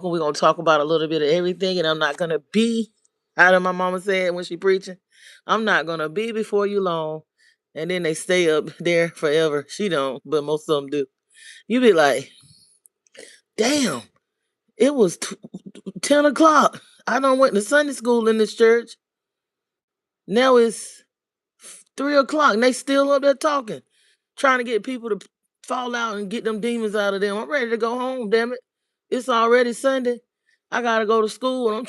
We're gonna talk about a little bit of everything, and I'm not gonna be how did my mama said when she preaching. I'm not gonna be before you long. And then they stay up there forever. She don't, but most of them do. You be like, damn, it was 10 o'clock. I done went to Sunday school in this church. Now it's 3 o'clock, and they still up there talking, trying to get people to fall out and get them demons out of them. I'm ready to go home. Damn it, it's already Sunday. I gotta go to school, and I'm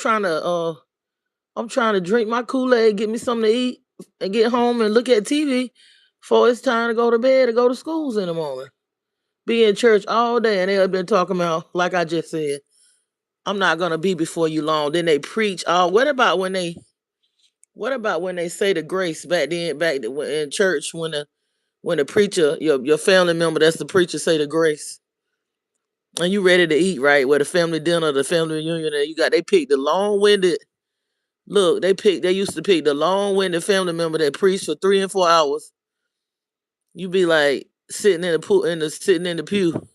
trying to drink my Kool-Aid, get me something to eat, and get home and look at TV before it's time to go to bed and go to schools in the morning. Be in church all day, and they have been talking about, like I just said, I'm not gonna be before you long. Then they preach. Oh, what about when they say the grace in church when the preacher, your family member that's the preacher say the grace, and you ready to eat, right? Where the family dinner, the family reunion, and they pick the long-winded. Look, they used to pick the long-winded family member that preached for 3 and 4 hours. You be like sitting in the pool sitting in the pew,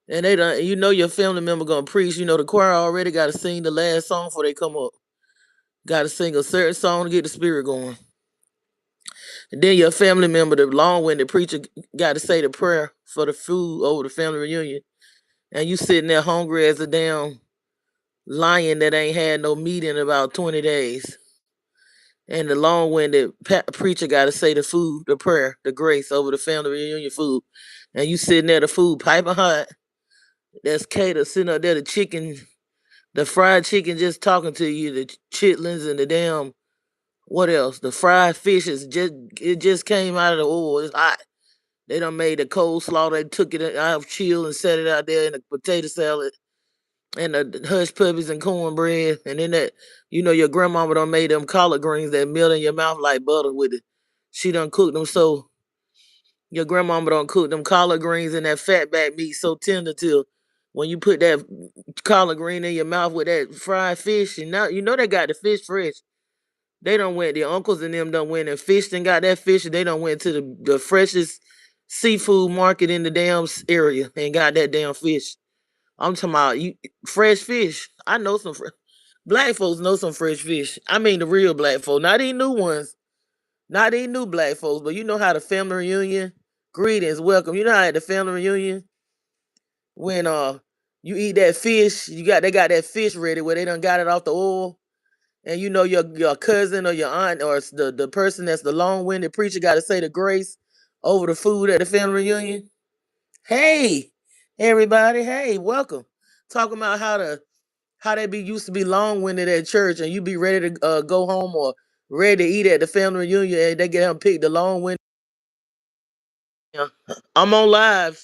and they don't. Your family member gonna preach. The choir already got to sing the last song before they come up. Got to sing a certain song to get the spirit going. And then your family member, the long-winded preacher, got to say the prayer for the food over the family reunion, and you sitting there hungry as a damn lion that ain't had no meat in about 20 days. And the long-winded preacher got to say the prayer, the grace over the family reunion food. And you sitting there, the food piping hot. That's cater sitting up there, the chicken, the fried chicken just talking to you, the chitlins and the damn, what else? The fried fish it just came out of the oil. It's hot. They done made the coleslaw. They took it out of chill and set it out there in the potato salad and the hush puppies and cornbread. And then your grandmama done made them collard greens that melt in your mouth like butter with it. She done cooked them so your grandmama done cook them collard greens and that fat back meat so tender till when you put that collard green in your mouth with that fried fish, and now they got the fish fresh. They done went, their uncles and them done went and fished and got that fish, and they done went to the freshest seafood market in the damn area and got that damn fish. I'm talking about fresh fish. I know some black folks know some fresh fish. I mean the real black folks, not these new ones, not these new black folks. But you know how the family reunion, greetings, welcome. You know how at the family reunion when you eat that fish, they got that fish ready where they done got it off the oil, and your cousin or your aunt or the person that's the long winded preacher got to say the grace over the food at the family reunion. Hey, everybody! Hey, welcome. Talking about how they be used to be long winded at church, and you be ready to go home or ready to eat at the family reunion, and they get them pick the long winded. I'm on live,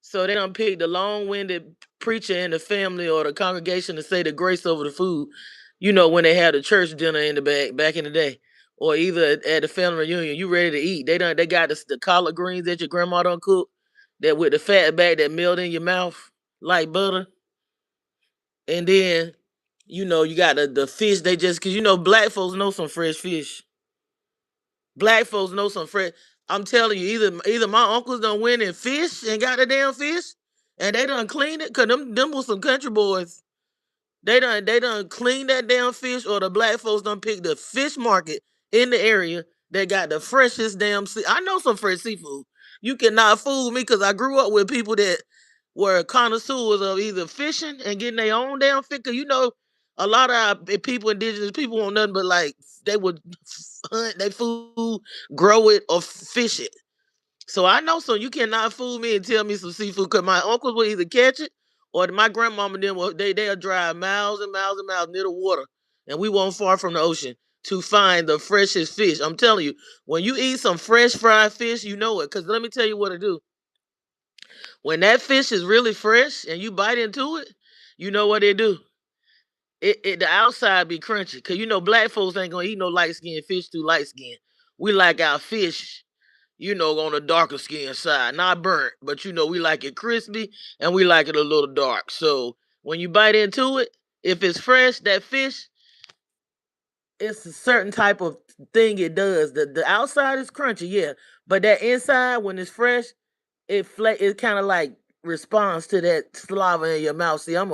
so they don't pick the long winded preacher in the family or the congregation to say the grace over the food. When they had the church dinner in the back in the day, or either at the family reunion, you ready to eat. They got the collard greens that your grandma done cook, that with the fat back that melt in your mouth like butter. And then, you got the fish. They just, because black folks know some fresh fish. Black folks know some fresh. I'm telling you, either my uncles done went and fish and got the damn fish, and they done cleaned it, cause them was some country boys. They done clean that damn fish, or the black folks done pick the fish market in the area that got the freshest damn I know some fresh seafood. You cannot fool me, because I grew up with people that were connoisseurs of either fishing and getting their own damn fish. 'Cause a lot of our people, indigenous people, want nothing but like they would hunt their food, grow it, or fish it. So I know, so you cannot fool me and tell me some seafood, because my uncles will either catch it, or my grandmama and them they'll drive miles and miles and miles near the water, and we won't far from the ocean to find the freshest fish. I'm telling you, when you eat some fresh fried fish, you know it. Because let me tell you what to do. When that fish is really fresh and you bite into it, you know what they do. The outside be crunchy, because black folks ain't gonna eat no light skinned fish too light skinned. We like our fish on the darker skin side, not burnt, but we like it crispy and we like it a little dark. So when you bite into it, if it's fresh, that fish, it's a certain type of thing it does. The outside is crunchy, yeah, but that inside, when it's fresh, it kind of like response to that saliva in your mouth. See, I'm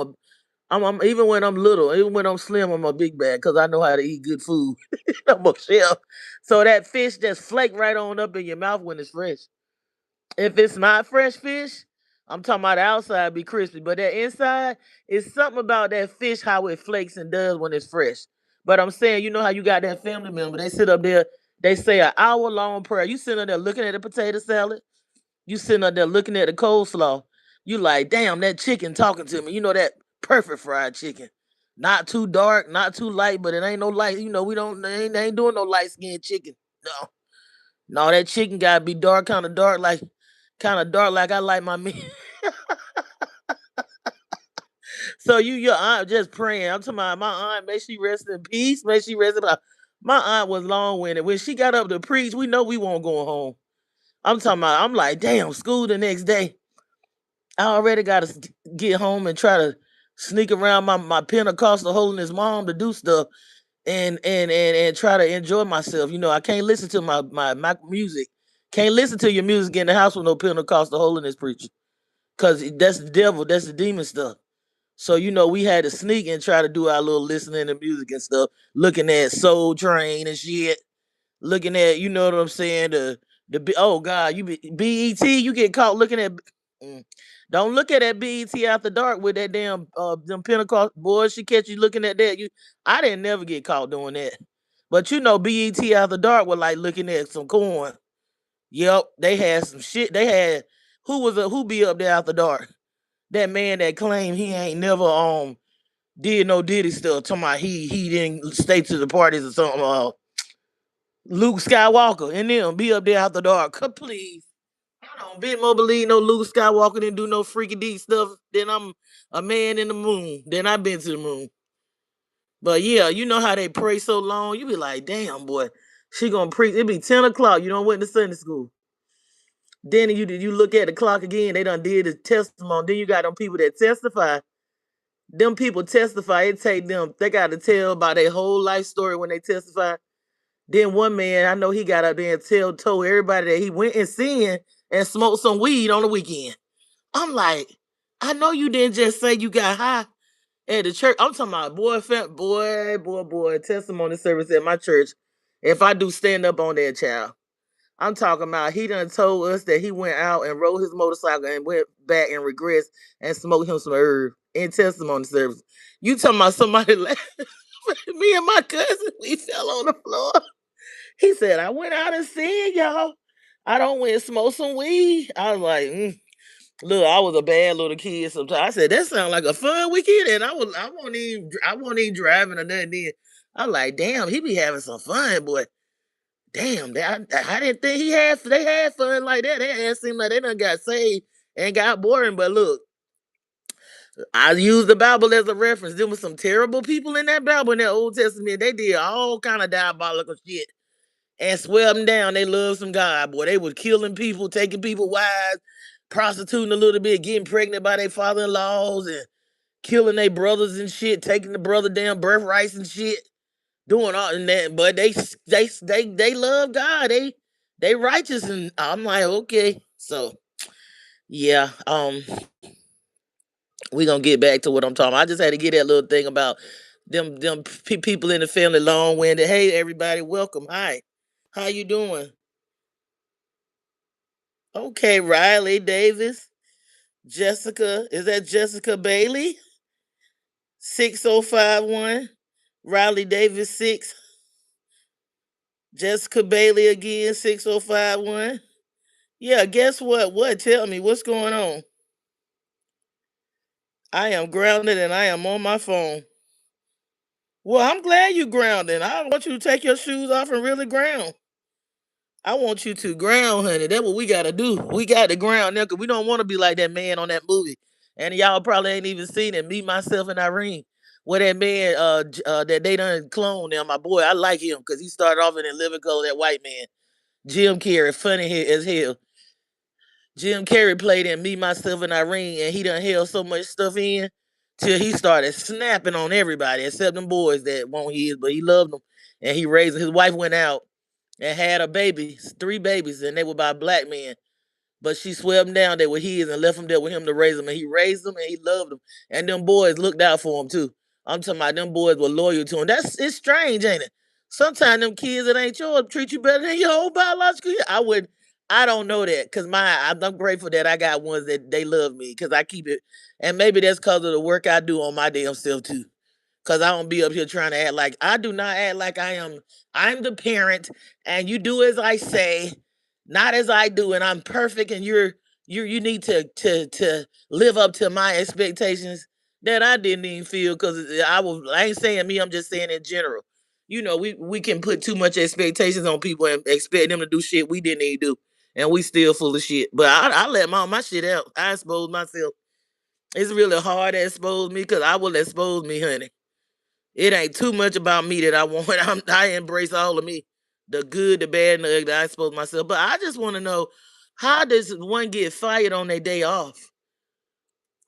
even when I'm little, even when I'm slim, I'm a big bag because I know how to eat good food. I'm a chef. So that fish just flake right on up in your mouth when it's fresh. If it's not fresh fish, I'm talking about the outside be crispy, but that inside is something about that fish how it flakes and does when it's fresh. But I'm saying, you know how you got that family member, they sit up there, they say an hour long prayer. You sitting up there looking at the potato salad, you sitting up there looking at the coleslaw. You like, damn, that chicken talking to me. You know that perfect fried chicken. Not too dark, not too light, but it ain't no light. You know, we don't they ain't doing no light skinned chicken. No. No, that chicken gotta be dark, kind of dark like I like my meat. So your aunt just praying. I'm talking about my aunt, may she rest in peace. May she rest in peace. My aunt was long winded. When she got up to preach, we know we won't go home. I'm talking about, I'm like, damn, school the next day. I already gotta get home and try to sneak around my Pentecostal holiness mom to do stuff and try to enjoy myself. You know, I can't listen to my music. Can't listen to your music in the house with no Pentecostal holiness preacher. Cause that's the devil, that's the demon stuff. So you know, we had to sneak and try to do our little listening to music and stuff, looking at Soul Train and shit, looking at, you know what I'm saying, oh god, BET, you get caught looking at. Mm. Don't look at that BET after dark with that damn them Pentecost boys. She catch you looking at that. I didn't never get caught doing that, but you know, BET after dark was like looking at some corn. Yep, they had some shit. They had who be up there after dark? That man that claimed he ain't never did no Diddy stuff. Talking about he didn't stay to the parties or something. Luke Skywalker and them be up there after dark. Please, I don't bit more believe no Luke Skywalker didn't do no freaky deep stuff. Then I'm a man in the moon. Then I've been to the moon. But yeah, you know how they pray so long. You be like, damn boy, she gonna preach. It be 10 o'clock. You don't went to Sunday school. Then you look at the clock again. They done did the testimony. Then you got them people that testify. Them people testify. It take them. They got to tell about their whole life story when they testify. Then one man, I know he got up there and told everybody that he went and seen and smoked some weed on the weekend. I'm like, I know you didn't just say you got high at the church. I'm talking about boy, testimony service at my church. If I do stand up on that child. I'm talking about he done told us that he went out and rode his motorcycle and went back and regrets and smoked him some herb in testimony service. You talking about somebody like me and my cousin, we fell on the floor. He said, I went out and seen y'all. I don't went and smoke some weed. I was like, look, I was a bad little kid sometimes. I said, that sounds like a fun weekend. And I wasn't even driving or nothing then. I'm like, damn, he be having some fun, boy. Damn, I didn't think they had fun like that. It seemed like they done got saved and got boring. But look, I use the Bible as a reference. There was some terrible people in that Bible in that Old Testament. They did all kind of diabolical shit and swear them down. They loved some God, boy. They was killing people, taking people wives, prostituting a little bit, getting pregnant by their father-in-laws, and killing their brothers and shit, taking the brother damn birthrights and shit, doing all in that. But they love God. They righteous, and I'm like, okay. So yeah, we gonna get back to what I'm talking about. I just had to get that little thing about people in the family long winded. Hey everybody, welcome. Hi. How you doing? Okay, Riley Davis. Jessica, is that Jessica Bailey? 6051. Riley Davis 6. Jessica Bailey again, 6051. Yeah, guess what? What? Tell me what's going on. I am grounded and I am on my phone. Well, I'm glad you grounded. I want you to take your shoes off and really ground. I want you to ground, honey. That's what we gotta do. We got to ground now because we don't want to be like that man on that movie. And y'all probably ain't even seen it. Me, myself, and Irene. Where that man that they done clone now, my boy, I like him because he started off in a living color, that white man. Jim Carrey, funny as hell. Jim Carrey played in Me, Myself, and Irene, and he done held so much stuff in till he started snapping on everybody except them boys that won't his, but he loved them. And he raised his wife went out and had a baby, 3 babies, and they were by black men. but she swept him down there with his and left him there with him to raise him. And he raised them and he loved them. And them boys looked out for him too. I'm talking about them boys were loyal to him. It's strange, ain't it? Sometimes them kids that ain't yours treat you better than your own biological. I don't know that because I'm grateful that I got ones that they love me because I keep it, and maybe that's because of the work I do on my damn self too. Cause I don't be up here trying to act like I do not act like I am. I'm the parent, and you do as I say, not as I do, and I'm perfect, and you need to live up to my expectations that I didn't even feel because I ain't saying me, I'm just saying in general. We can put too much expectations on people and expect them to do shit we didn't even do, and we still full of shit. But I let my shit out. I expose myself. It's really hard to expose me because I will expose me, honey. It ain't too much about me that I want. I embrace all of me, the good, the bad, and the ugly. I expose myself, but I just want to know how does one get fired on their day off?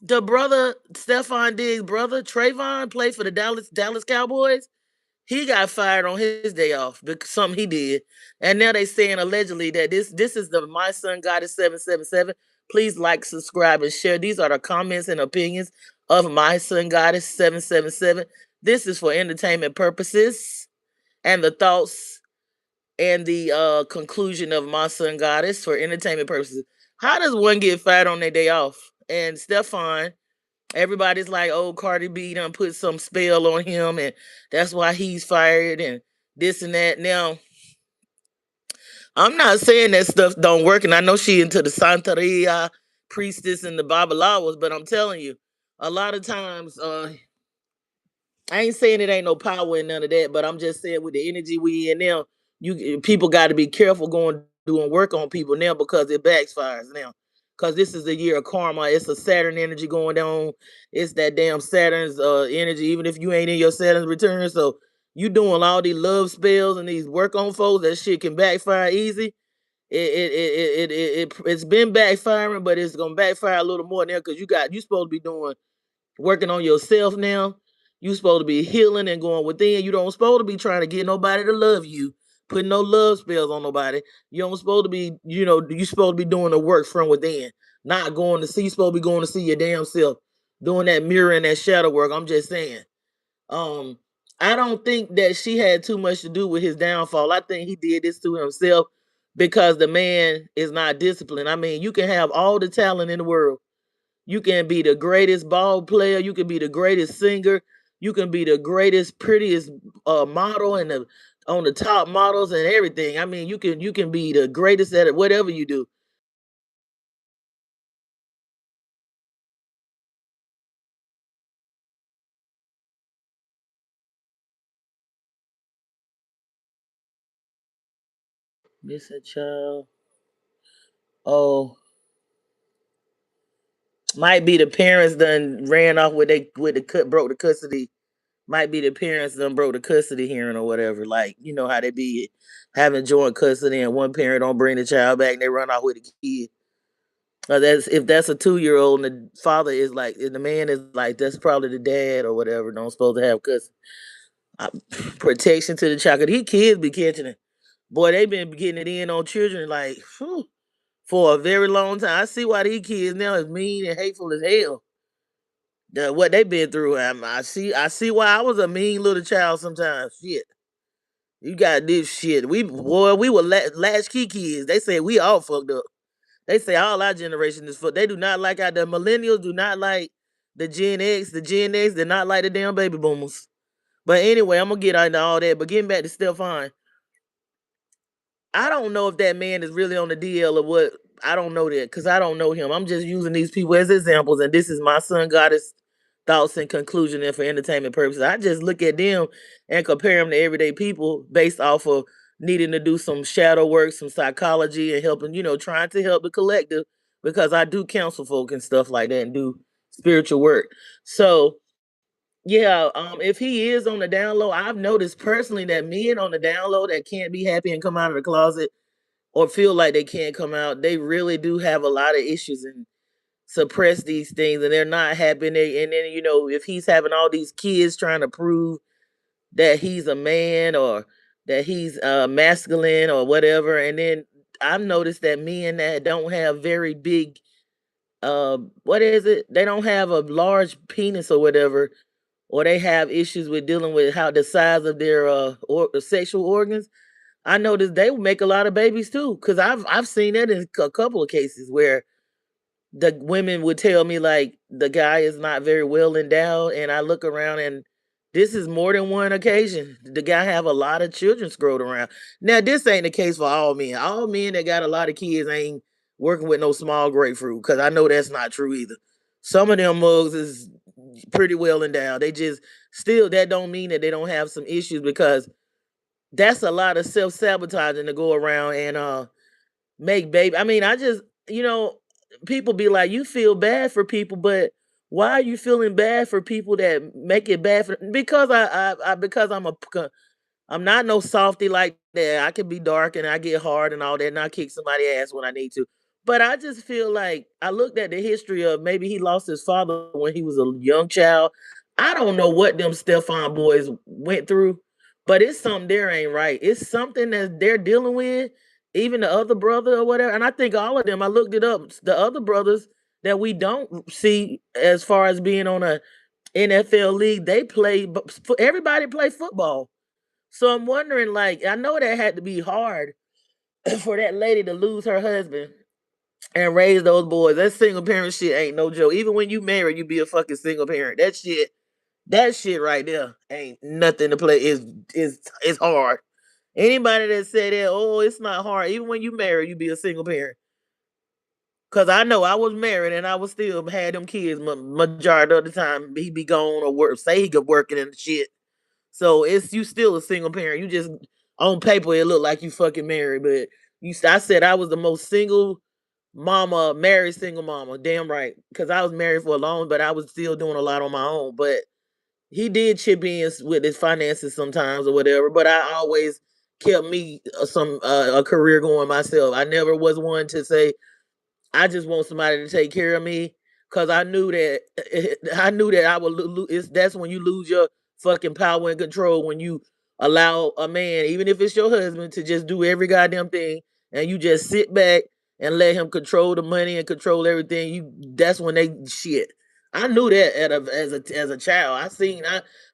The brother, Stefon Diggs' brother, Trayvon, played for the Dallas Cowboys. He got fired on his day off because something he did, and now they saying allegedly that this is the My Son Goddess 777. Please like, subscribe, and share. These are the comments and opinions of My Son Goddess 777. This is for entertainment purposes, and the thoughts and the conclusion of My Son Goddess for entertainment purposes. How does one get fired on their day off? And Stefan, everybody's like, oh, Cardi B done put some spell on him, and that's why he's fired, and this and that. Now, I'm not saying that stuff don't work, and I know she into the Santeria priestess and the Babalawas, but I'm telling you, a lot of times, I ain't saying it ain't no power in none of that, but I'm just saying with the energy we in now, people got to be careful going doing work on people now because it backfires now. Because this is the year of karma. It's a Saturn energy going on. It's that damn Saturn's energy. Even if you ain't in your Saturn's return, so you doing all these love spells and these work on folks, that shit can backfire easy. It's been backfiring, but it's gonna backfire a little more now because you supposed to be doing working on yourself now. You supposed to be healing and going within. You don't supposed to be trying to get nobody to love you, putting no love spells on nobody. You don't supposed to be, you supposed to be doing the work from within, not going to see. You supposed to be going to see your damn self, doing that mirror and that shadow work. I'm just saying. Um, I don't think that she had too much to do with his downfall. I think he did this to himself because the man is not disciplined. I mean, you can have all the talent in the world, you can be the greatest ball player. You can be the greatest singer. You can be the greatest, prettiest model and on the top models and everything. I mean, you can be the greatest at it, whatever you do. Miss a child. Oh, might be the parents done ran off with the cut broke the custody. Might be the parents done broke the custody hearing or whatever. Like you know how they be having joint custody and one parent don't bring the child back and they run off with the kid. That's if that's a 2 year old and the father is like, and the man is like, that's probably the dad or whatever. Don't supposed to have custody. Uh, protection to the child. 'Cause these kids be catching it. Boy, they been getting it in on children like for a very long time. I see why these kids now is mean and hateful as hell. What they been through. I see why I was a mean little child sometimes. Shit. You got this shit. We were latchkey kids. They say we all fucked up. They say all our generation is fucked. They do not like the millennials. Do not like the Gen X. The Gen X did not like the damn baby boomers. But anyway, I'm gonna get into all that. But getting back to Stefan, I don't know if that man is really on the DL or what. I don't know that because I don't know him. I'm just using these people as examples, and this is my son goddess thoughts and conclusion and for entertainment purposes. I just look at them and compare them to everyday people based off of needing to do some shadow work, some psychology, and helping, trying to help the collective because I do counsel folk and stuff like that and do spiritual work. So yeah, if he is on the down low, I've noticed personally that men on the down low that can't be happy and come out of the closet or feel like they can't come out, they really do have a lot of issues and suppress these things, and they're not happy. And then if he's having all these kids trying to prove that he's a man or that he's masculine or whatever, and then I've noticed that men that don't have very big, what is it? They don't have a large penis or whatever, or they have issues with dealing with how the size of their sexual organs. I noticed they make a lot of babies too, because I've seen that in a couple of cases where the women would tell me like the guy is not very well endowed, and I look around and this is more than one occasion. The guy have a lot of children scrolled around. Now this ain't the case for all men. All men that got a lot of kids ain't working with no small grapefruit, because I know that's not true either. Some of them mugs is pretty well endowed. They just still, that don't mean that they don't have some issues, because that's a lot of self sabotaging to go around and make baby. I mean, I just, you know, people be like, you feel bad for people, but why are you feeling bad for people that make it bad for? Because because I'm not no softy like that. I can be dark and I get hard and all that, and I kick somebody ass when I need to. But I just feel like I looked at the history of, maybe he lost his father when he was a young child. I don't know what them Stefon boys went through, but it's something there ain't right. It's something that they're dealing with, even the other brother or whatever. And I think all of them, I looked it up, the other brothers that we don't see as far as being on a NFL league, they play, everybody play football. So I'm wondering, like, I know that had to be hard for that lady to lose her husband and raise those boys. That single parent shit ain't no joke. Even when you marry, you be a fucking single parent. That shit right there ain't nothing to play. Is hard. Anybody that said that, oh, it's not hard. Even when you marry, you be a single parent. Cause I know I was married and I was still had them kids majority of the time. He be gone or work, say he could working and shit. So it's, you still a single parent. You just, on paper it look like you fucking married, but I said I was the most single mama, married single mama. Damn right, because I was married for a long, but I was still doing a lot on my own. But he did chip in with his finances sometimes or whatever. But I always kept me some a career going myself. I never was one to say I just want somebody to take care of me, because I knew that I knew that I would. That's when you lose your fucking power and control, when you allow a man, even if it's your husband, to just do every goddamn thing, and you just sit back and let him control the money and control everything. That's when they shit. I knew that as a child.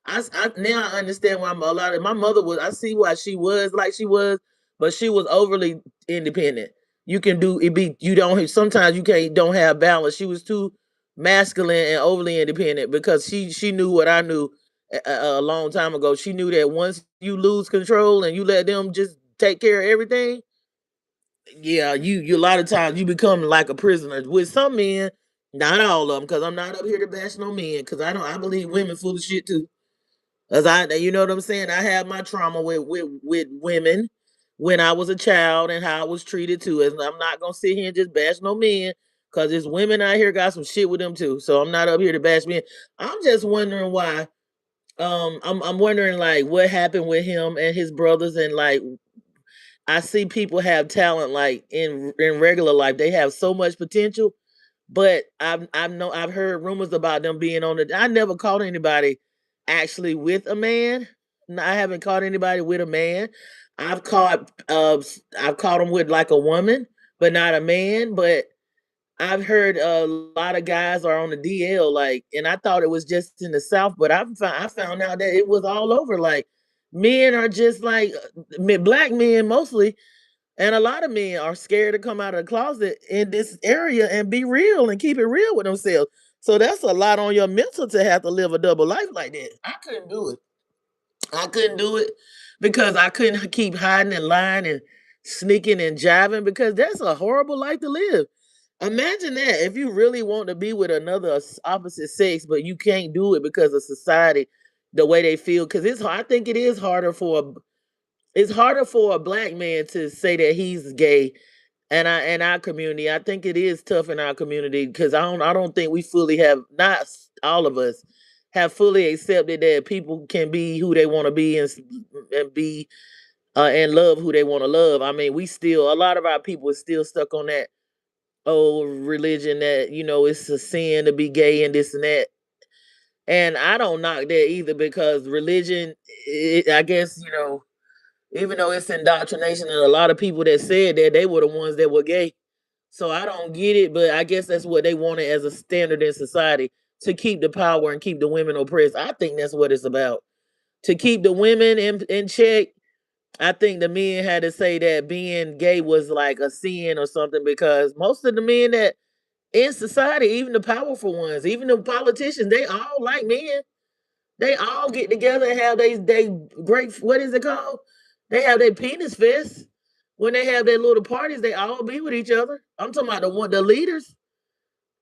I now I understand why a lot of my mother was. I see why she was like she was, but she was overly independent. You can do it, be you don't, sometimes you can't, don't have balance. She was too masculine and overly independent, because she knew what I knew a long time ago. She knew that once you lose control and you let them just take care of everything, yeah, you a lot of times you become like a prisoner with some men. Not all of them, because I'm not up here to bash no men, because I believe women full of shit too. As you know what I'm saying? I have my trauma with women when I was a child and how I was treated too. And I'm not gonna sit here and just bash no men, because there's women out here got some shit with them too. So I'm not up here to bash men. I'm just wondering why. I'm wondering like what happened with him and his brothers, and like I see people have talent like in regular life. They have so much potential, but I've heard rumors about them being on the. I never caught anybody actually with a man. I haven't caught anybody with a man. I've caught I've caught them with like a woman, but not a man. But I've heard a lot of guys are on the DL, like, and I thought it was just in the South, but I found out that it was all over. Like, men are just like black men mostly, and a lot of men are scared to come out of the closet in this area and be real and keep it real with themselves. So that's a lot on your mental to have to live a double life like that. I couldn't do it. I couldn't do it because I couldn't keep hiding and lying and sneaking and jiving, because that's a horrible life to live. Imagine that if you really want to be with another opposite sex, but you can't do it because of society, the way they feel. Because I think it is harder for it's harder for a black man to say that he's gay, and in our community, I think it is tough in our community, because I don't think we fully have, not all of us have fully accepted that people can be who they want to be, and be and love who they want to love. I mean, we still, a lot of our people are still stuck on that old religion that, it's a sin to be gay and this and that. And I don't knock that either, because religion, I guess, even though it's indoctrination, and a lot of people that said that they were the ones that were gay. So I don't get it, but I guess that's what they wanted as a standard in society, to keep the power and keep the women oppressed. I think that's what it's about, to keep the women in check. I think the men had to say that being gay was like a sin or something, because most of the men that in society, even the powerful ones, even the politicians, they all like men. They all get together and have they great, what is it called? They have their penis fest. When they have their little parties, they all be with each other. I'm talking about the leaders,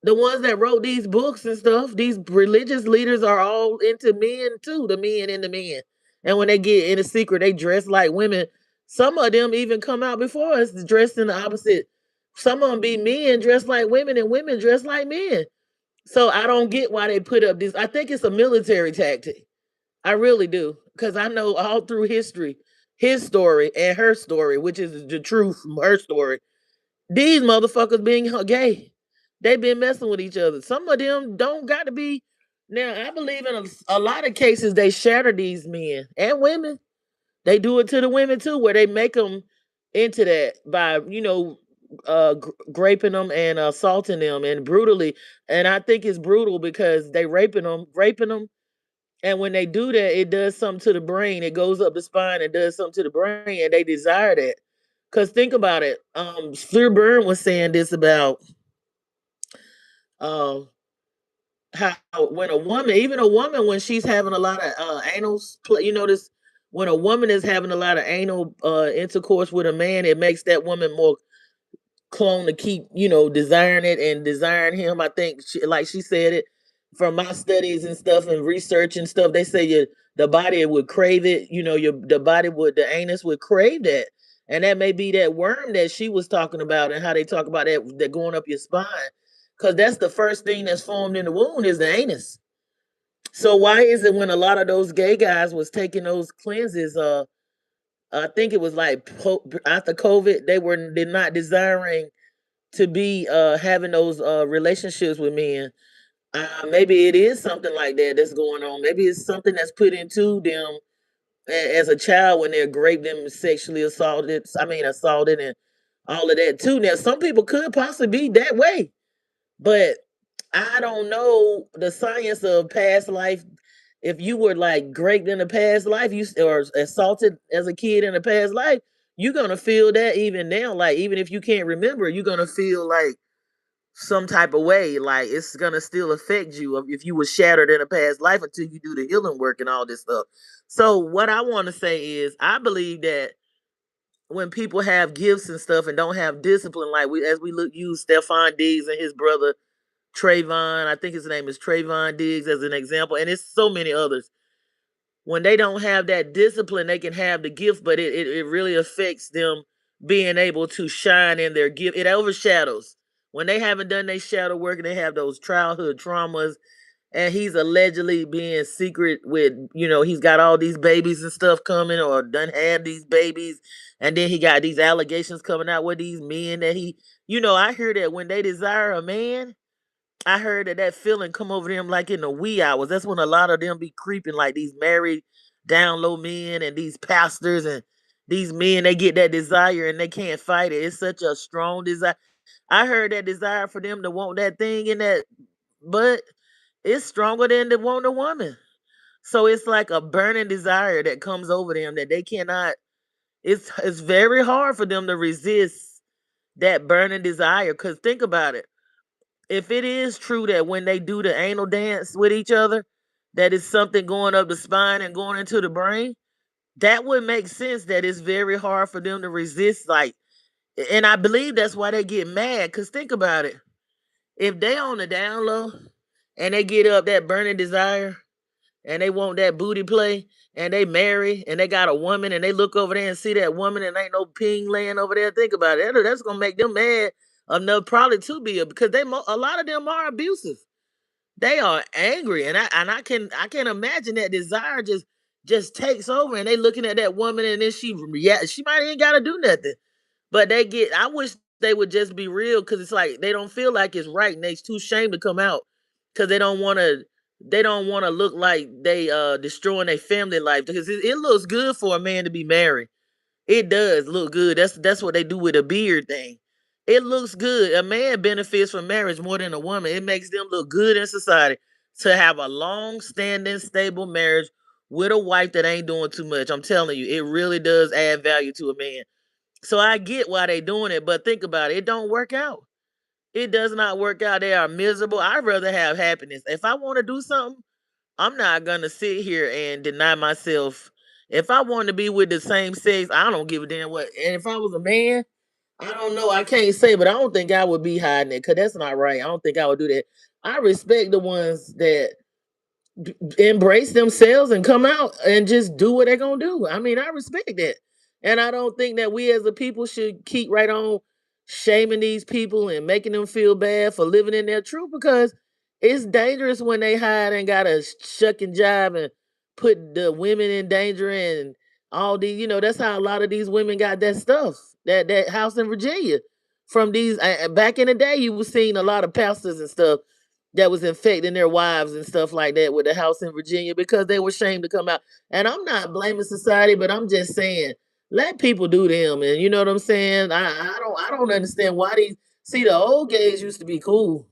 the ones that wrote these books and stuff. These religious leaders are all into men too, the men and the men. And when they get in a secret, they dress like women. Some of them even come out before us dressed in the opposite. Some of them be men dressed like women and women dressed like men. So I don't get why they put up this. I think it's a military tactic. I really do. Because I know all through history, his story and her story, which is the truth from her story, these motherfuckers being gay. They been messing with each other. Some of them don't got to be. Now, I believe in a lot of cases they shatter these men and women. They do it to the women too, where they make them into that by, raping them and assaulting them and brutally. And I think it's brutal because they raping them, and when they do that, it does something to the brain. It goes up the spine and does something to the brain, and they desire that. Cause think about it. Fleur Byrne was saying this about um how when a woman, even a woman, when she's having a lot of anal play, this, when a woman is having a lot of anal intercourse with a man, it makes that woman more clone to keep, desiring it and desiring him. I think, like she said it, from my studies and stuff and research and stuff, they say the body would crave it. The anus would crave that, and that may be that worm that she was talking about, and how they talk about that going up your spine, because that's the first thing that's formed in the womb is the anus. So why is it when a lot of those gay guys was taking those cleanses, I think it was like after COVID, they're not desiring to be having those relationships with men. Maybe it is something like that that's going on. Maybe it's something that's put into them as a child when they're raped and sexually assaulted. I mean, assaulted and all of that too. Now, some people could possibly be that way, but I don't know the science of past life. If you were like raped in a past life, or assaulted as a kid in a past life, you're gonna feel that even now. Like, even if you can't remember, you're gonna feel like some type of way. Like, it's gonna still affect you if you were shattered in a past life until you do the healing work and all this stuff. So what I want to say is, I believe that when people have gifts and stuff and don't have discipline, like we look use Stefon Diggs and his brother Trayvon, I think his name is Trayvon Diggs as an example, and it's so many others. When they don't have that discipline, they can have the gift, but it really affects them being able to shine in their gift. It overshadows. When they haven't done their shadow work and they have those childhood traumas, and he's allegedly being secret with, he's got all these babies and stuff coming, or done had these babies, and then he got these allegations coming out with these men that I hear that when they desire a man, I heard that feeling come over them like in the wee hours. That's when a lot of them be creeping, like these married down low men and these pastors and these men. They get that desire and they can't fight it. It's such a strong desire. I heard that desire for them to want that thing in that, but it's stronger than to want a woman. So it's like a burning desire that comes over them that they cannot. It's very hard for them to resist that burning desire. Cause think about it, if it is true that when they do the anal dance with each other, that is something going up the spine and going into the brain, that would make sense that it's very hard for them to resist. Like, and I believe that's why they get mad. Cause think about it. If they on the down low and they get up that burning desire and they want that booty play and they marry and they got a woman and they look over there and see that woman and ain't no ping laying over there, think about it. That's gonna make them mad enough probably to be, because a lot of them are abusive. They are angry, and I can imagine that desire just takes over, and they looking at that woman, and then she might ain't got to do nothing, but they get. I wish they would just be real, because it's like they don't feel like it's right, and they too ashamed to come out because they don't want to. They don't want to look like they destroying their family life, because it looks good for a man to be married. It does look good. That's what they do with a beard thing. It looks good. A man benefits from marriage more than a woman. It makes them look good in society to have a long standing, stable marriage with a wife that ain't doing too much. I'm telling you, it really does add value to a man. So I get why they doing it, but think about it. It don't work out. It does not work out. They are miserable. I'd rather have happiness. If I want to do something, I'm not gonna sit here and deny myself. If I want to be with the same sex, I don't give a damn what. And if I was a man, I don't know. I can't say, but I don't think I would be hiding it because that's not right. I don't think I would do that. I respect the ones that embrace themselves and come out and just do what they're gonna do. I mean, I respect that. And I don't think that we as a people should keep right on shaming these people and making them feel bad for living in their truth because it's dangerous when they hide and gotta shuck and jive and put the women in danger and all these, that's how a lot of these women got that stuff, that house in Virginia. From these back in the day, you was seeing a lot of pastors and stuff that was infecting their wives and stuff like that with the house in Virginia because they were ashamed to come out. And I'm not blaming society, but I'm just saying, let people do them. And you know what I'm saying? I don't understand why these see the old gays used to be cool.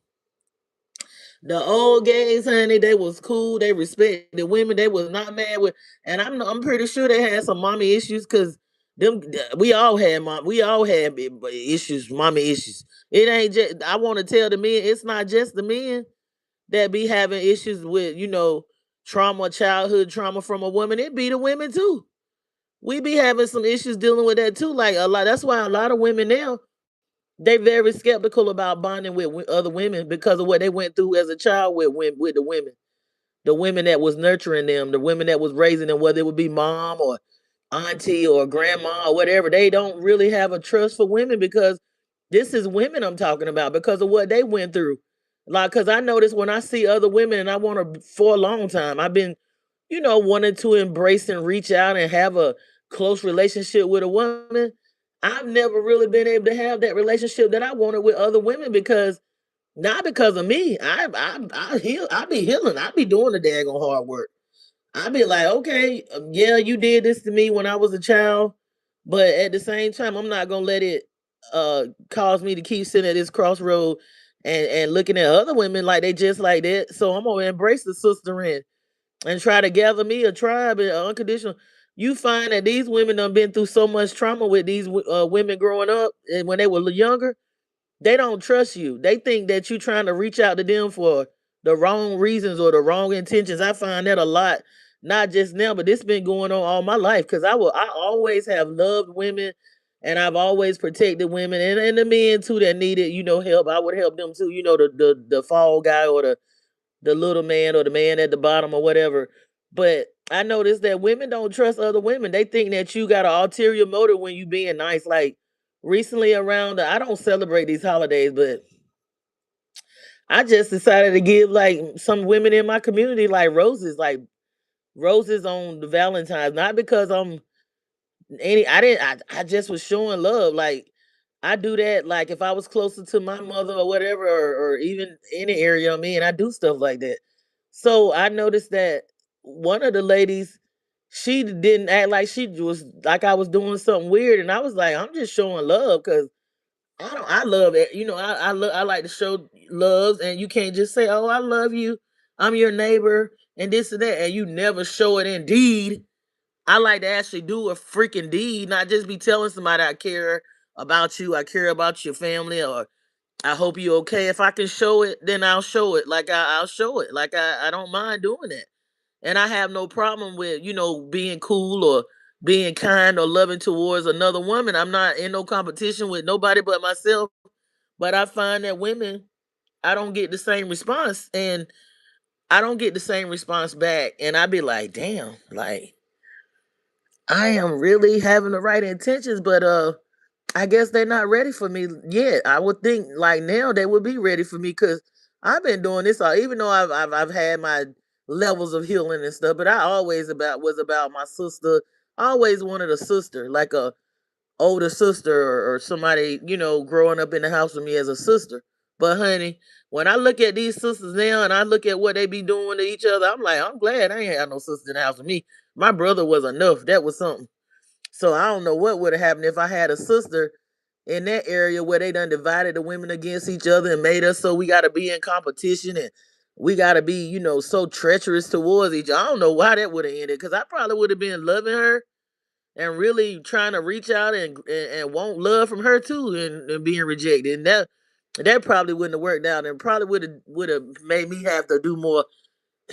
The old gays, honey, they was cool. They respected women. They was not mad with, and I'm pretty sure they had some mommy issues because them we all had issues, mommy issues. It ain't just I want to tell the men, it's not just the men that be having issues with, trauma, childhood trauma from a woman. It be the women too. We be having some issues dealing with that too. Like a lot. That's why a lot of women now they very skeptical about bonding with other women because of what they went through as a child with the women that was nurturing them, the women that was raising them, whether it would be mom or auntie or grandma or whatever. They don't really have a trust for women because this is women I'm talking about because of what they went through. Like, cause I notice when I see other women and I want to for a long time, I've been, wanting to embrace and reach out and have a close relationship with a woman. I've never really been able to have that relationship that I wanted with other women because not because of me. I be healing. I be doing the daggone hard work. I be like, okay, yeah, you did this to me when I was a child, but at the same time, I'm not gonna let it cause me to keep sitting at this crossroad and looking at other women like they just like that. So I'm gonna embrace the sister and try to gather me a tribe and unconditional. You find that these women done been through so much trauma with these women growing up and when they were younger, they don't trust you. They think that you trying to reach out to them for the wrong reasons or the wrong intentions. I find that a lot, not just now, but this been going on all my life. Cause I always have loved women and I've always protected women and the men too that needed, help. I would help them too, the fall guy or the little man or the man at the bottom or whatever. But I noticed that women don't trust other women. They think that you got an ulterior motive when you being nice. Like recently around, I don't celebrate these holidays, but I just decided to give like some women in my community like roses on the Valentine's, not because I'm I didn't I just was showing love. Like I do that like if I was closer to my mother or whatever, or even any area I'm in, I do stuff like that. So I noticed that one of the ladies, she didn't act like she was like I was doing something weird, and I was like, I'm just showing love because I love it. I like to show love, and you can't just say, "Oh, I love you. I'm your neighbor," and this and that, and you never show it in deed. I like to actually do a freaking deed, not just be telling somebody I care about you, I care about your family, or I hope you okay. If I can show it, then I'll show it. Like I'll show it. Like I don't mind doing that. And I have no problem with, being cool or being kind or loving towards another woman. I'm not in no competition with nobody but myself. But I find that women, I don't get the same response. And I don't get the same response back. And I be like, damn, like I am really having the right intentions, but I guess they're not ready for me yet. I would think like now they would be ready for me because I've been doing this all, even though I've had my levels of healing and stuff, but I always was about my sister. I always wanted a sister, like a older sister or somebody, growing up in the house with me as a sister. But honey, when I look at these sisters now and I look at what they be doing to each other, I'm like, I'm glad I ain't had no sister in the house with me. My brother was enough. That was something. So I don't know what would have happened if I had a sister in that area where they done divided the women against each other and made us so we got to be in competition and we got to be, so treacherous towards each other. I don't know why that would have ended because I probably would have been loving her and really trying to reach out and want love from her too and being rejected. And that probably wouldn't have worked out and probably would have made me have to do more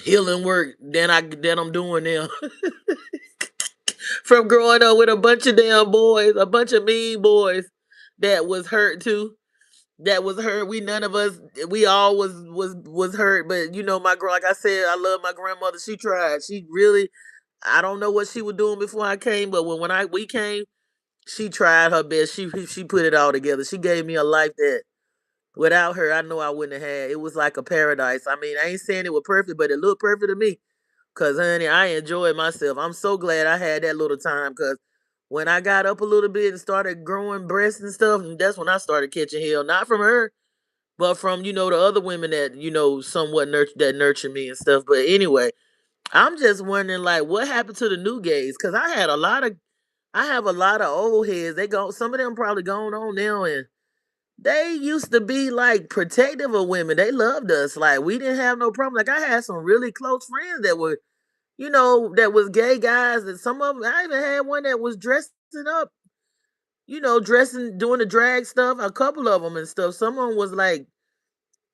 healing work than I'm doing now. From growing up with a bunch of damn boys, a bunch of mean boys that was hurt too. That was hurt. We none of us we all was hurt. But my girl, like I said, I love my grandmother. She tried. She really I don't know what she was doing before I came, but when we came, she tried her best. She put it all together. She gave me a life that without her I know I wouldn't have had. It was like a paradise. I mean, I ain't saying it was perfect, but it looked perfect to me. Cause honey, I enjoyed myself. I'm so glad I had that little time. Cause when I got up a little bit and started growing breasts and stuff, and that's when I started catching hell. Not from her, but from the other women that somewhat nurtured me and stuff. But anyway, I'm just wondering like what happened to the new gays? Cause I have a lot of old heads. Some of them probably gone on now, and they used to be like protective of women. They loved us. Like we didn't have no problem. Like I had some really close friends that were that was gay guys, and some of them, I even had one that was dressing up, dressing, doing the drag stuff, a couple of them and stuff. Some of them was like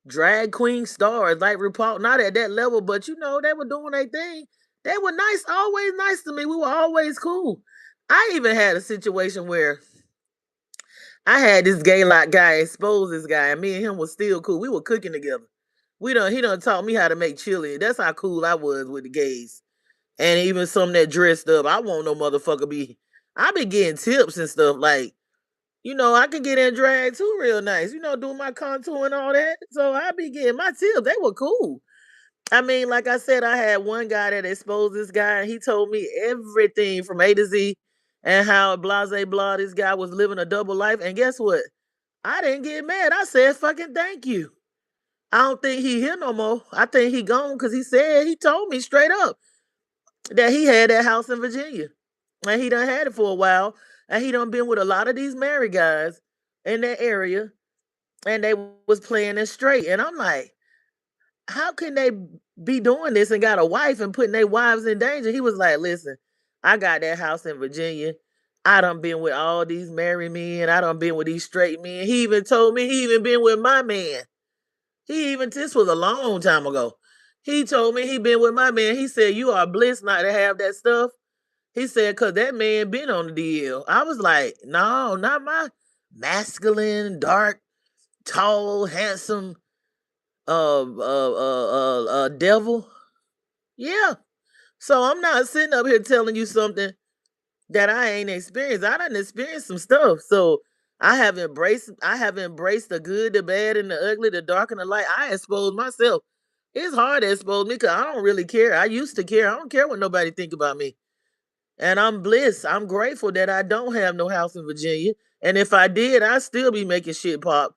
drag queen stars, like RuPaul, not at that level, but they were doing their thing. They were nice, always nice to me. We were always cool. I even had a situation where I had this gay like guy expose this guy, and me and him was still cool. We were cooking together. He done taught me how to make chili. That's how cool I was with the gays. And even some that dressed up. I won't no motherfucker be. I be getting tips and stuff like, I can get in drag too real nice. Doing my contour and all that. So I be getting my tips. They were cool. I mean, like I said, I had one guy that exposed this guy. And he told me everything from A to Z and how blase blah this guy was living a double life. And guess what? I didn't get mad. I said fucking thank you. I don't think he here no more. I think he gone because he told me straight up that he had that house in Virginia. And he done had it for a while. And he done been with a lot of these married guys in that area. And they was playing it straight. And I'm like, how can they be doing this and got a wife and putting their wives in danger? He was like, listen, I got that house in Virginia. I done been with all these married men. I done been with these straight men. He even told me he even been with my man. This was a long time ago. He told me he been with my man. He said, you are blessed not to have that stuff. He said, cause that man been on the deal. I was like, no, not my masculine, dark, tall, handsome devil. Yeah. So I'm not sitting up here telling you something that I ain't experienced. I done experienced some stuff. So I have embraced the good, the bad, and the ugly, the dark and the light. I exposed myself. It's hard to expose me because I don't really care. I used to care. I don't care what nobody think about me. And I'm blessed. I'm grateful that I don't have no house in Virginia. And if I did, I'd still be making shit pop.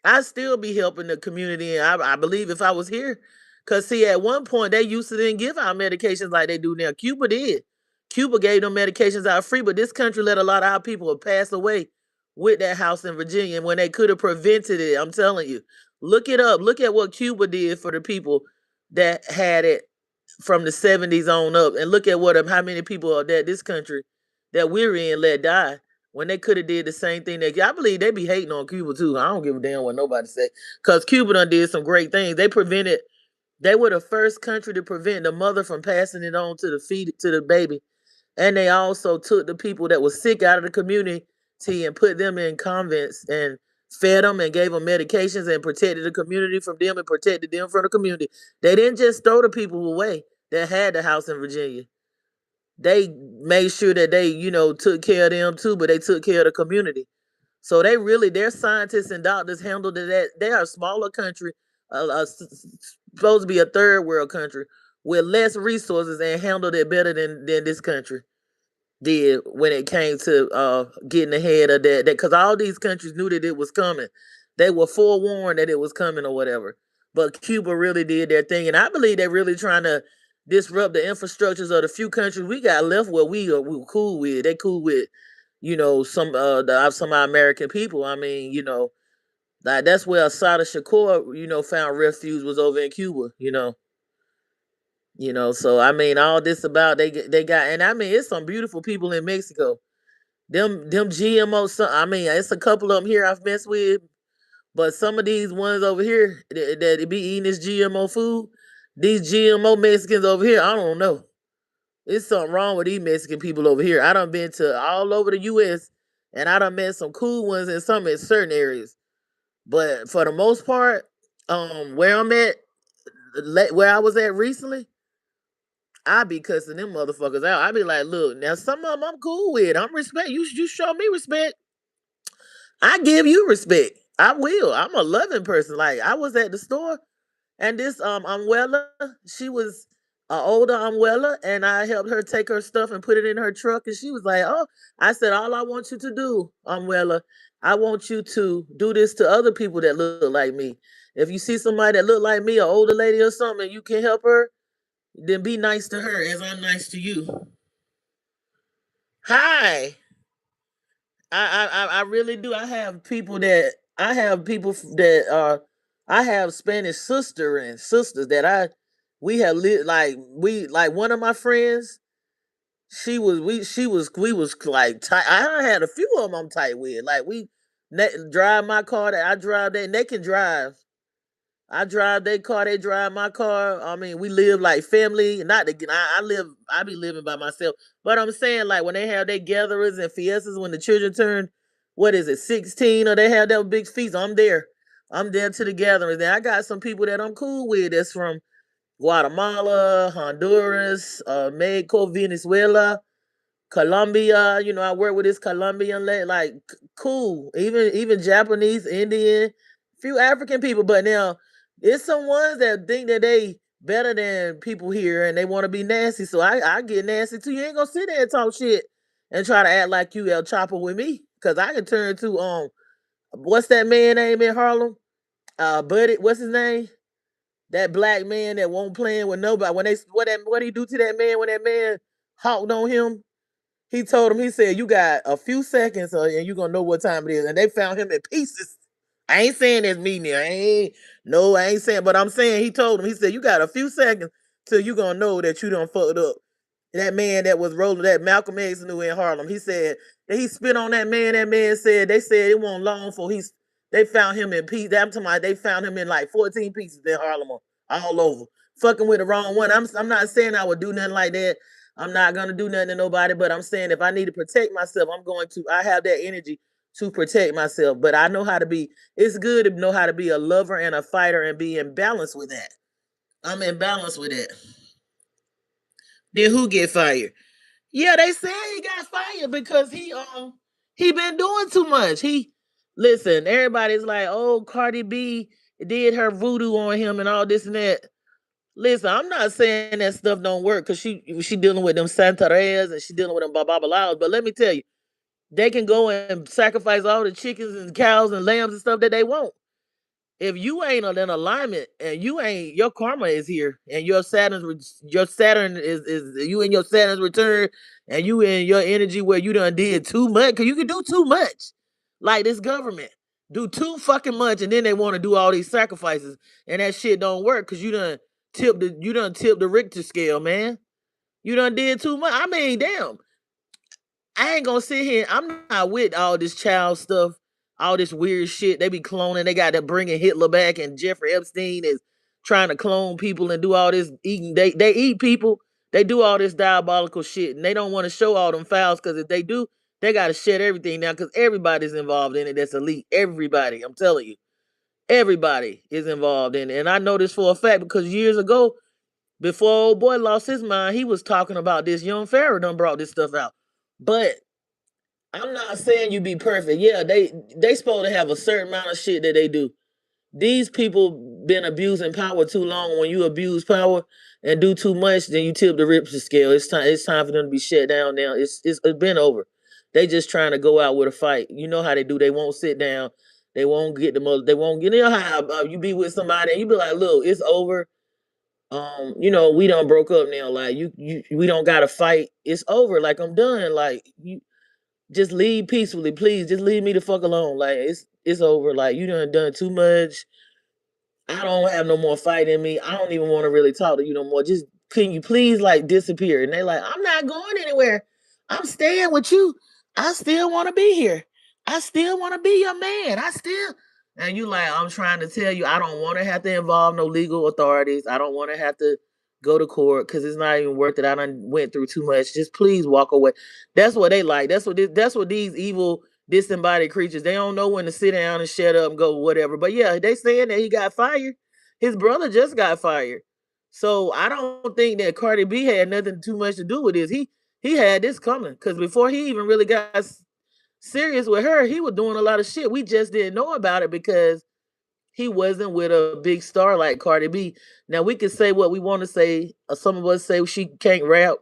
I'd still be helping the community. And I believe if I was here, because see, at one point they used to didn't give out medications like they do now. Cuba did. Cuba gave them medications out free, but this country let a lot of our people pass away with that house in Virginia when they could have prevented it. I'm telling you. Look it up. Look at what Cuba did for the people that had it from the 70s on up, and look at how many people are that this country that we're in let die when they could have did the same thing. That I believe they be hating on Cuba too. I don't give a damn what nobody say because Cuba done did some great things. They were the first country to prevent the mother from passing it on to the baby, and they also took the people that was sick out of the community and put them in convents and fed them and gave them medications and protected the community from them and protected them from the community. They didn't just throw the people away that had the house in Virginia. They made sure that they, took care of them too, but they took care of the community. So their scientists and doctors handled that. They are a smaller country, supposed to be a third world country with less resources and handled it better than this country did when it came to getting ahead of that because all these countries knew that it was coming. They were forewarned that it was coming or whatever. But Cuba really did their thing, and I believe they're really trying to disrupt the infrastructures of the few countries we got left where we were cool with. They cool with, some of our American people. I mean, like that's where Asada Shakur, found refuge was over in Cuba. So I mean, all this about they got, and I mean, it's some beautiful people in Mexico. Them GMO, I mean, it's a couple of them here I've messed with, but some of these ones over here that be eating this GMO food, these GMO Mexicans over here, I don't know. It's something wrong with these Mexican people over here. I done been to all over the U.S. and I done met some cool ones in some in certain areas, but for the most part, where I'm at, where I was at recently, I be cussing them motherfuckers out. I be like, look, now some of them I'm cool with. I'm respect. You show me respect. I give you respect. I will. I'm a loving person. Like I was at the store and this Umwella, she was an older Umwella, and I helped her take her stuff and put it in her truck. And she was like, "Oh," I said, "All I want you to do, Umwella, I want you to do this to other people that look like me. If you see somebody that look like me, an older lady or something, and you can help her, then be nice to her as I'm nice to you." Hi. I really do. I have Spanish sisters that we have lived like one of my friends. We was like tight. I had a few of them I'm tight with. Like drive my car. That I drive that, and they can drive. I drive their car, they drive my car. I mean, we live like family. Not to, I be living by myself. But I'm saying, like, when they have their gatherings and fiestas, when the children turn, what is it, 16, or they have that big feast, I'm there. I'm there to the gatherings. Then I got some people that I'm cool with that's from Guatemala, Honduras, Mexico, Venezuela, Colombia. I work with this Colombian lady, like cool. Even Japanese, Indian, few African people. But now it's some ones that think that they better than people here and they want to be nasty. So I get nasty too. You ain't gonna sit there and talk shit and try to act like you El Chapo with me. Cause I can turn to what's that man name in Harlem? Buddy, what's his name? That black man that won't playing with nobody. When they what he do to that man when that man hawked on him? He told him, he said, "You got a few seconds and you're going to know what time it is." And they found him in pieces. I ain't saying it's me now. I ain't saying, but I'm saying he told him, he said, "You got a few seconds till you going to know that you done fucked up." That man that was rolling, that Malcolm X knew in Harlem, he said that he spit on that man. That man said, they said it wasn't long for they found him in pieces. I'm talking about they found him in like 14 pieces in Harlem all over. Fucking with the wrong one. I'm not saying I would do nothing like that. I'm not gonna do nothing to nobody, but I'm saying if I need to protect myself, I have that energy to protect myself. But I know how to be, it's good to know how to be a lover and a fighter and be in balance with that. I'm in balance with that. Then who get fired? Yeah, they said he got fired because he been doing too much. Listen, everybody's like, "Oh, Cardi B did her voodoo on him and all this and that." Listen, I'm not saying that stuff don't work because she dealing with them Santarez and she dealing with them Babalaos. But let me tell you, they can go and sacrifice all the chickens and cows and lambs and stuff that they want. If you ain't in alignment and you ain't, your karma is here and your Saturn is you in your Saturn's return and you in your energy where you done did too much because you can do too much. Like this government do too fucking much and then they want to do all these sacrifices and that shit don't work because you done tipped the Richter scale, man. You done did too much. I mean, damn. I ain't gonna sit here. I'm not with all this child stuff, all this weird shit. They be cloning. They got to bringing Hitler back, and Jeffrey Epstein is trying to clone people and do all this eating. They eat people. They do all this diabolical shit, and they don't want to show all them files because if they do, they got to shut everything down because everybody's involved in it. That's elite. Everybody. I'm telling you, everybody is involved in it, and I know this for a fact because years ago, before old boy lost his mind, he was talking about this. Young Pharaoh done brought this stuff out, but I'm not saying you be perfect. Yeah, they supposed to have a certain amount of shit that they do. These people been abusing power too long. When you abuse power and do too much, then you tip the Richter scale. It's time for them to be shut down now. It's been over. They just trying to go out with a fight. You know how they do. They won't sit down. They won't get the most. They won't get. You know how you be with somebody and you be like, "Look, it's over. we done broke up now. Like we don't gotta fight. It's over. Like I'm done. Like you just leave peacefully, please. Just leave me the fuck alone. Like it's over. Like you done too much. I don't have no more fight in me. I don't even want to really talk to you no more. Just can you please like disappear? And they like, I'm not going anywhere. I'm staying with you. I still want to be here. I still want to be your man. I still and you like, I'm trying to tell you, I don't want to have to involve no legal authorities. I don't want to have to go to court because it's not even worth it. I done went through too much. Just please walk away. That's what they like. That's what these evil disembodied creatures. They don't know when to sit down and shut up and go whatever. But yeah, they saying that he got fired. His brother just got fired. So I don't think that Cardi B had nothing too much to do with this. He had this coming because before he even really got serious with her, he was doing a lot of shit. We just didn't know about it because he wasn't with a big star like Cardi B. Now we can say what we want to say. Some of us say she can't rap,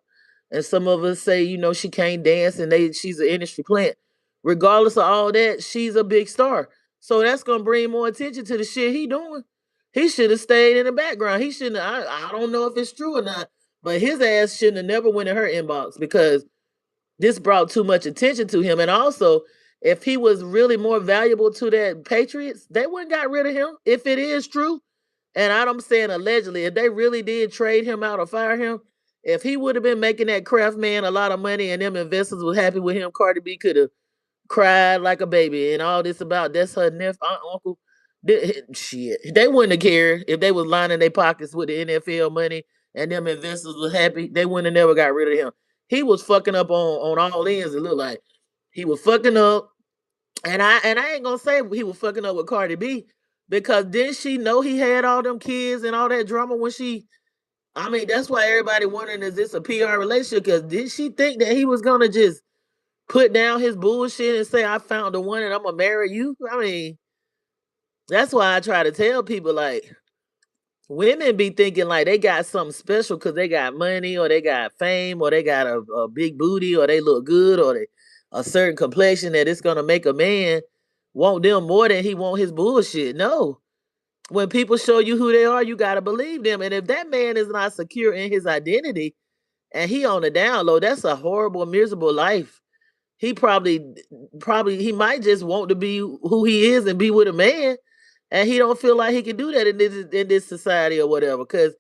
and some of us say she can't dance, and she's an industry plant. Regardless of all that, she's a big star, so that's gonna bring more attention to the shit he doing. He should have stayed in the background. He shouldn't. I don't know if it's true or not, but his ass shouldn't have never went in her inbox because this brought too much attention to him. And also, if he was really more valuable to that Patriots, they wouldn't got rid of him. If it is true, and I'm saying allegedly, if they really did trade him out or fire him, if he would have been making that craft man a lot of money and them investors was happy with him, Cardi B could have cried like a baby and all this about that's her nephew, uncle. Shit, they wouldn't have cared if they was lining their pockets with the NFL money and them investors was happy. They wouldn't have never got rid of him. He was fucking up on all ends. It looked like he was fucking up, and I ain't gonna say he was fucking up with Cardi B because didn't she know he had all them kids and all that drama when she? I mean, that's why everybody wondering is this a PR relationship? Because did she think that he was gonna just put down his bullshit and say I found the one and I'm gonna marry you? I mean, that's why I try to tell people like women be thinking like they got something special because they got money or they got fame or they got a big booty or they look good or they a certain complexion that it's gonna make a man want them more than he want his bullshit. No. When people show you who they are, you gotta believe them. And if that man is not secure in his identity and he on the down low, that's a horrible, miserable life. He probably he might just want to be who he is and be with a man, and he don't feel like he can do that in this society or whatever. Because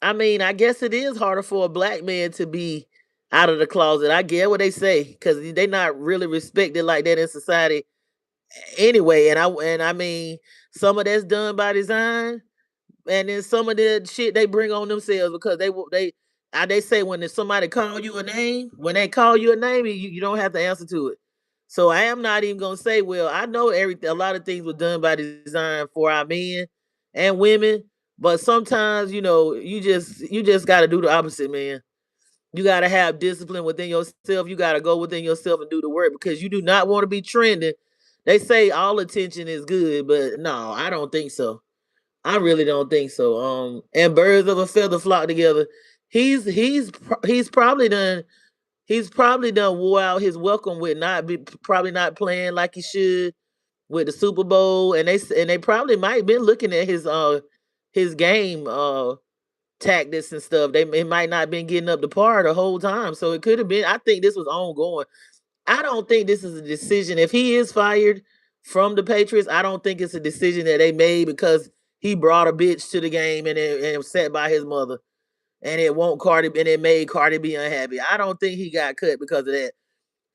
I mean, I guess it is harder for a black man to be out of the closet. I get what they say because they not really respected like that in society anyway. And I mean, some of that's done by design, and then some of the shit they bring on themselves because they say when somebody call you a name, when they call you a name, you don't have to answer to it. So I am not even gonna say, well, I know a lot of things were done by design for our men and women, but sometimes you just got to do the opposite, man. You got to have discipline within yourself. You got to go within yourself and do the work because you do not want to be trending. They say all attention is good, but no, I don't think so. I really don't think so. And birds of a feather flock together. He's probably done wore out his welcome with probably not playing like he should with the Super Bowl, and they probably might been looking at his game tactics and stuff. They might not been getting up to par the whole time, so it could have been. I think this was ongoing. I don't think this is a decision. If he is fired from the Patriots, I don't think it's a decision that they made because he brought a bitch to the game and it was set by his mother, and it made Cardi B unhappy. I don't think he got cut because of that.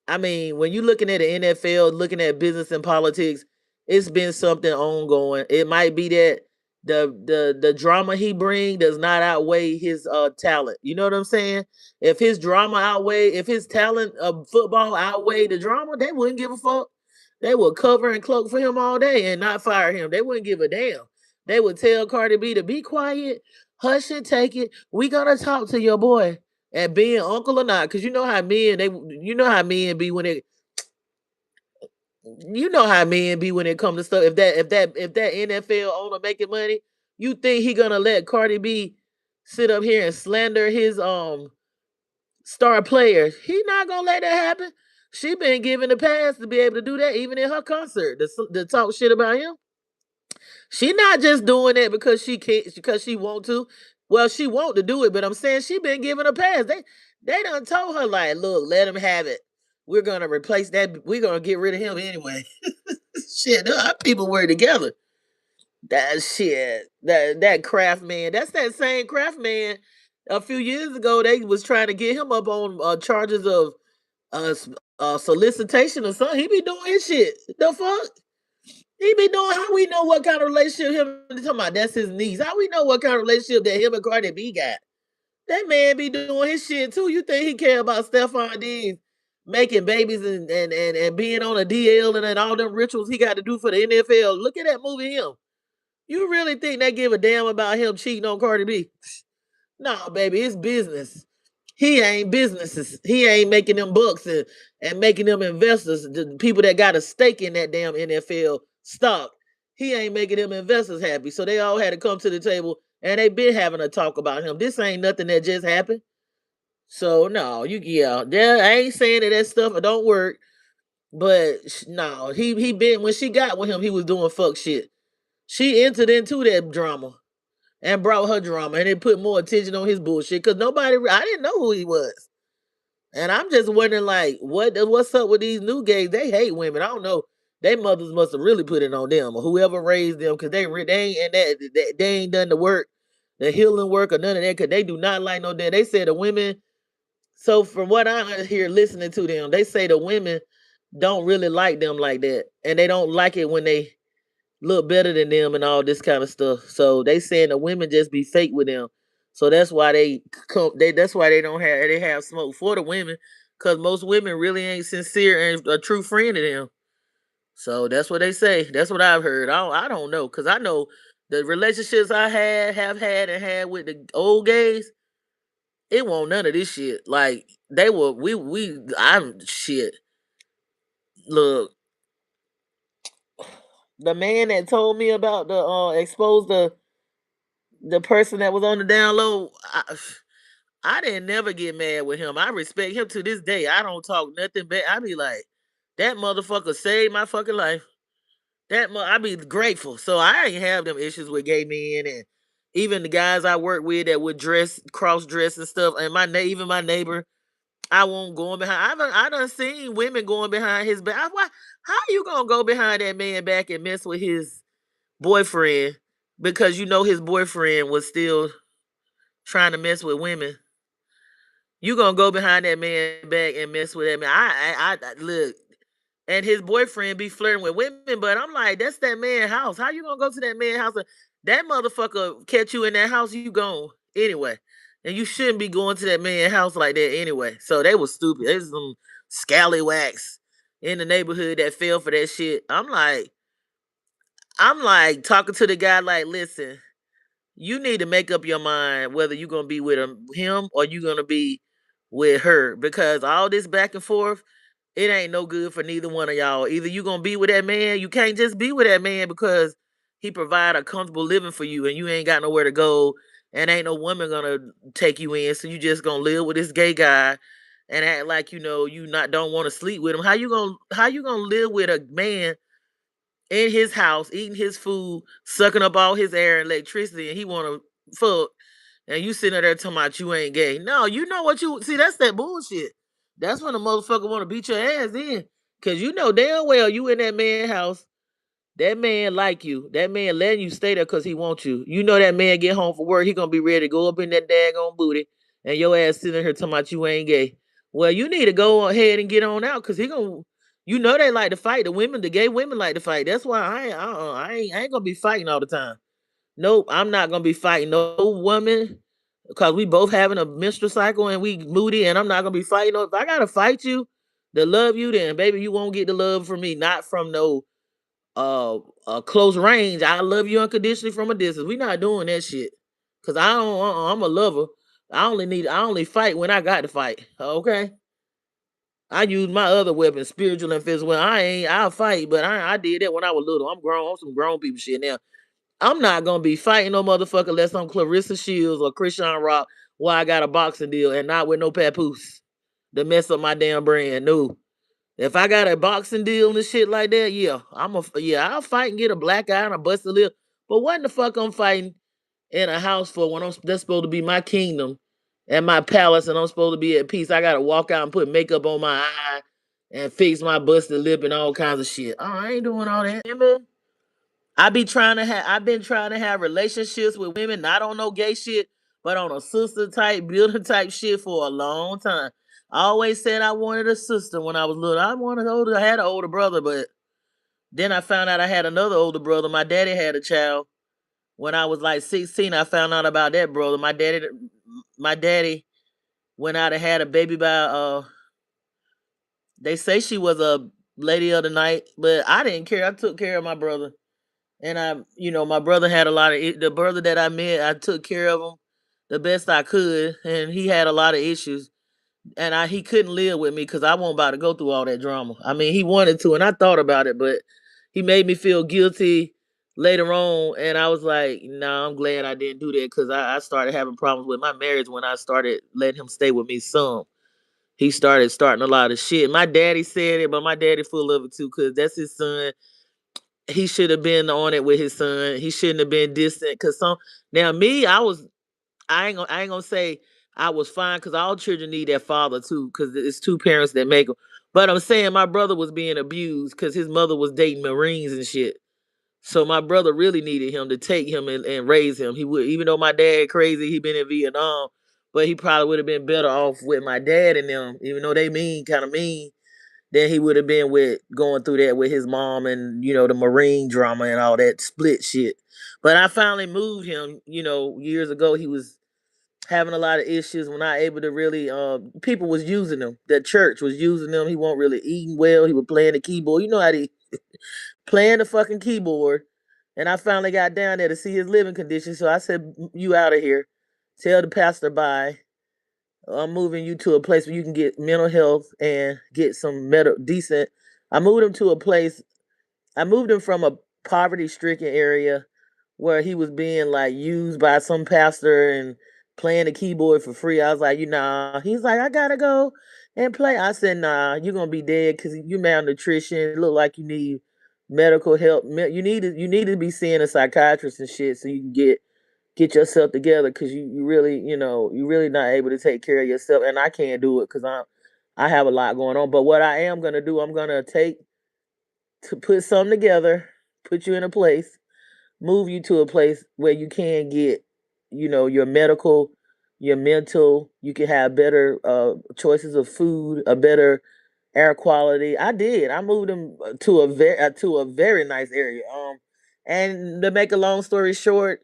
I mean, when you're looking at the NFL, looking at business and politics, it's been something ongoing. It might be that the drama he bring does not outweigh his talent. You know what I'm saying? If his talent of football outweigh the drama, they wouldn't give a fuck. They would cover and cloak for him all day and not fire him. They wouldn't give a damn. They would tell Cardi B to be quiet, hush and take it. We gonna talk to your boy and being uncle or not, because you know how men be when it you know how men be when it comes to stuff. If that NFL owner making money, you think he gonna let Cardi B sit up here and slander his star players? He not gonna let that happen. She been given the pass to be able to do that even in her concert to talk shit about him. She not just doing that because she can't because she want to. Well, she want to do it, but I'm saying she been given a pass. They done told her like, look, let him have it. We're gonna replace that. We're gonna get rid of him anyway. Shit, our people were together. That shit, that Kraft man. That's that same Kraft man. A few years ago, they was trying to get him up on charges of solicitation or something. He be doing his shit. The fuck? He be doing. How we know what kind of relationship him? Talking about that's his niece. How we know what kind of relationship that him and Cardi B got? That man be doing his shit too. You think he care about Stefon Diggs making babies and being on a DL and all them rituals he got to do for the NFL? Look at that movie, him. You really think they give a damn about him cheating on Cardi B? No, baby, it's business. He ain't businesses. He ain't making them books and making them investors, the people that got a stake in that damn NFL stock. He ain't making them investors happy. So they all had to come to the table and they been having a talk about him. This ain't nothing that just happened. So no, I ain't saying that stuff don't work, but no, he been when she got with him, he was doing fuck shit. She entered into that drama and brought her drama, and it put more attention on his bullshit because I didn't know who he was, and I'm just wondering like, what's up with these new gays? They hate women. I don't know. They mothers must have really put it on them or whoever raised them because they ain't and they ain't done the work, the healing work or none of that because they do not like no that. They said the women. So from what I hear listening to them, they say the women don't really like them like that, and they don't like it when they look better than them and all this kind of stuff. So they saying the women just be fake with them. So that's why they come. That's why they have smoke for the women because most women really ain't sincere and a true friend to them. So that's what they say. That's what I've heard. I don't know because I know the relationships I have had and had with the old gays. It won't none of this shit. Like they were I'm shit. Look, the man that told me about the expose the person that was on the down low, I didn't never get mad with him. I respect him to this day. I don't talk nothing bad. I be like, that motherfucker saved my fucking life. I be grateful. So I ain't have them issues with gay men and even the guys I work with that would cross dress and stuff. And even my neighbor, I won't go behind. I done seen women going behind his back. How you gonna go behind that man back and mess with his boyfriend because you know his boyfriend was still trying to mess with women? You gonna go behind that man back and mess with that man? Look, and his boyfriend be flirting with women, but I'm like, that's that man house. How you gonna go to that man house? That motherfucker catch you in that house, you gone anyway. And you shouldn't be going to that man house like that anyway. So they was stupid. There's some scallywags in the neighborhood that fell for that shit. I'm like talking to the guy like, listen, you need to make up your mind whether you're gonna be with him or you're gonna be with her because all this back and forth, it ain't no good for neither one of y'all. Either you gonna be with that man, you can't just be with that man because he provide a comfortable living for you and you ain't got nowhere to go and ain't no woman gonna take you in, so you just gonna live with this gay guy and act like you not don't want to sleep with him. How you gonna live with a man in his house, eating his food, sucking up all his air and electricity, and he want to fuck, and you sitting there talking about you ain't gay? No, you know what you see? That's that bullshit. That's when the motherfucker want to beat your ass in, cause you know damn well you in that man house. That man like you. That man letting you stay there cause he wants you. You know that man get home from work, he gonna be ready to go up in that daggone booty, and your ass sitting here talking about you ain't gay. Well, you need to go ahead and get on out, cause he gonna. You know they like to fight. The gay women like to fight. That's why I ain't gonna be fighting all the time. Nope, I'm not gonna be fighting no woman because we both having a menstrual cycle and we moody, and I'm not gonna be fighting. If I gotta fight you to love you, then baby, you won't get the love from me, not from no close range. I love you unconditionally from a distance. We not doing that shit. Cause I don't. I'm a lover. I only fight when I got to fight. Okay. I use my other weapons, spiritual and physical. I'll fight, but I did that when I was little. I'm grown. I'm some grown people shit now. I'm not gonna be fighting no motherfucker unless I'm Clarissa Shields or Christian Rock while I got a boxing deal and not with no papoose to mess up my damn brand. No. If I got a boxing deal and shit like that, yeah, I'll fight and get a black eye and a busted lip. But what in the fuck I'm fighting in a house for when that's supposed to be my kingdom and my palace, and I'm supposed to be at peace. I gotta walk out and put makeup on my eye and fix my busted lip and all kinds of shit. Oh, I ain't doing all that. Man. I've been trying to have relationships with women, not on no gay shit, but on a sister type, builder type shit for a long time. I always said I wanted a sister when I was little. I had an older brother, but then I found out I had another older brother. My daddy had a child when I was like 16. I found out about that brother. My daddy went out and had a baby by they say she was a lady of the night, but I didn't care. I took care of my brother. And my brother had a lot of the brother that I met. I took care of him the best I could, and he had a lot of issues. And he couldn't live with me because I wasn't about to go through all that drama. I mean, he wanted to, and I thought about it, but he made me feel guilty later on, and I was like, "Nah, I'm glad I didn't do that," because I started having problems with my marriage when I started letting him stay with me some. He starting a lot of shit. My daddy said it, but my daddy full of it too, because that's his son. He should have been on it with his son. He shouldn't have been distant. Cause now me, I ain't gonna say I was fine because all children need their father too, because it's two parents that make them. But I'm saying my brother was being abused because his mother was dating Marines and shit. So my brother really needed him to take him and raise him. He would, even though my dad crazy, he been in Vietnam, but he probably would have been better off with my dad and them, even though they kind of mean, than he would have been with going through that with his mom and the Marine drama and all that split shit. But I finally moved him, years ago. He was having a lot of issues when I able to really people was using him. The church was using him. He wasn't really eating well. He was playing the keyboard. You know how they playing the fucking keyboard. And I finally got down there to see his living conditions. So I said, "You out of here. Tell the pastor bye. I'm moving you to a place where you can get mental health and get some decent." I moved him to a place. I moved him from a poverty stricken area where he was being like used by some pastor and playing the keyboard for free. I was like, He's like, "I gotta go and play." I said, "Nah, you're gonna be dead because you malnutrition. Look like you need medical help. You need to be seeing a psychiatrist and shit so you can get yourself together because you really you really not able to take care of yourself, and I can't do it because I have a lot going on. But what I am gonna do, I'm gonna take to put something together, put you in a place, move you to a place where you can get your medical, your mental. You can have better choices of food, a better air quality. I moved him to a very nice area. And to make a long story short,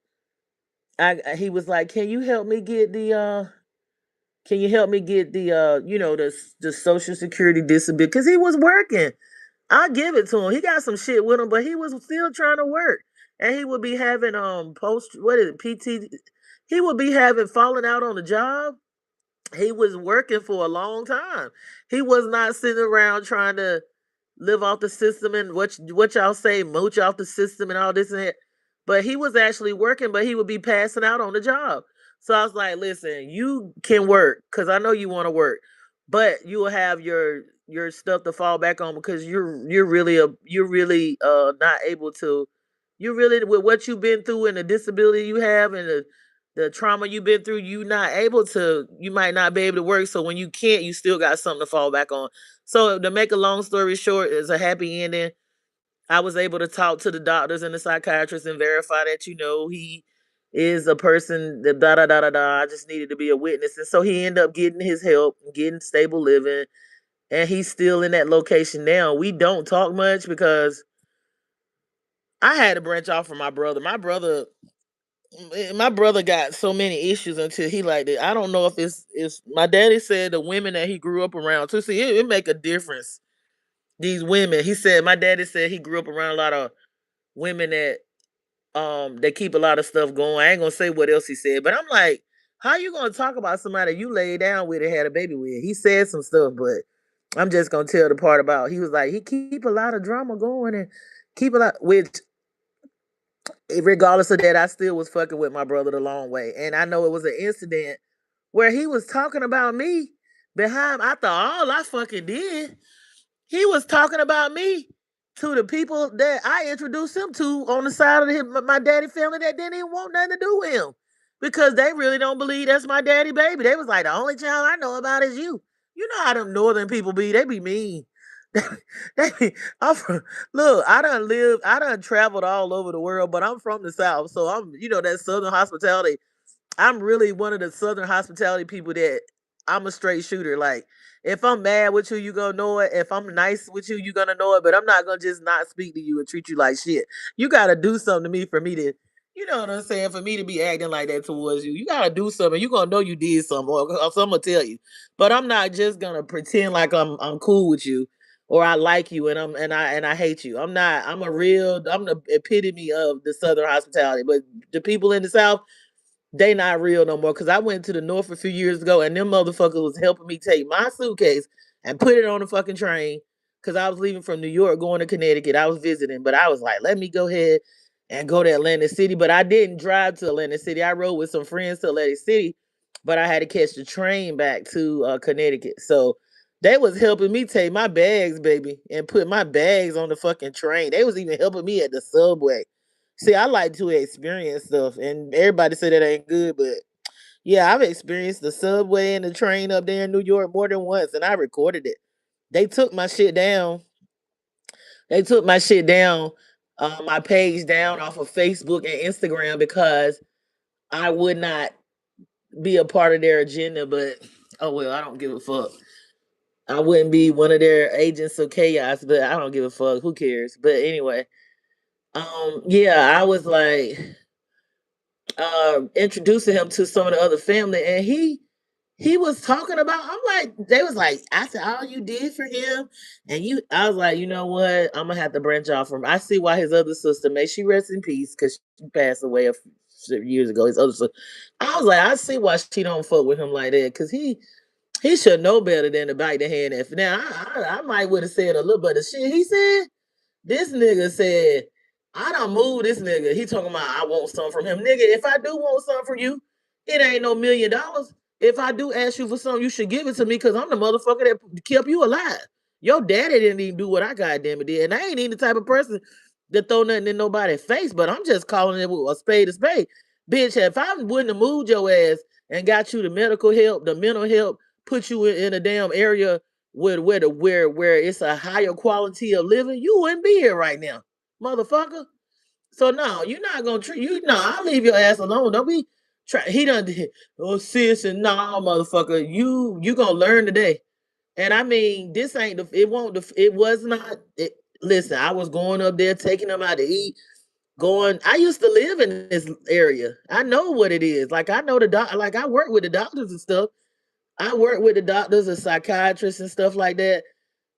he was like, "Can you help me get the social security disability?" Because he was working. I give it to him. He got some shit with him, but he was still trying to work. And he would be having post what is it, PT. He would be having falling out on the job. He was working for a long time. He was not sitting around trying to live off the system and what y'all say, mooch off the system and all this and that. But he was actually working, but he would be passing out on the job. So I was like, "Listen, you can work because I know you want to work, but you will have your stuff to fall back on because you're really not able to. You really, with what you've been through and the disability you have and the trauma you've been through, you might not be able to work. So when you can't, you still got something to fall back on." So to make a long story short, it's a happy ending. I was able to talk to the doctors and the psychiatrists and verify that he is a person that da da da da da. I just needed to be a witness, and so he ended up getting his help, getting stable living, and he's still in that location now. We don't talk much because I had to branch off from my brother. My brother got so many issues until he like that. I don't know if it's my daddy said the women that he grew up around too. See, it make a difference. These women, he said, my daddy said he grew up around a lot of women that keep a lot of stuff going. I ain't gonna say what else he said, but I'm like, how you gonna talk about somebody you laid down with and had a baby with? He said some stuff, but I'm just gonna tell the part about he was like he keep a lot of drama going and keep a lot, which regardless of that, I still was fucking with my brother the long way. And I know it was an incident where he was talking about me behind. I thought all I fucking did. He was talking about me to the people that I introduced him to on the side of my daddy family that didn't even want nothing to do with him because they really don't believe that's my daddy baby. They was like, the only child I know about is you. You know how them northern people be? They be mean. they be, look, I done traveled all over the world, but I'm from the South, so I'm, that Southern hospitality. I'm really one of the Southern hospitality people that I'm a straight shooter. Like, if I'm mad with you, you gonna know it. If I'm nice with you, you gonna know it. But I'm not gonna just not speak to you and treat you like shit. You gotta do something to me for me to, you know what I'm saying? For me to be acting like that towards you, you gotta do something. You gonna know you did something, or someone tell you. But I'm not just gonna pretend like I'm cool with you, or I like you, and I hate you. I'm not. I'm the epitome of the Southern hospitality. But the people in the South, they not real no more. Cause I went to the north a few years ago and them motherfuckers was helping me take my suitcase and put it on the fucking train. Cause I was leaving from New York going to Connecticut. I was visiting, but I was like, let me go ahead and go to Atlantic City. But I didn't drive to Atlantic City. I rode with some friends to Atlantic City, but I had to catch the train back to Connecticut. So they was helping me take my bags, baby, and put my bags on the fucking train. They was even helping me at the subway. See, I like to experience stuff, and everybody say that ain't good, but yeah, I've experienced the subway and the train up there in New York more than once, and I recorded it. They took my shit down. They took my shit down, my page down off of Facebook and Instagram because I would not be a part of their agenda. But oh well, I don't give a fuck. I wouldn't be one of their agents of chaos, but I don't give a fuck. Who cares? But anyway, yeah, I was like introducing him to some of the other family, and he was talking about. I'm like, they was like, I said, all you did for him, and you. I was like, you know what? I'm gonna have to branch off from. I see why his other sister, may she rest in peace, because she passed away a few years ago. His other sister. I was like, I see why she don't fuck with him like that, because he should know better than to bite the hand. If now I might would have said a little bit of shit he said. This nigga said, I don't move this nigga. He talking about I want something from him. Nigga, if I do want something from you, it ain't no $1,000,000. If I do ask you for something, you should give it to me because I'm the motherfucker that kept you alive. Your daddy didn't even do what I goddamn it did. And I ain't even the type of person that throw nothing in nobody's face, but I'm just calling it a spade a spade. Bitch, if I wouldn't have moved your ass and got you the medical help, the mental help, put you in a damn area where it's a higher quality of living, you wouldn't be here right now, motherfucker. So no, you're not gonna treat you. No, I'll leave your ass alone. Don't be try. He done did. Oh sis and nah, motherfucker. You gonna learn today. And I mean, this ain't the. It won't. It was not. Listen, I was going up there, taking them out to eat. Going. I used to live in this area. I know what it is. Like I know the doc. Like I work with the doctors and stuff. I work with the doctors and psychiatrists and stuff like that,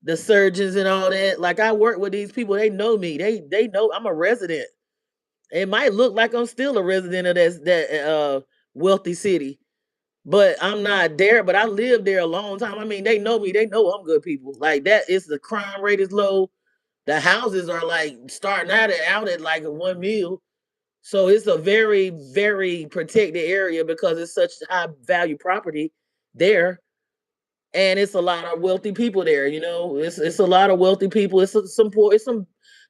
the surgeons and all that. Like I work with these people, they know me. They know I'm a resident. It might look like I'm still a resident of that wealthy city, but I'm not there. But I lived there a long time. I mean, they know me. They know I'm good people. Like that is the crime rate is low. The houses are like starting out at like a 1 mil. So it's a very, very protected area because it's such high value property there, and it's a lot of wealthy people there. It's a lot of wealthy people. Some poor. It's some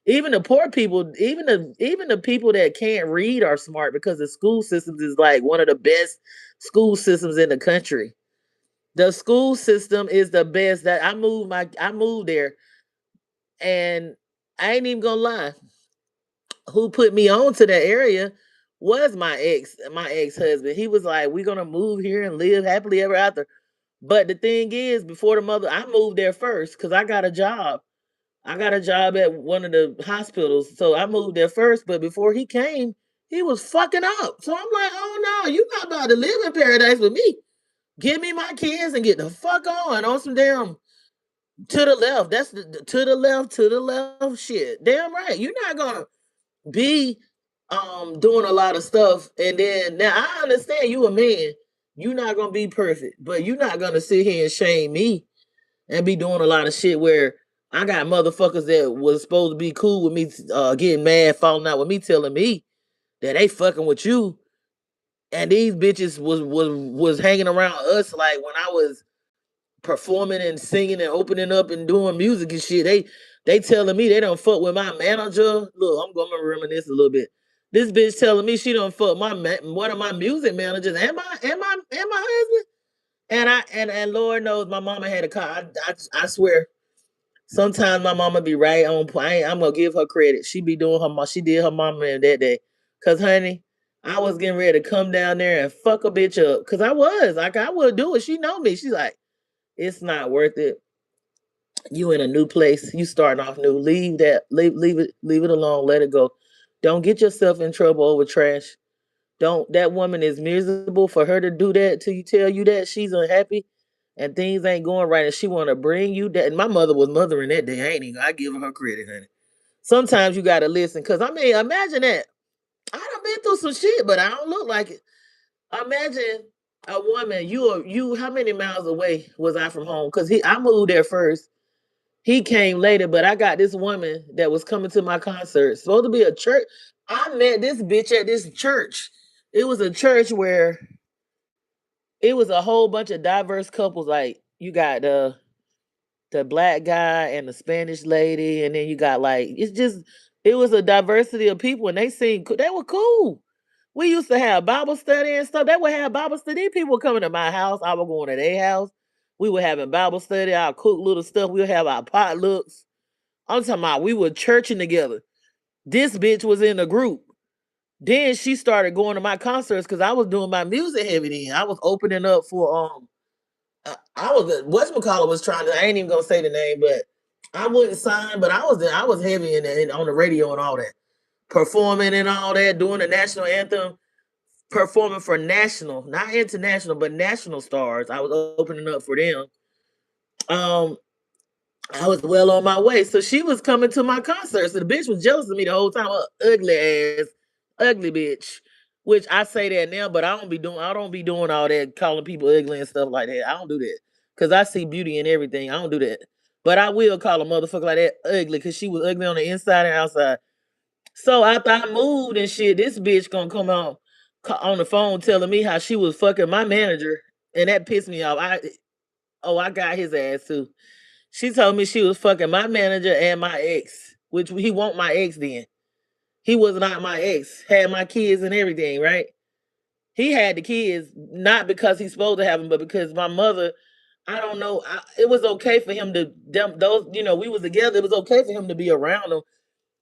even the poor people, even the people that can't read are smart because the school systems is like one of the best school systems in the country. The school system is the best. That I moved there, and I ain't even gonna lie. Who put me on to that area was my ex husband. He was like, "We're gonna move here and live happily ever after." But the thing is, before the mother, I moved there first because I got a job. I got a job at one of the hospitals. So I moved there first. But before he came, he was fucking up. So I'm like, oh no, you're not about to live in paradise with me. Give me my kids and get the fuck on some damn to the left. That's to the left shit. Damn right. You're not gonna be doing a lot of stuff. And then now I understand you a man. You're not gonna be perfect, but you're not gonna sit here and shame me and be doing a lot of shit where I got motherfuckers that was supposed to be cool with me, getting mad, falling out with me, telling me that they fucking with you, and these bitches was hanging around us like when I was performing and singing and opening up and doing music and shit. They telling me they don't fuck with my manager. Look, I'm gonna reminisce a little bit. This bitch telling me she don't fuck one of my music managers and my husband. And Lord knows my mama had a car. I swear. Sometimes my mama be right on point. I'm gonna give her credit. She be doing she did her mama in that day. Cause honey, I was getting ready to come down there and fuck a bitch up. Cause I was like, I would do it. She know me. She's like, it's not worth it. You in a new place. You starting off new. Leave it alone. Let it go. Don't get yourself in trouble over trash. Don't that woman is miserable for her to do that till you tell you that she's unhappy and things ain't going right and she wanna bring you that. And my mother was mothering that day. I ain't even I give her credit, honey. Sometimes you gotta listen, cause I mean, imagine that. I done been through some shit, but I don't look like it. Imagine a woman, you how many miles away was I from home? Cause I moved there first. He came later, but I got this woman that was coming to my concert. Supposed to be a church. I met this bitch at this church. It was a church where it was a whole bunch of diverse couples. Like you got the black guy and the Spanish lady, and then you got like it was a diversity of people, and they were cool. We used to have Bible study and stuff. They would have Bible study. People were coming to my house. I was going to their house. We were having Bible study. I'll cook little stuff. We'll have our potlucks. I'm talking about we were churching together. This bitch was in a group. Then she started going to my concerts because I was doing my music heavy then. I was opening up for I was whatchamacallit was trying to I ain't even gonna say the name, but I wouldn't sign, but I was heavy on the radio and all that. Performing and all that, doing the national anthem, performing for national, not international, but national stars. I was opening up for them. Um, I was well on my way. So she was coming to my concert. So the bitch was jealous of me the whole time. Ugly ass, ugly bitch. Which I say that now, but I don't be doing all that calling people ugly and stuff like that. I don't do that. Cause I see beauty in everything. I don't do that. But I will call a motherfucker like that ugly because she was ugly on the inside and outside. So after I moved and shit, this bitch gonna come on the phone telling me how she was fucking my manager. And that pissed me off. I got his ass too. She told me she was fucking my manager and my ex, which he want my ex then. He was not my ex, had my kids and everything, right? He had the kids not because he's supposed to have them, but because my mother, I don't know, it was okay for him to them those, we was together. It was okay for him to be around them,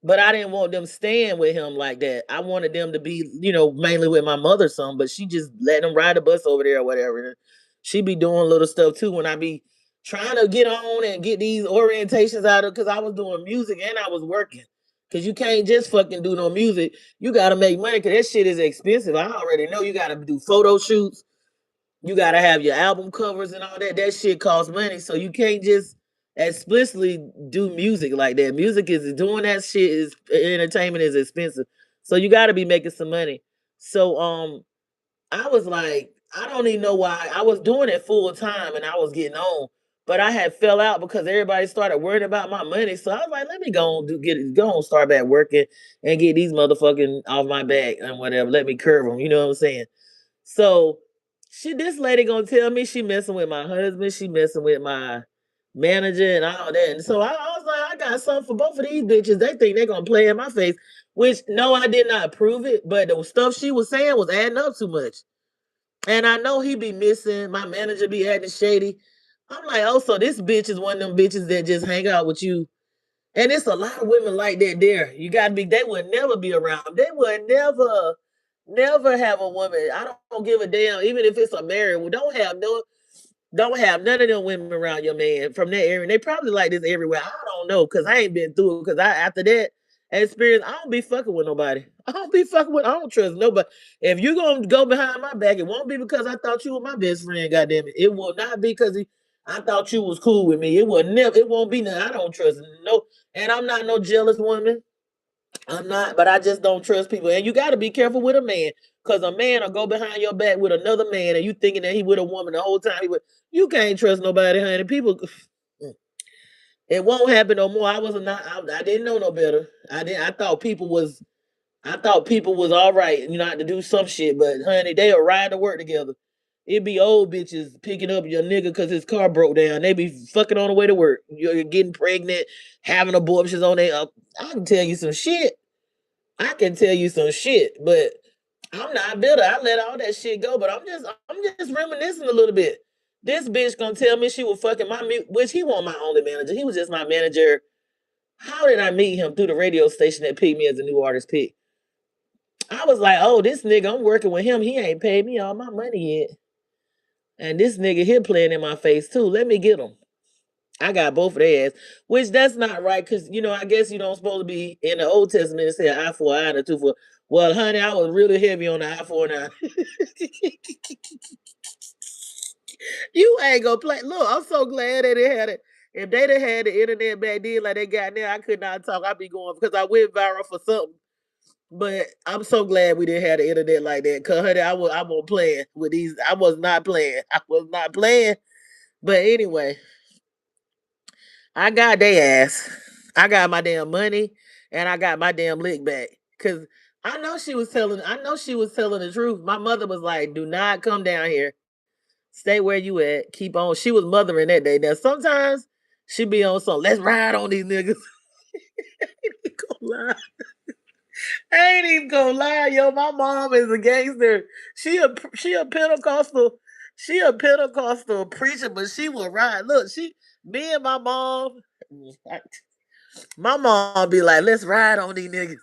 but I didn't want them staying with him like that. I wanted them to be, mainly with my mother's son, but she just let them ride the bus over there or whatever. She be doing little stuff too when I be trying to get on and get these orientations out of because I was doing music and I was working. Cause you can't just fucking do no music. You gotta make money because that shit is expensive. I already know you gotta do photo shoots. You gotta have your album covers and all that. That shit costs money. So you can't just explicitly do music like that. Music is doing that shit is entertainment is expensive. So you gotta be making some money. So I was like, I don't even know why I was doing it full time and I was getting on. But I had fell out because everybody started worrying about my money. So I was like, let me go on, start back working and get these motherfucking off my back and whatever. Let me curve them. You know what I'm saying? So this lady gonna tell me she messing with my husband, she messing with my manager and all that. And so I was like, I got something for both of these bitches. They think they're gonna play in my face. Which no, I did not prove it, but the stuff she was saying was adding up too much. And I know he be missing, my manager be acting shady. I'm like, oh, so this bitch is one of them bitches that just hang out with you. And it's a lot of women like that there. You gotta be, they would never be around. They would never have a woman. I don't give a damn, even if it's a married. We don't have none of them women around your man from that area. They probably like this everywhere. I don't know because I ain't been through it. Because after that experience, I don't be fucking with nobody. I don't trust nobody. If you gonna go behind my back, it won't be because I thought you were my best friend. Goddamn it, it will not be because I thought you was cool with me. It will never. It won't be. I don't trust no, and I'm not no jealous woman. I'm not, but I just don't trust people. And you got to be careful with a man, because a man will go behind your back with another man, and you thinking that he with a woman the whole time. You can't trust nobody, honey. People, it won't happen no more. I was not. I didn't know no better. I didn't. I thought people was. I thought people was all right, not to do some shit. But honey, they are ride to work together. It be old bitches picking up your nigga because his car broke down. They be fucking on the way to work. You're getting pregnant, having abortions on their. I can tell you some shit. I can tell you some shit, but I'm not bitter. I let all that shit go, but I'm just reminiscing a little bit. This bitch gonna tell me she was fucking which he wasn't my only manager. He was just my manager. How did I meet him? Through the radio station that picked me as a new artist pick. I was like, oh, this nigga, I'm working with him. He ain't paid me all my money yet. And this nigga here playing in my face too. Let me get him. I got both of their ass, which that's not right because I guess you don't supposed to be in the Old Testament. It said eye for eye and a tooth for. Well, honey, I was really heavy on the eye for an eye. You ain't gonna play. Look, I'm so glad they didn't have it. If they'd have had the internet back then like they got now, I could not talk. I'd be going because I went viral for something. But I'm so glad we didn't have the internet like that. Cause honey, I wasn't playing with these. I was not playing. I was not playing. But anyway, I got their ass. I got my damn money and I got my damn lick back. Cause I know she was telling the truth. My mother was like, do not come down here. Stay where you at. Keep on. She was mothering that day. Now sometimes she be on some, let's ride on these niggas. I ain't even gonna lie, yo. My mom is a gangster. She a Pentecostal preacher, but she will ride. Look, me and my mom be like, let's ride on these niggas.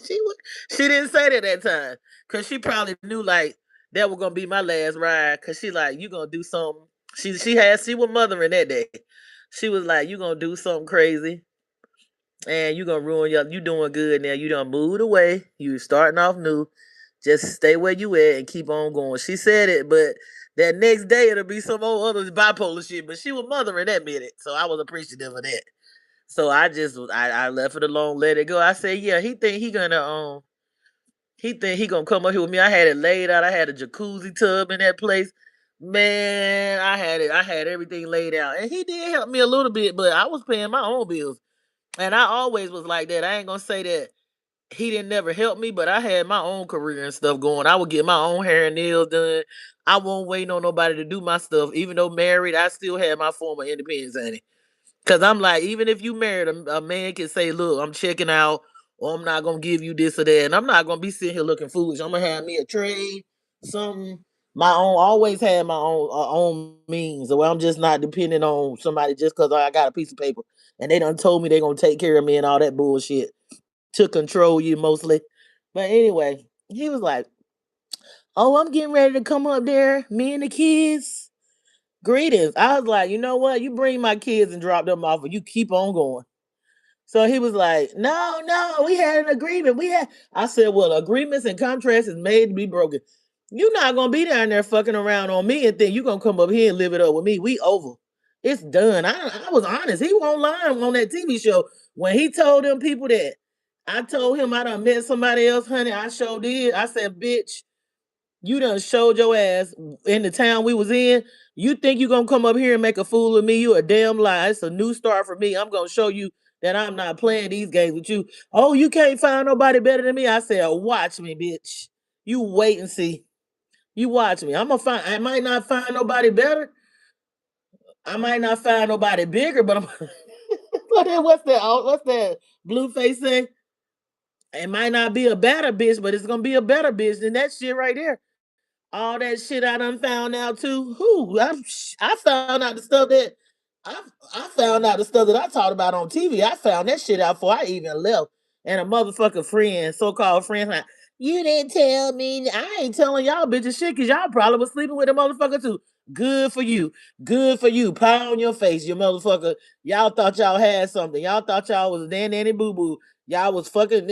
she would, she didn't say that time because she probably knew like that was gonna be my last ride. Cause she like you gonna do something. She was mothering that day. She was like, you gonna do something crazy and you gonna ruin you doing good now. You done moved away. You starting off new. Just stay where you at and keep on going. She said it, but that next day it'll be some old other bipolar shit. But she was mothering that minute, so I was appreciative of that. So I left it alone, let it go. I said, yeah, he think he gonna come up here with me. I had it laid out. I had a jacuzzi tub in that place. Man, I had everything laid out. And he did help me a little bit, but I was paying my own bills. And I always was like that. I ain't gonna say that he didn't never help me, but I had my own career and stuff going. I would get my own hair and nails done. I won't wait on nobody to do my stuff. Even though married, I still had my form of independence in it. Cause I'm like, even if you married, a man can say, "Look, I'm checking out, or I'm not gonna give you this or that," and I'm not gonna be sitting here looking foolish. I'm gonna have me a trade, something my own. Always had my own means, so I'm just not depending on somebody just because I got a piece of paper and they done told me they gonna take care of me and all that bullshit to control you mostly. But anyway, he was like, "Oh, I'm getting ready to come up there, me and the kids." Greetings. I was like, you know what? You bring my kids and drop them off, and you keep on going. So he was like, no, no, we had an agreement. I said, well, agreements and contracts is made to be broken. You're not gonna be down there fucking around on me and think you're gonna come up here and live it up with me. We over. It's done. I was honest. He won't lie on that TV show. When he told them people that I told him I done met somebody else, honey, I sure did. I said, bitch, you done showed your ass in the town we was in. You think you gonna come up here and make a fool of me? You a damn lie. It's a new start for me. I'm gonna show you that I'm not playing these games with you. Oh, you can't find nobody better than me. I said, watch me, bitch. You wait and see. You watch me. I'm gonna find. I might not find nobody better. I might not find nobody bigger, but I'm. What's that? What's that? Blueface say? It might not be a better bitch, but it's gonna be a better bitch than that shit right there. All that shit I done found out too. I found out the stuff that I I found out the stuff that I talked about on TV. I found that shit out before I even left. And a motherfucking friend, so-called friend, like, you didn't tell me. I ain't telling y'all bitches shit because y'all probably was sleeping with a motherfucker too. Good for you. Good for you. Pie on your face, you motherfucker. Y'all thought y'all had something. Y'all thought y'all was nanny boo boo. Y'all was fucking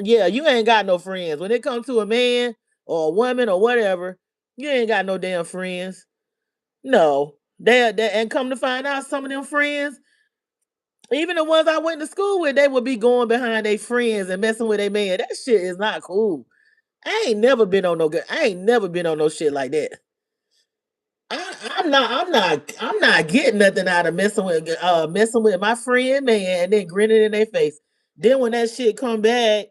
yeah, you ain't got no friends. When it comes to a man, or a woman or whatever, you ain't got no damn friends. No. They and come to find out some of them friends, even the ones I went to school with, they would be going behind their friends and messing with their man. That shit is not cool. I ain't never been on no shit like that. I'm not getting nothing out of messing with my friend man and then grinning in their face. Then when that shit come back,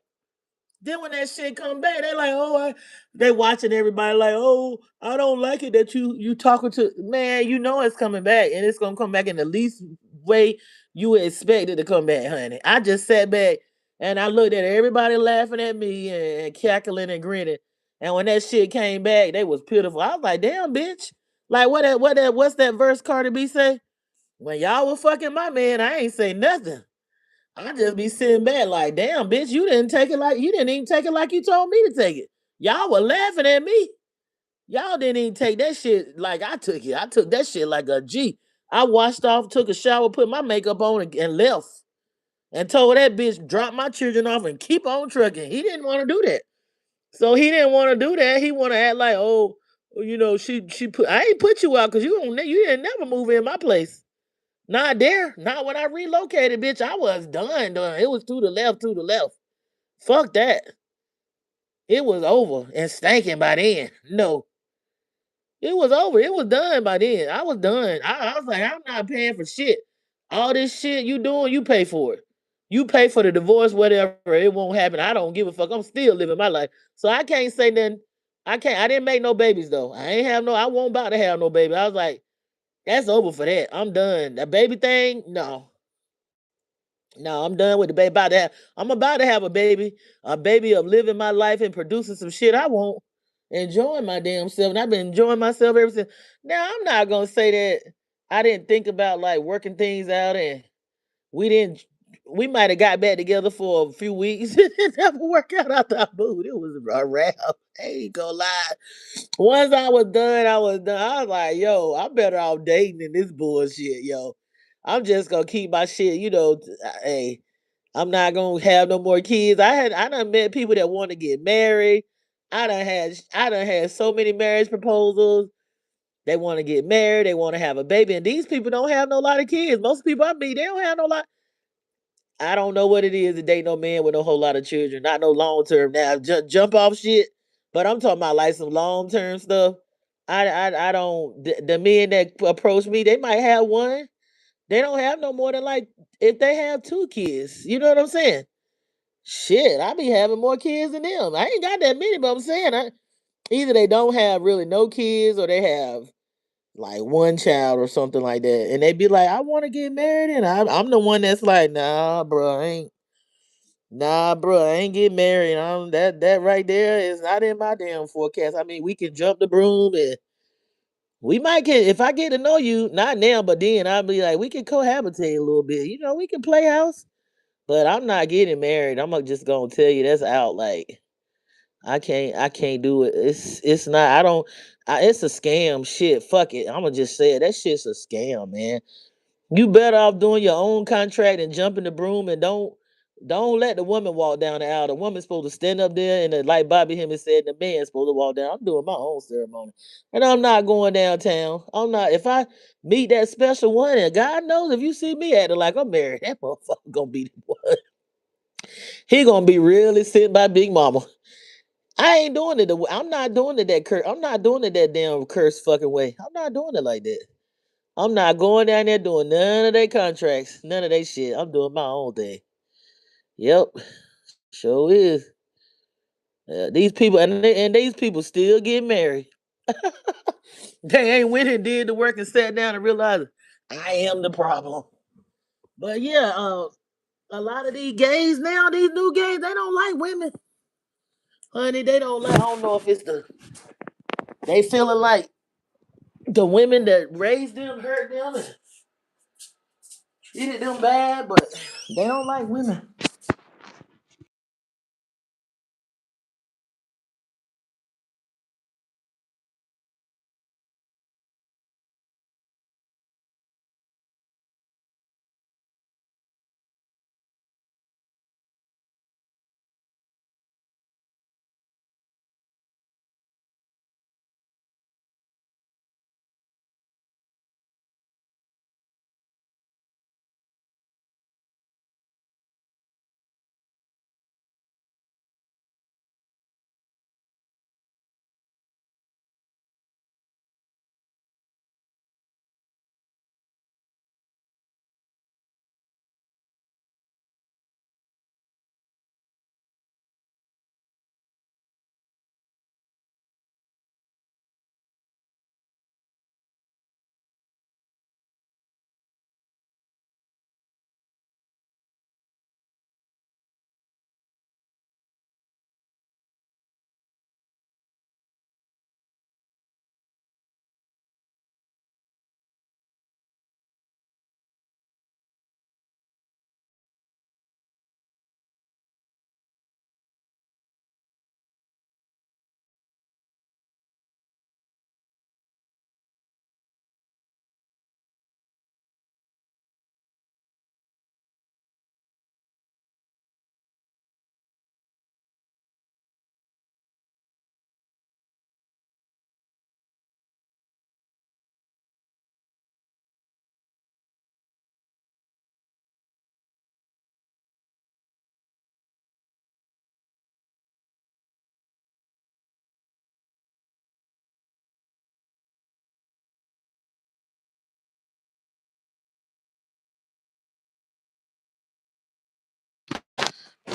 Then when that shit come back, they like, oh, they watching everybody like, oh, I don't like it that you talking to man. You know it's coming back, and it's gonna come back in the least way you would expect it to come back, honey. I just sat back and I looked at everybody laughing at me and cackling and grinning. And when that shit came back, they was pitiful. I was like, damn, bitch. Like what's that verse Cardi B say? When y'all were fucking my man, I ain't say nothing. I just be sitting back like, damn, bitch, you didn't even take it like you told me to take it. Y'all were laughing at me. Y'all didn't even take that shit like I took it. I took that shit like a G. I washed off, took a shower, put my makeup on, and left. And told that bitch drop my children off and keep on trucking. He didn't want to do that. So he didn't want to do that. He want to act like, oh, she put. I ain't put you out because you didn't never move in my place. Not there. Not when I relocated, bitch. I was done. Done. It was to the left, to the left. Fuck that. It was over and stanking by then. No, it was over. It was done by then. I was done. I was like, I'm not paying for shit. All this shit you doing, you pay for it. You pay for the divorce, whatever. It won't happen. I don't give a fuck. I'm still living my life. So I can't say nothing. I can't. I didn't make no babies though. I ain't have no. I won't about to have no baby. I was like, that's over for that. I'm done. That baby thing, no. No, I'm done with the baby. I'm about to have a baby of living my life and producing some shit I want, enjoying my damn self. And I've been enjoying myself ever since. Now, I'm not gonna say that I didn't think about like working things out and we didn't we might have got back together for a few weeks. It never worked out after I moved. It was a wrap. I ain't gonna lie. Once I was done, I was done. I was like, yo, I'm better off dating than this bullshit, yo. I'm just gonna keep my shit, hey, I'm not gonna have no more kids. I done met people that want to get married. I done had so many marriage proposals. They want to get married, they want to have a baby. And these people don't have no lot of kids. Most people I meet, they don't have no lot. I don't know what it is to date no man with a whole lot of children. Not no long term now. Jump off shit. But I'm talking about like some long term stuff. I don't the men that approach me, they might have one. They don't have no more than like if they have two kids. You know what I'm saying? Shit, I be having more kids than them. I ain't got that many, but I'm saying either they don't have really no kids or they have like one child or something like that. And they be like, I want to get married. And I'm the one that's like, bro, I ain't get married. That right there is not in my damn forecast. I mean, we can jump the broom and we might get if I get to know you, not now, but then I'll be like, we can cohabitate a little bit. We can play house. But I'm not getting married. Just gonna tell you that's out. Like I can't do it. It's not. I don't. It's a scam. Shit. Fuck it. I'm gonna just say it. That shit's a scam, man. You better off doing your own contract and jumping the broom and don't let the woman walk down the aisle. The woman's supposed to stand up there and like Bobby Hemming said, the man's supposed to walk down. I'm doing my own ceremony. And I'm not going downtown. I'm not if I meet that special one, and God knows if you see me acting like I'm married, that motherfucker gonna be the one. He gonna be really sitting by Big Mama. I ain't doing it. I'm not doing it that curse. I'm not doing it that damn curse fucking way. I'm not doing it like that. I'm not going down there doing none of their contracts, none of that shit. I'm doing my own thing. Yep, sure is. These people and these people still get married. They ain't went and did the work and sat down and realized I am the problem. But yeah, a lot of these gays now, these new gays, they don't like women, honey. They don't like. I don't know if it's they feeling like the women that raised them hurt them and treated them bad, but they don't like women.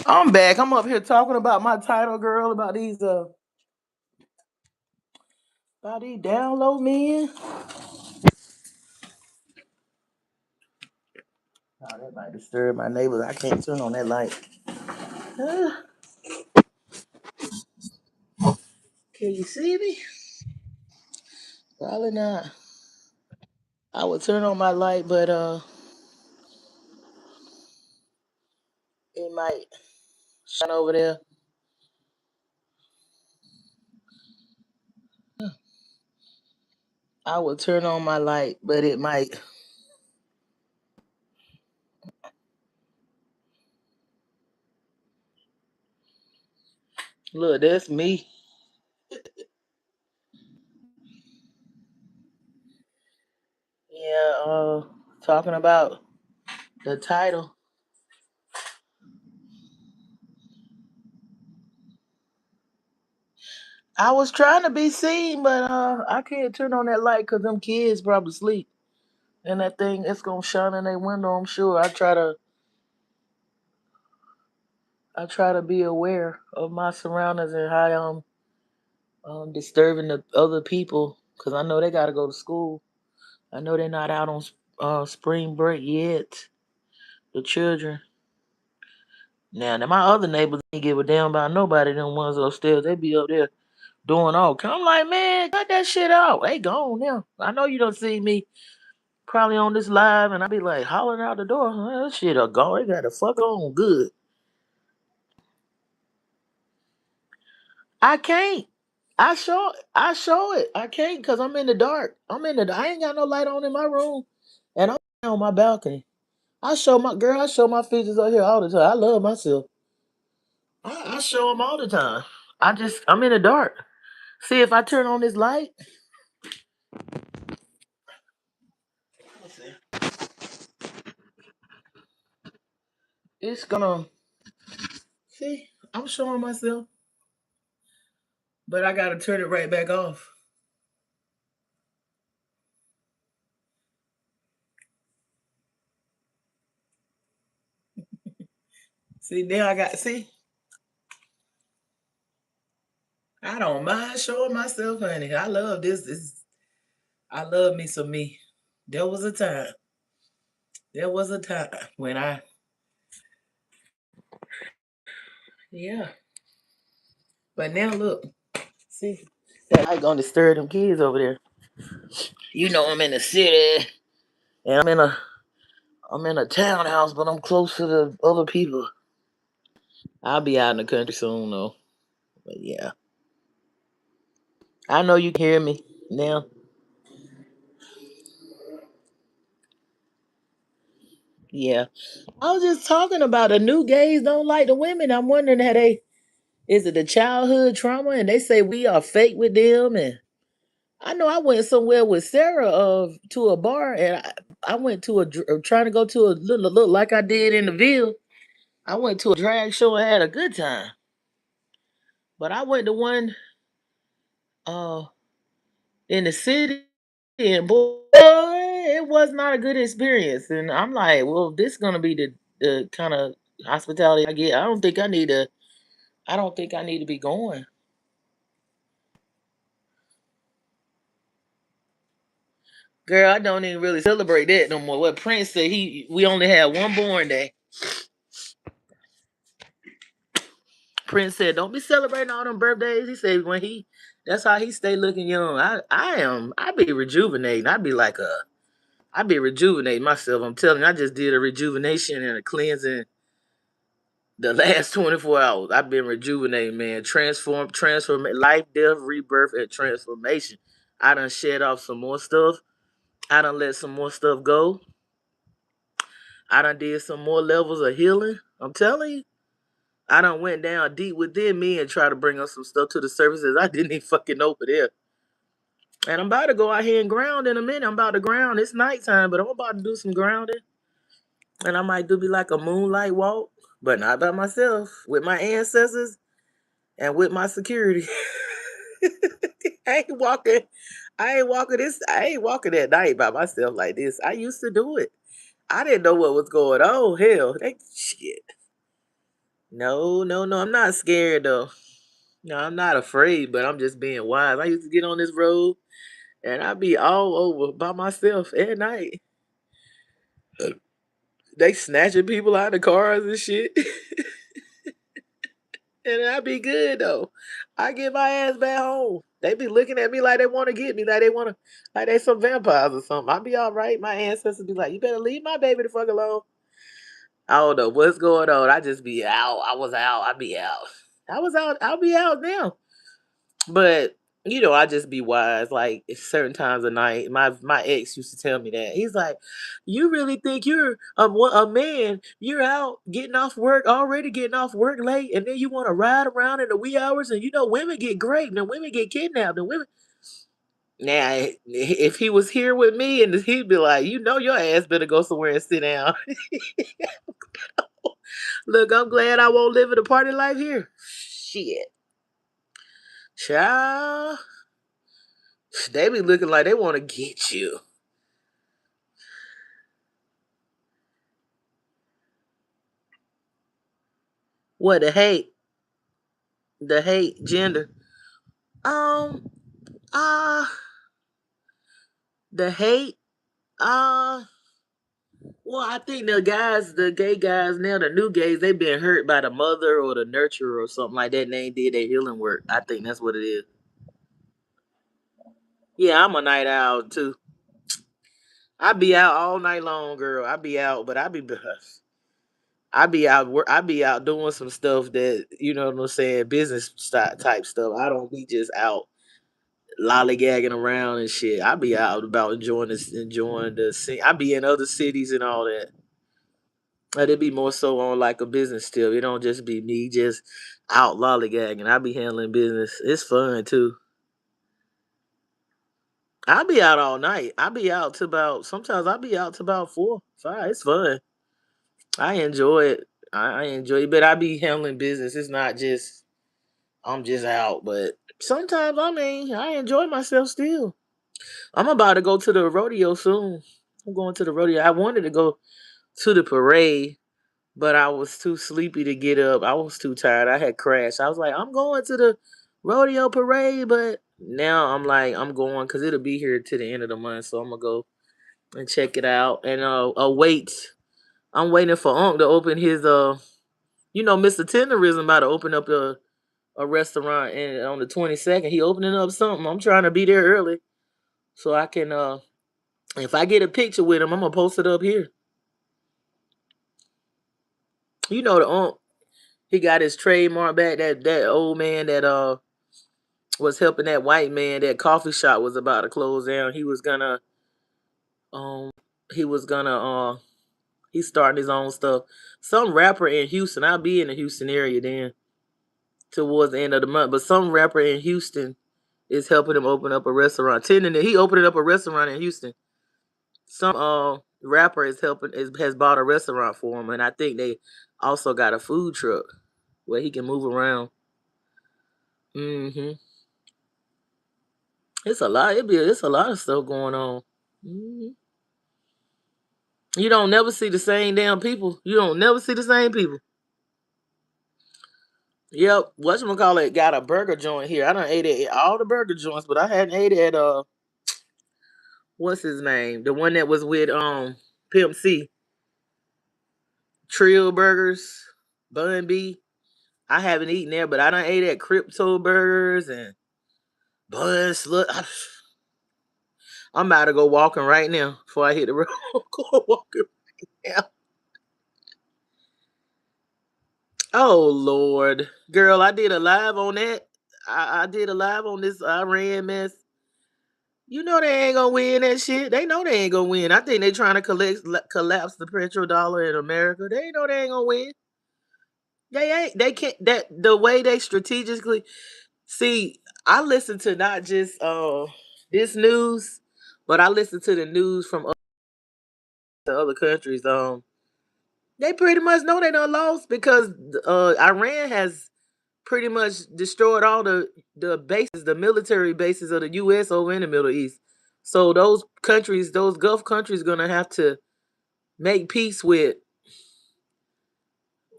I'm back. I'm up here talking about my title, girl, about these download men. Oh, that might disturb my neighbors. I can't turn on that light. Can you see me? Probably not. I would turn on my light, but it might shine over there. I would turn on my light, but it might. Look, that's me. Yeah, talking about the title. I was trying to be seen, but I can't turn on that light because them kids probably sleep. And that thing, it's gonna shine in their window, I'm sure. I try to be aware of my surroundings and how I'm disturbing the other people because I know they gotta go to school. I know they're not out on spring break yet. The children. Now my other neighbors ain't give a damn about nobody. Them ones upstairs, they be up there doing all. I'm like, man, cut that shit out. They gone now. I know you don't see me probably on this live, and I be like hollering out the door. That shit are gone. They got the fuck on good. I can't. I show it. I can't because I'm in the dark. I ain't got no light on in my room, and I'm on my balcony. I show my features out here all the time. I love myself. I show them all the time. I'm in the dark. See if I turn on this light, let's see, it's gonna see. I'm showing myself, but I gotta turn it right back off. See now I got see. I don't mind showing myself, honey. I love this. I love me some me. There was a time. There was a time when yeah. But now look, see, that I gonna disturb them kids over there. You know I'm in the city, and I'm in a townhouse, but I'm close to the other people. I'll be out in the country soon though. But yeah, I know you can hear me now. Yeah, I was just talking about the new gays don't like the women. I'm wondering how they is it the childhood trauma, and they say we are fake with them and I know I went somewhere with Sarah to a bar and I went to trying to go to a little look like I did in the Ville. I went to a drag show and had a good time. But I went to one uh in the city and boy, it was not a good experience. And I'm like, well, this is gonna be the kind of hospitality I get. I don't think I need to be going. Girl, I don't even really celebrate that no more. What Prince said we only had one born day. Prince said, "Don't be celebrating all them birthdays." He said that's how he stay looking young. I be rejuvenating. I be rejuvenating myself. I'm telling you, I just did a rejuvenation and a cleansing the last 24 hours. I've been rejuvenating, man. Transform, life, death, rebirth, and transformation. I done shed off some more stuff. I done let some more stuff go. I done did some more levels of healing. I'm telling you. I done went down deep within me and try to bring up some stuff to the surface that I didn't even fucking know for there. And I'm about to go out here and ground in a minute. I'm about to ground. It's nighttime, but I'm about to do some grounding. And I might do be like a moonlight walk, but not by myself, with my ancestors and with my security. I ain't walking. I ain't walking at night by myself like this. I used to do it. I didn't know what was going on. Hell, shit. No, no, no. I'm not scared though. No, I'm not afraid, but I'm just being wise. I used to get on this road and I'd be all over by myself at night. They snatching people out of cars and shit. And I be good though. I get my ass back home. They be looking at me like they want to get me, like they want to, like they some vampires or something. I be all right. My ancestors be like, "You better leave my baby the fuck alone." I don't know what's going on. I just be out. I was out. I be out. I was out. I'll be out now. But I just be wise. Like at certain times of night, my ex used to tell me that he's like, "You really think you're a man? You're out getting off work already, getting off work late, and then you want to ride around in the wee hours? And women get raped and women get kidnapped and women." Now, if he was here with me, and he'd be like, your ass better go somewhere and sit down." Look, I'm glad I won't live in a party life here. Shit, child. They be looking like they want to get you. What the hate gender. Um uh the hate uh well, I think the gay guys now, the new gays, they've been hurt by the mother or the nurturer or something like that, and they ain't did their healing work. I think that's what it is. Yeah, I'm a night owl too. I be out all night long, girl. I be out, but I be out doing some stuff that what I'm saying, business type stuff. I don't be just out lollygagging around and shit. I be out about enjoying the scene. I be in other cities and all that. But it be more so on like a business still. It don't just be me just out lollygagging. I be handling business. It's fun too. I be out all night. I be out to about sometimes I be out to about 4, 5. It's fun. I enjoy it. I enjoy it. But I be handling business. It's not just I'm just out. But sometimes I enjoy myself still. I'm about to go to the rodeo soon. I'm going to the rodeo. I wanted to go to the parade, but I was too sleepy to get up. I was too tired. I had crashed. I was like, I'm going to the rodeo parade, but now I'm like, I'm going because it'll be here to the end of the month. So I'm gonna go and check it out. And wait. I'm waiting for Unc to open his Mr. Tenderism about to open up a restaurant and on the 22nd. He opening up something. I'm trying to be there early so I can if I get a picture with him, I'm gonna post it up here. The Unc, he got his trademark back. That old man that was helping that white man. That coffee shop was about to close down. Um he was gonna he's starting his own stuff. Some rapper in Houston. I'll be in the Houston area then towards the end of the month. But some rapper in Houston is helping him open up a restaurant. He opened up a restaurant in Houston. Some rapper has bought a restaurant for him, and I think they also got a food truck where he can move around. Hmm. It's a lot. It's a lot of stuff going on. Hmm. You don't never see the same damn people. You don't never see the same people. Yep, whatchamacallit got a burger joint here. I done ate at all the burger joints, but I hadn't ate at what's his name? The one that was with Pimp C. Trill Burgers, Bun B. I haven't eaten there, but I done ate at Crypto Burgers and Bun Slut. I'm about to go walking right now before I hit the road. Go walking right now. Oh Lord, girl, I did a live on that. I did a live on this Iran mess. You know they ain't gonna win that shit. They know they ain't gonna win. I think they trying to collapse the petrodollar in America. They know they ain't gonna win. They ain't. They can't. That the way they strategically see. I listen to not just this news, but I listen to the news from the other countries. They pretty much know they done lost because Iran has pretty much destroyed all the bases, the military bases of the U.S. over in the Middle East. So those countries, those Gulf countries, gonna have to make peace with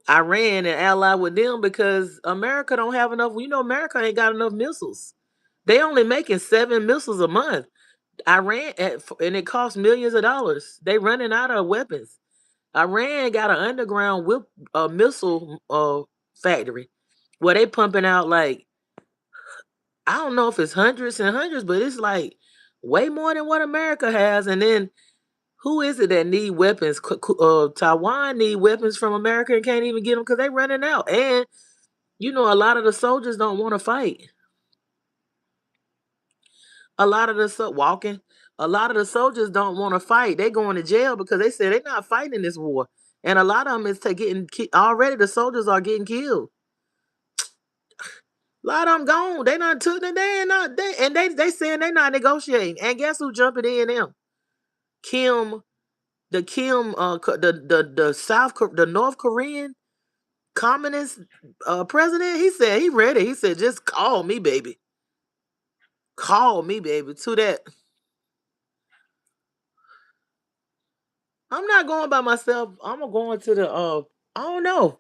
Iran and ally with them because America don't have enough. You know, America ain't got enough missiles. They only making 7 missiles a month. Iran and it costs millions of dollars. They running out of weapons. Iran got an underground missile factory where they pumping out like I don't know if it's hundreds and hundreds, but it's like way more than what America has. And then who is it that need weapons? Taiwan need weapons from America and can't even get them because they running out. And you know, a lot of the soldiers don't want to fight. A lot of the walking, a lot of the soldiers don't want to fight. They going to jail because they said they're not fighting this war. And a lot of them is getting already. The soldiers are getting killed. A lot of them gone. They not took the day and not they and they saying they not negotiating. And guess who jumping in them? Kim, the Kim, the the North Korean communist president. He said he ready. He said just call me, baby. Call me, baby. To that. I'm not going by myself. I'm going to the I don't know.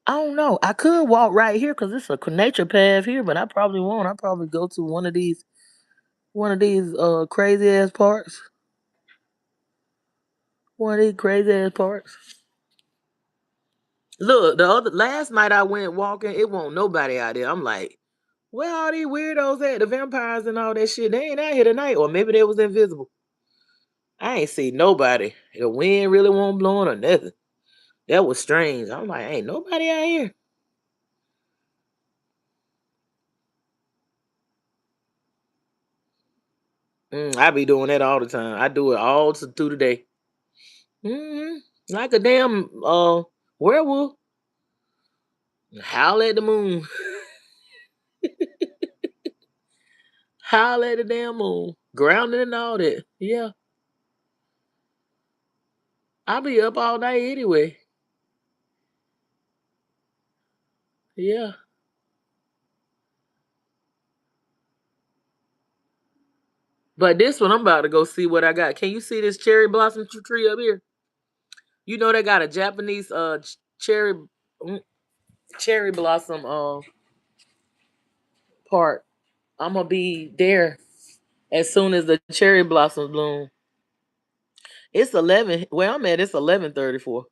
I don't know. I could walk right here because it's a nature path here, but I probably won't. I probably go to one of these crazy ass parks. One of these crazy ass parks. Look, the other last night I went walking, it wasn't nobody out there. I'm like, where all these weirdos at? The vampires and all that shit. They ain't out here tonight. Or maybe they was invisible. I ain't see nobody. The wind really won't blowing or nothing. That was strange. I'm like, ain't nobody out here. I be doing that all the time. I do it all through the day. hmm Like a damn werewolf. Howl at the moon. Howl at the damn moon. Grounded and all that. Yeah. I be up all night anyway. Yeah. But this one I'm about to go see what I got. Can you see this cherry blossom tree up here? You know they got a Japanese cherry mm, cherry blossom part. I'm gonna be there as soon as the cherry blossoms bloom. It's 11. Where I'm at, it's 11:34.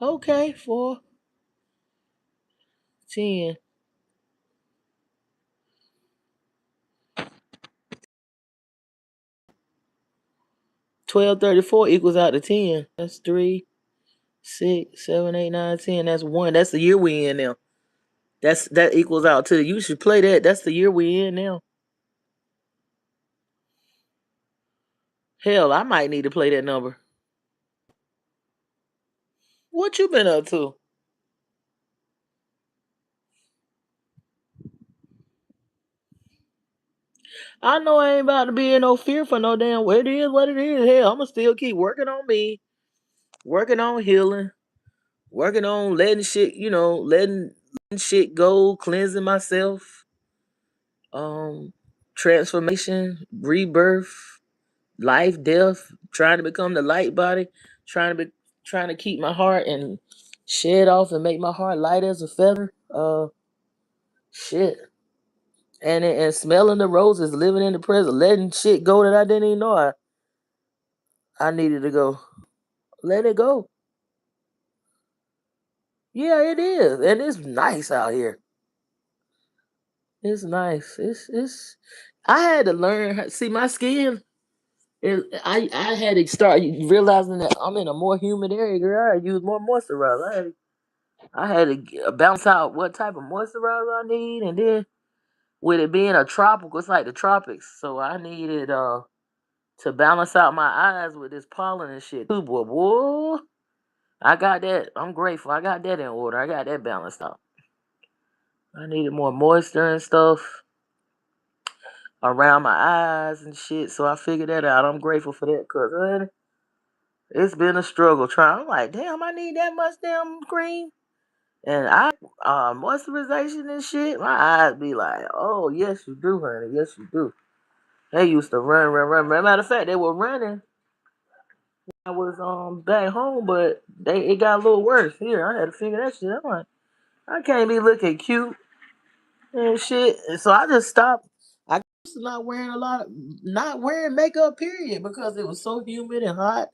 Okay, 4:10. 12:34 equals out to 10. That's 3, 6, 7, 8, 9, 10. That's 1. That's the year we in now. That equals out to you should play that. That's the year we in now. Hell, I might need to play that number. What you been up to? I know I ain't about to be in no fear for no damn. It is what it is. Hell, I'ma still keep working on me, working on healing, working on letting shit, letting shit go, cleansing myself, um, transformation, rebirth, life, death, trying to become the light body, trying to keep my heart and shed off and make my heart light as a feather. Shit. And smelling the roses, living in the present, letting shit go that I didn't even know I needed to go. Let it go. Yeah, it is. And it's nice out here. It's nice. It's I had to learn see my skin. I had to start realizing that I'm in a more humid area, girl. I use more moisturizer. I had to bounce out what type of moisturizer I need, and then with it being a tropical, it's like the tropics. So I needed to balance out my eyes with this pollen and shit. Too, boy. I got that. I'm grateful. I got that in order. I got that balanced out. I needed more moisture and stuff around my eyes and shit. So I figured that out. I'm grateful for that because it's been a struggle trying. I'm like, damn, I need that much damn cream. And moisturization and shit. My eyes be like, oh, yes, you do, honey. Yes, you do. They used to run. Matter of fact, they were running I was back home, but it got a little worse here. I had to figure that shit. I'm like, I can't be looking cute and shit. And so I just stopped. I used to not wearing makeup, period, because it was so humid and hot.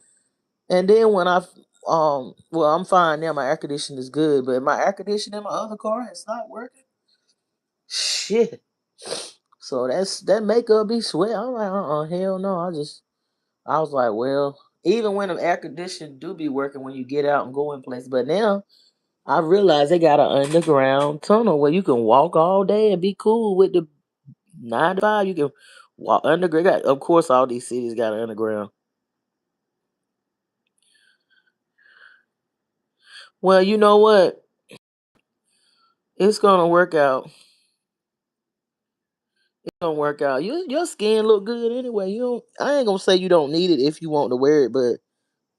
And then when well, I'm fine now. My air conditioning is good, but my air conditioning in my other car has stopped working. Shit. So that makeup be sweat. I'm like, hell no. I was like, well, even when the air conditioning do be working when you get out and go in place, but now I realize they got an underground tunnel where you can walk all day and be cool with the 9 to 5. You can walk underground. Of course, all these cities got an underground. Well, you know what? It's gonna work out. It's gonna work out. Your skin look good anyway. You don't. I ain't gonna say you don't need it if you want to wear it, but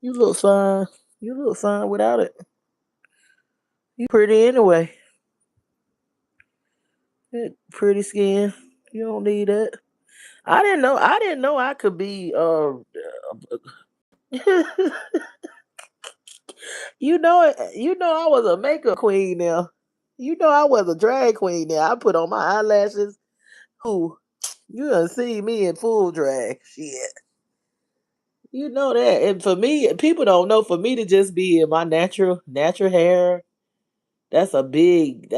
you look fine. You look fine without it. You pretty anyway. Pretty skin. You don't need that. I didn't know. I didn't know I could be. You know, I was a makeup queen now. You know, I was a drag queen now. I put on my eyelashes. Who you done see me in full drag? Shit, you know that. And for me, people don't know. For me to just be in my natural hair, that's a big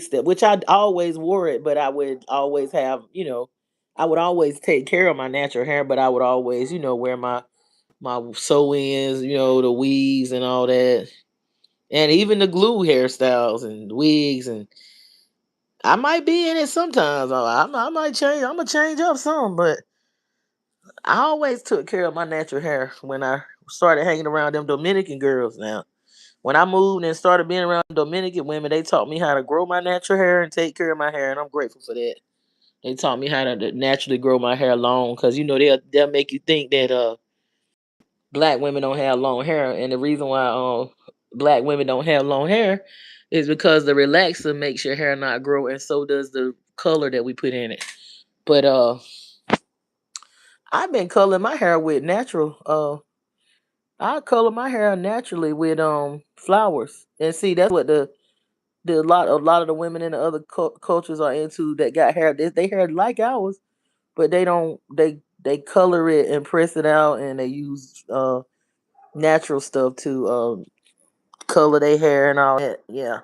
step. Which I always wore it, but I would always have, I would always take care of my natural hair, but I would always, wear my sew-ins, the weaves and all that, and even the glue hairstyles and wigs. And I might be in it sometimes. I might change. I'm gonna change up some, but I always took care of my natural hair when I started hanging around them Dominican girls. Now, when I moved and started being around Dominican women, they taught me how to grow my natural hair and take care of my hair, and I'm grateful for that. They taught me how to naturally grow my hair long, because they'll make you think that black women don't have long hair, and the reason why black women don't have long hair is because the relaxer makes your hair not grow, and so does the color that we put in it. But I've been coloring my hair with natural. I color my hair naturally with flowers, and see that's what a lot of the women in the other cultures are into that got hair. They hair like ours, but they don't. They color it and press it out, and they use natural stuff to color their hair and all that. Yeah,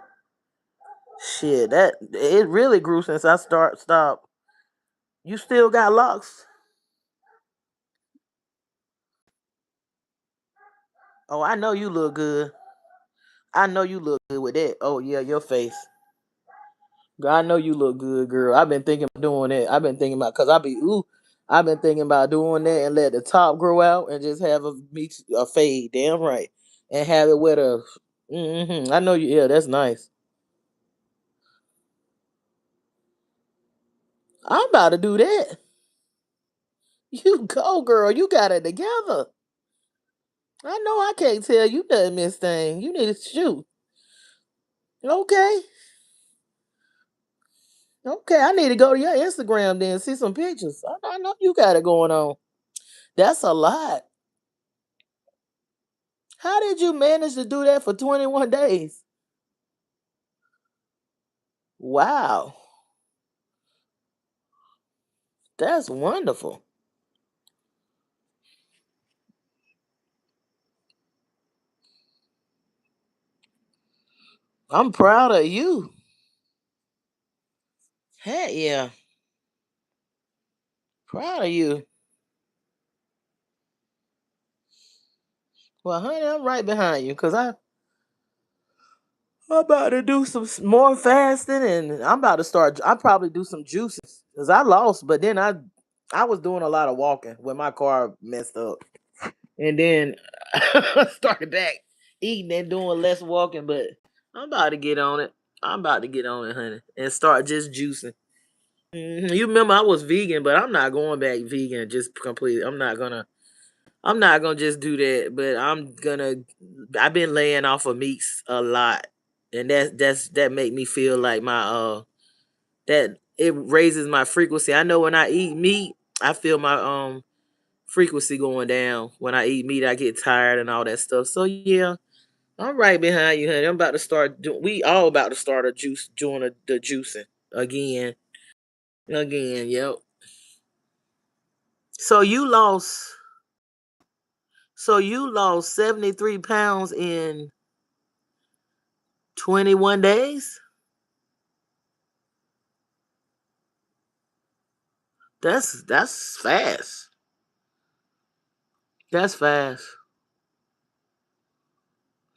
shit, that it really grew since I stopped. You still got locks? Oh, I know you look good. I know you look good with that. Oh yeah, your face. Girl, I know you look good, girl. I've been thinking about doing that. I've been thinking about, cause I've been thinking about doing that and let the top grow out and just have a fade. Damn right, and have it with a. I know you. Yeah, that's nice. I'm about to do that. You go, girl. You got it together. I know I can't tell you nothing, Miss Thing. You need to shoot. Okay. Okay. I need to go to your Instagram then and see some pictures. I know you got it going on. That's a lot. How did you manage to do that for 21 days? Wow. That's wonderful. I'm proud of you. Hey, yeah. Proud of you. Well, honey, I'm right behind you because I'm about to do some more fasting, and I'm about to start. I probably do some juices because I lost, but then I was doing a lot of walking when my car messed up, and then I started back eating and doing less walking. But I'm about to get on it. I'm about to get on it, honey, and start just juicing. You remember I was vegan, but I'm not going back vegan just completely. I'm not gonna just do that, but I've been laying off of meats a lot. And that make me feel like my that it raises my frequency. I know when I eat meat, I feel my frequency going down. When I eat meat, I get tired and all that stuff. So yeah, I'm right behind you, honey. I'm about to start. We all about to start a juice, doing the juicing again, again. Yep. So you lost. So you lost 73 pounds in 21 days. That's fast. That's fast.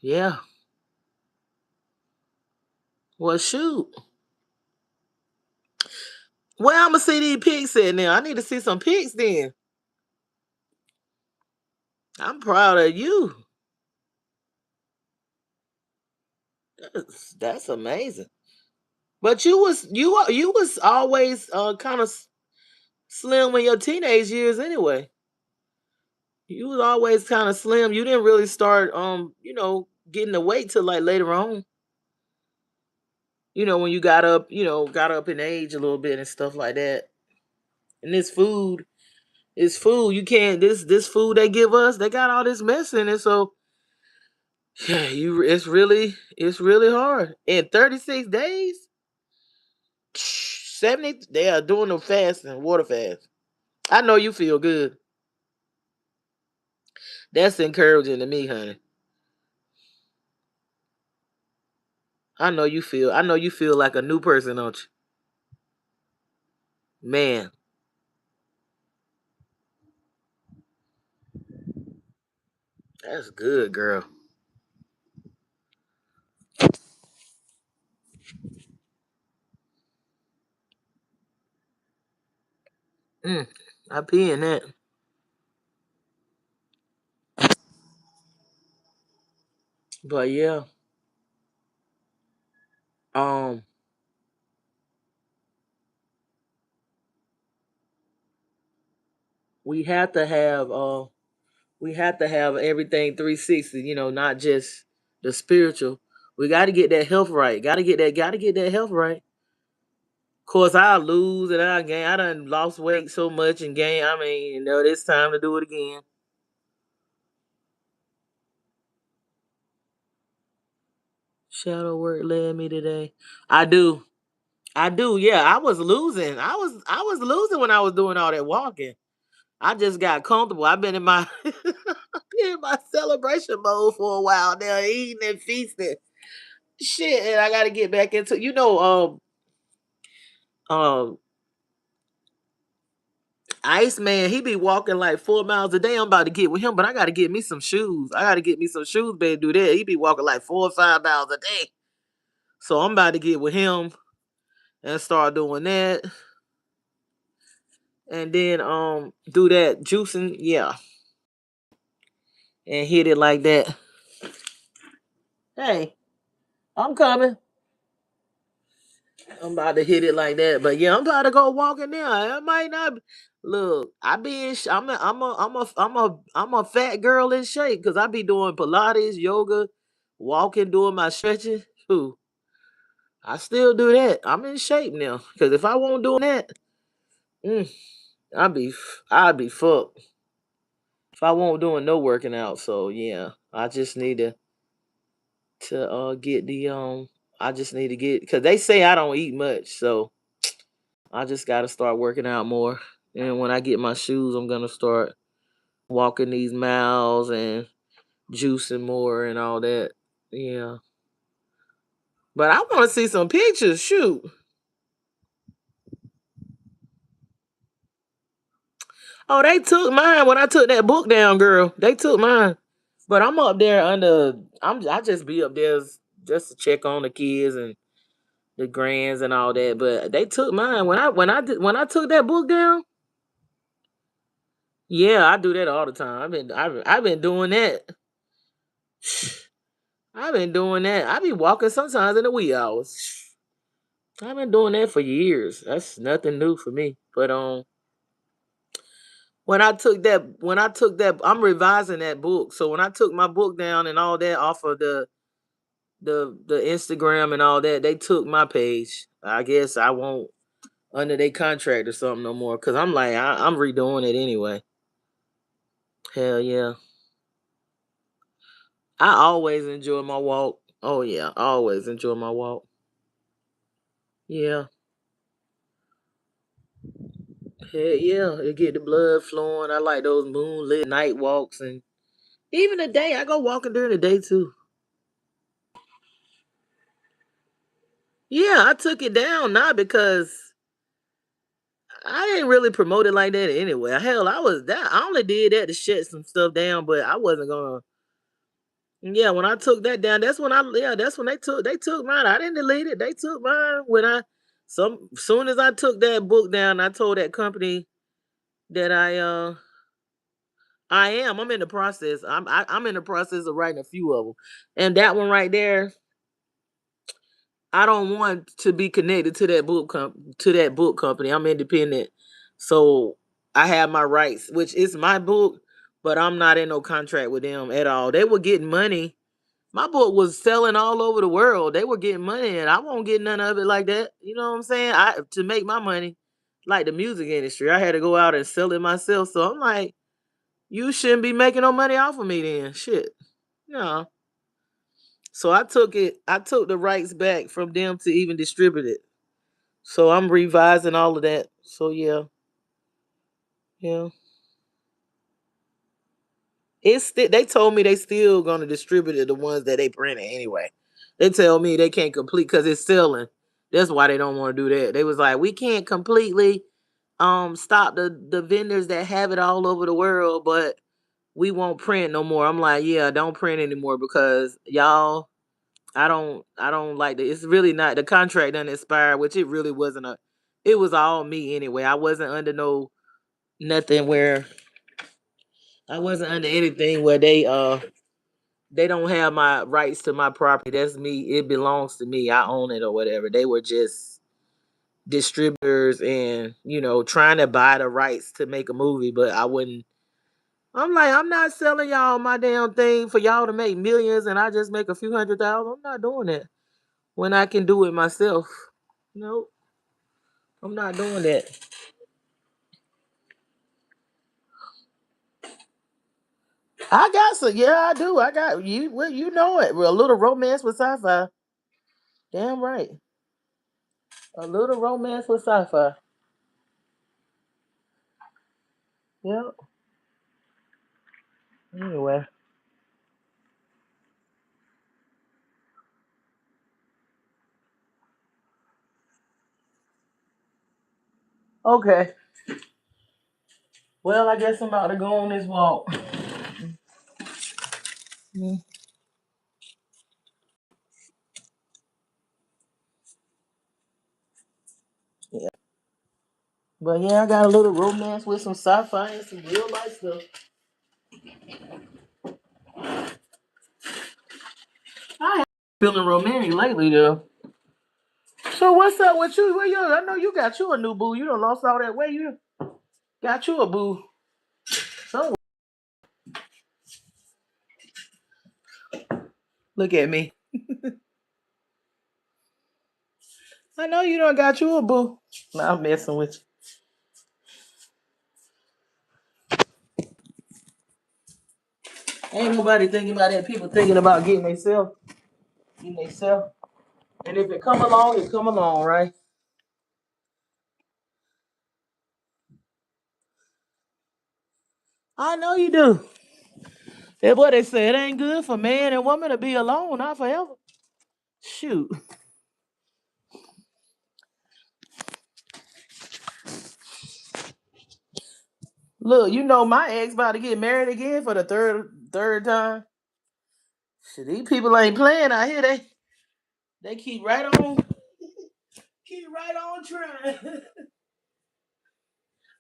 Yeah. Well, shoot. Where I'ma see these pics at now? I need to see some pics then. I'm proud of you. That's amazing. But you was always kind of slim in your teenage years anyway. You was always kind of slim. You didn't really start getting the weight till like later on. When you got up in age a little bit and stuff like that. And this food is food. You can't this food they give us, they got all this mess in it. So yeah, it's really hard. In 36 days, 70, they are doing the fast and water fast. I know you feel good. That's encouraging to me, honey. I know you feel like a new person, don't you? Man, that's good, girl. Mm, I be in that. But yeah, um, we have to have everything 360, not just the spiritual. We got to get that health right. Got to get that health right. Of course, I lose and I gain. I done lost weight so much and gain. I mean, it's time to do it again. Shadow work led me today. I do. I do. Yeah, I was losing. I was losing when I was doing all that walking. I just got comfortable. I've been in my in my celebration mode for a while now, eating and feasting. Shit, and I got to get back into. Um, Iceman, he be walking like 4 miles a day. I'm about to get with him, but I got to get me some shoes. I got to get me some shoes, baby. Do that. He be walking like 4 or 5 miles a day. So I'm about to get with him and start doing that, and then do that juicing, yeah, and hit it like that. Hey, I'm coming. I'm about to hit it like that, but yeah, I'm about to go walking now. I might not look. I be in. I'm a fat girl in shape because I be doing Pilates, yoga, walking, doing my stretching. Ooh, I still do that. I'm in shape now because if I won't doing that, mm, I'd be I'd be fucked if I won't doing no working out. So yeah, I just need to get the I just need to get because they say I don't eat much, so I just got to start working out more. And when I get my shoes, I'm gonna start walking these miles and juicing more and all that. Yeah, but I want to see some pictures. Shoot. Oh, they took mine when I took that book down, girl. They took mine. But I'm up there under. I just be up there just to check on the kids and the grands and all that. But they took mine when I took that book down. Yeah, I do that all the time. I've been doing that. I've been doing that. I be walking sometimes in the wee hours. I've been doing that for years. That's nothing new for me. But when I took that, I'm revising that book. So when I took my book down and all that off of the Instagram and all that, they took my page. I guess I won't under their contract or something no more. Cause I'm like I'm redoing it anyway. Hell yeah. I always enjoy my walk. Oh yeah, I always enjoy my walk. Yeah. Hell yeah. It get the blood flowing. I like those moonlit night walks and even the day. I go walking during the day too. Yeah, I took it down not because I didn't really promote it like that anyway. Hell, I was that I only did that to shut some stuff down, but I wasn't gonna. Yeah, when I took that down, that's when they took mine. I didn't delete it. They took mine when I some soon as I took that book down, I told that company that I'm in the process. I'm in the process of writing a few of them, and that one right there, I don't want to be connected to that book company. I'm independent, so I have my rights, which is my book, but I'm not in no contract with them at all. They were getting money. My book was selling all over the world. They were getting money, and I won't get none of it like that. You know what I'm saying? I to make my money, like the music industry, I had to go out and sell it myself. So I'm like, you shouldn't be making no money off of me then. Shit. No. So I took it, I took the rights back from them to even distribute it. So I'm revising all of that. So yeah, yeah. They told me they still gonna distribute it, the ones that they printed anyway. They tell me they can't complete because it's selling. That's why they don't want to do that. They was like, we can't completely stop the vendors that have it all over the world, but we won't print no more. I'm like, yeah, don't print anymore because y'all, I don't like the it's really not the contract doesn't expire, which it really wasn't a it was all me anyway. I wasn't under no nothing where I wasn't under anything where they don't have my rights to my property. That's me. It belongs to me. I own it or whatever. They were just distributors and, trying to buy the rights to make a movie, but I wouldn't. I'm like, I'm not selling y'all my damn thing for y'all to make millions and I just make a few hundred thousand. I'm not doing that when I can do it myself. Nope, I'm not doing that. I got some, yeah, I do. I got you. Well, you know it. A little romance with sci-fi. Damn right. A little romance with sci-fi. Yep. Anyway. Okay. Well, I guess I'm about to go on this walk. Mm, yeah. But yeah, I got a little romance with some sci-fi and some real life stuff. I have feeling romantic lately though. So what's up with you? Well, I know you got you a new boo. You done lost all that weight. You got you a boo. So look at me. I know you done got you a boo. Nah, I'm messing with you. Ain't nobody thinking about that. People thinking about getting themselves. And if it come along, it come along, right? I know you do. That's what they say. It ain't good for man and woman to be alone, not forever. Shoot. Look, my ex about to get married again for the third time. Shit, these people ain't playing out here. They keep right on trying.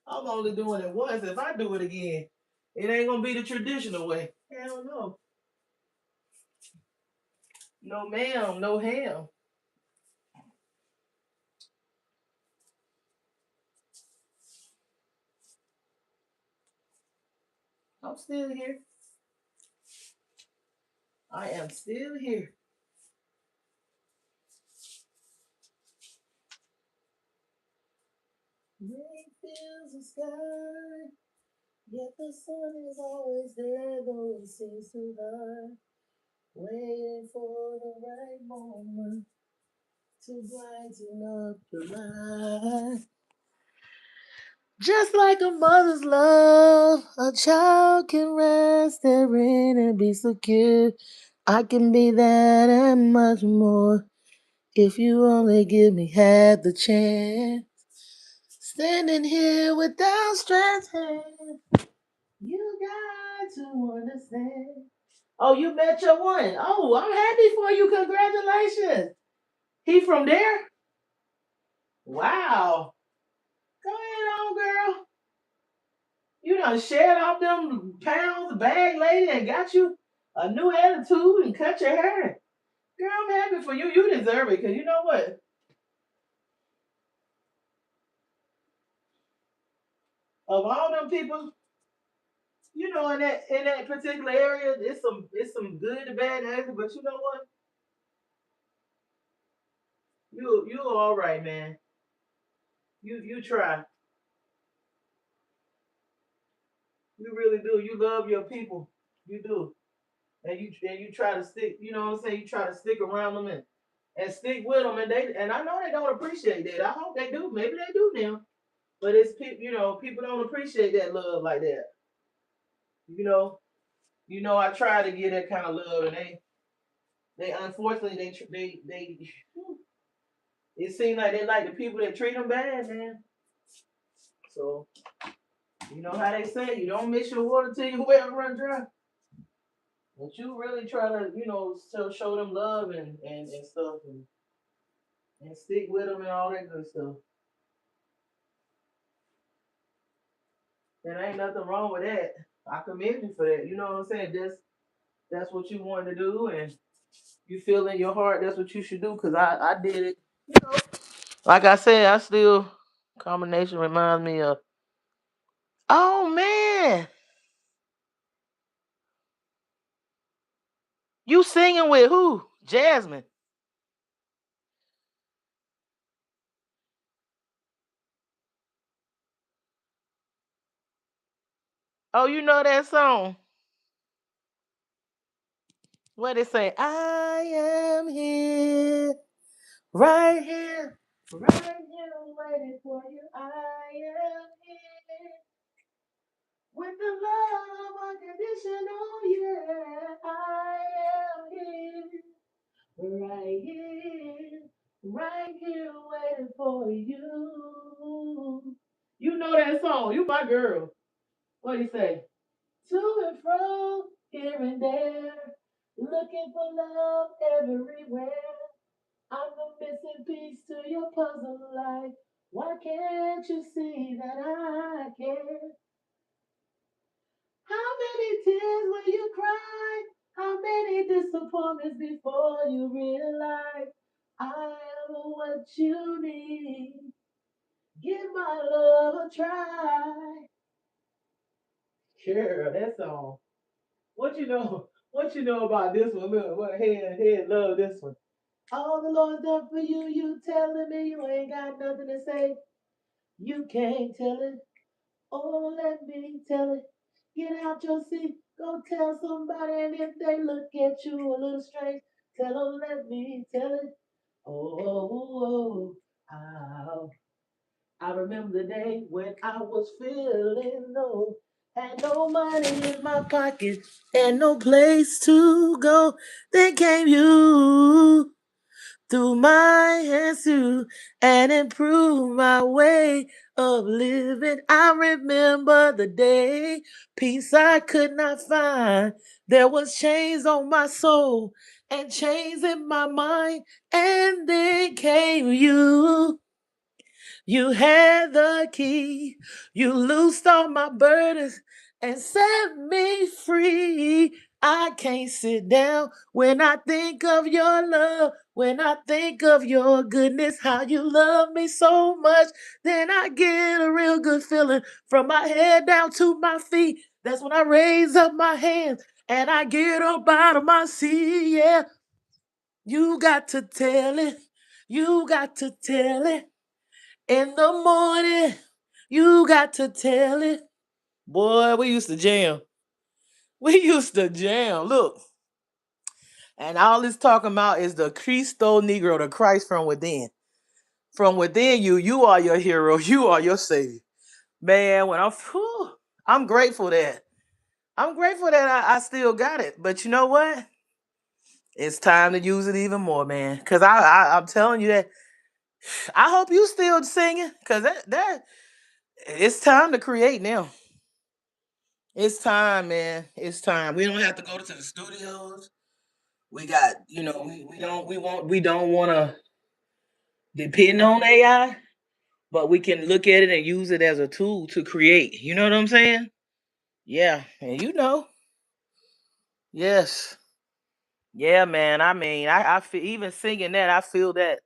I'm only doing it once. If I do it again, it ain't gonna be the traditional way. Hell no. No ma'am, no ham. I'm still here. I am still here. Rain fills the sky. Yet the sun is always there, though it seems too hard. Waiting for the right moment to brighten up the light. Just like a mother's love, a child can rest therein and be secure. I can be that and much more if you only give me half the chance. Standing here with outstretched hands, you got to understand. Oh, you met your one. Oh, I'm happy for you. Congratulations. He from there? Wow. Go ahead on, girl. You done shed off them pounds, bag lady, and got you a new attitude and cut your hair. Girl, I'm happy for you. You deserve it, because you know what? Of all them people, in that particular area, it's some good and bad and ugly, but you know what? You all right, man. You try. You really do. You love your people. You do. And you try to stick, you know what I'm saying? You try to stick around them and stick with them, and I know they don't appreciate that. I hope they do. Maybe they do now. But it's people, people don't appreciate that love like that. You know, I try to get that kind of love, and they unfortunately they it seems like they like the people that treat them bad, man. So you know how they say, you don't miss your water till your well run dry. But you really try to, show them love and stuff and stick with them and all that good stuff. And ain't nothing wrong with that. I commend you for that. You know what I'm saying? That's what you wanted to do, and you feel in your heart that's what you should do. Cause I did it. You know, like I said, I still combination reminds me of. Oh man, you singing with who? Jasmine. Oh, you know that song? What it say? I am here, right here, right here, waiting for you. I am here. With the love unconditional, yeah, I am here, right here, waiting for you. You know that song. You my girl. What do you say? To and fro, here and there, looking for love everywhere. I'm the missing piece to your puzzle life. Why can't you see that I care? How many tears will you cry? How many disappointments before you realize I am what you need? Give my love a try. Sure, that song. What you know? What you know about this one? Look, what head love this one. All the Lord's done for you, you telling me you ain't got nothing to say. You can't tell it. Oh, let me tell it. Get out your seat. Go tell somebody. And if they look at you a little strange, tell them, let me tell it. Oh, oh, oh, oh. I remember the day when I was feeling low. Had no money in my pocket and no place to go. Then came you through my hands too and improve my way of living. I remember the day, peace I could not find. There was chains on my soul and chains in my mind, and then came you. You had the key. You loosed all my burdens and set me free. I can't sit down when I think of your love, when I think of your goodness, how you love me so much. Then I get a real good feeling from my head down to my feet. That's when I raise up my hands and I get up out of my seat. Yeah, you got to tell it. You got to tell it. In the morning, you got to tell it. Boy, we used to jam. We used to jam. Look, and all this talking about is the Christo Negro, the Christ from within. From within you, you are your hero. You are your savior. Man, I'm grateful that I still got it. But you know what? It's time to use it even more, man. Cause I'm telling you that I hope you still singing. Cause that it's time to create now. It's time, man. It's time. We don't have to go to the studios. We got, we don't want to depend on AI, but we can look at it and use it as a tool to create. You know what I'm saying? Yeah, and yes, yeah, man. I mean, I feel even singing that. I feel that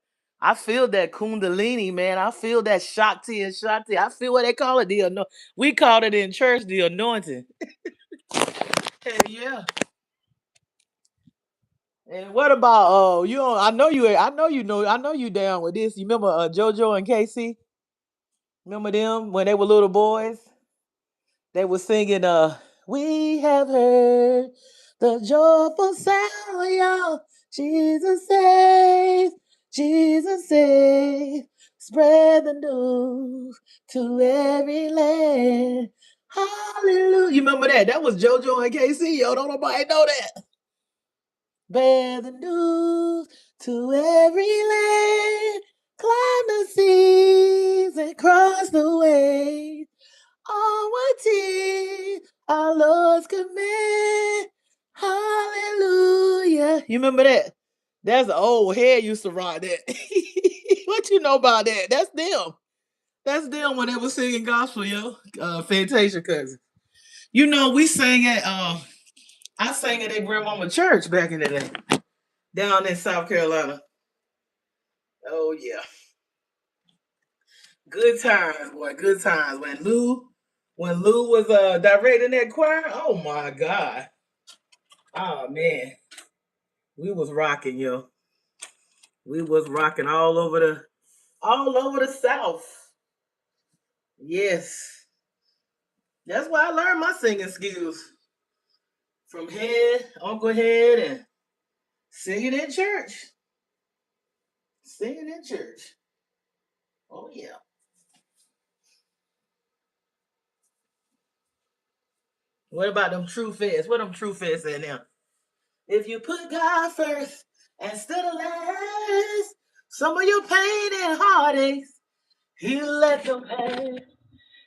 Kundalini, man. I feel that Shakti and Shakti. I feel what they call it. We called it in church the anointing. Hey, yeah. And what about you? I know you down with this. You remember JoJo and Casey? Remember them when they were little boys? They were singing we have heard the joyful sound, y'all. Jesus saves, Jesus saves. Spread the news to every land. Hallelujah. You remember that? That was JoJo and KC. Yo, don't nobody know that. Bear the news to every land. Climb the seas and cross the waves. Almighty, our Lord's command. Hallelujah. You remember that? That's the old head used to rock that. What you know about that? That's them. That's them when they were singing gospel, yo. Fantasia cousin. You know, we sang at I sang at their grandmama church back in the day. Down in South Carolina. Oh yeah. Good times, boy. Good times. When Lou was directing that choir, oh my God. Oh man. We was rocking, yo. We was rocking all over the South. Yes. That's why I learned my singing skills. From head, Uncle Head, and singing in church. Singing in church. Oh yeah. What about them true feds? What them true feds say now? If you put God first instead of last, some of your pain and heartaches, He'll let them pass.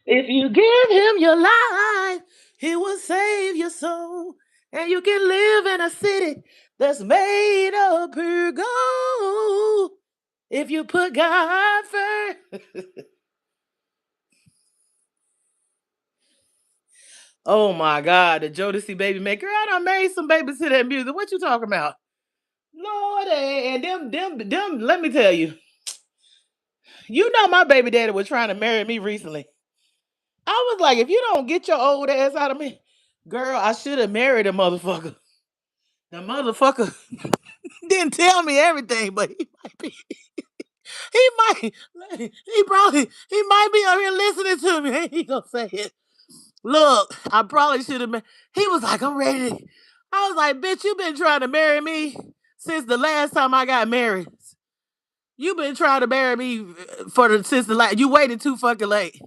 If you give Him your life, He will save your soul. And you can live in a city that's made of pure gold. If you put God first. Oh my God, the Jodeci baby maker. I done made some babies to that music. What you talking about? Lord, and them, let me tell you, my baby daddy was trying to marry me recently. I was like, if you don't get your old ass out of me, girl, I should have married a motherfucker. The motherfucker didn't tell me everything, but he might, he might be out here listening to me. He gonna say it. Look, I probably should have. He was like, I'm ready. I was like, bitch, you been trying to marry me since the last time I got married. You been trying to marry me since the last. You waited too fucking late.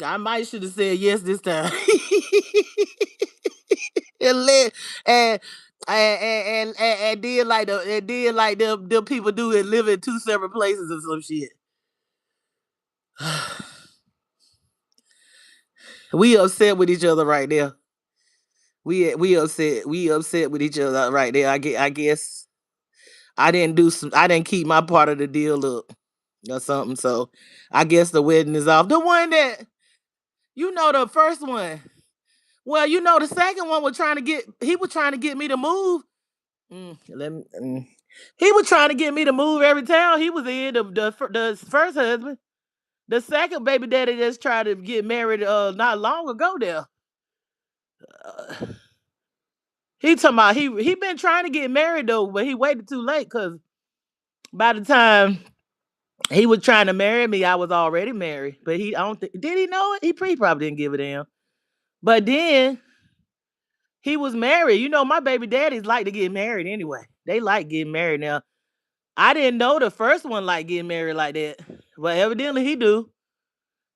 I might should have said yes this time. and let and and did like them people do and live in two separate places or some shit. We upset with each other right now. We upset with each other right there. I guess I didn't keep my part of the deal up or something. So I guess the wedding is off. The one that the first one. Well, the second one was he was trying to get me to move. He was trying to get me to move every town he was in. The first husband, the second baby daddy just tried to get married not long ago. There, he talking about he been trying to get married though, but he waited too late because by the time He was trying to marry me. I was already married, but I don't think, did he know it? He probably didn't give a damn. But then he was married. You know, my baby daddies like to get married anyway. They like getting married now. I didn't know the first one like getting married like that, but evidently he do.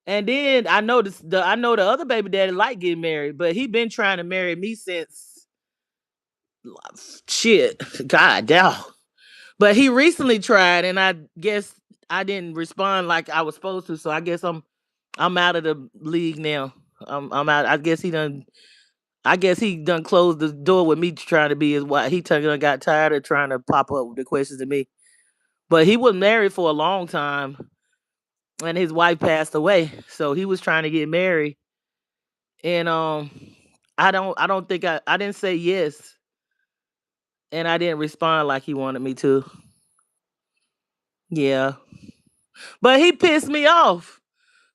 And then I know I know the other baby daddy like getting married, but he been trying to marry me since shit. God damn. But he recently tried, and I guess I didn't respond like I was supposed to. So I guess I'm out of the league now. I'm out. I guess he done closed the door with me trying to be his wife. Done got tired of trying to pop up with the questions to me. But he was married for a long time, and his wife passed away. So he was trying to get married, and I don't think I didn't say yes, and I didn't respond like he wanted me to. Yeah, but he pissed me off.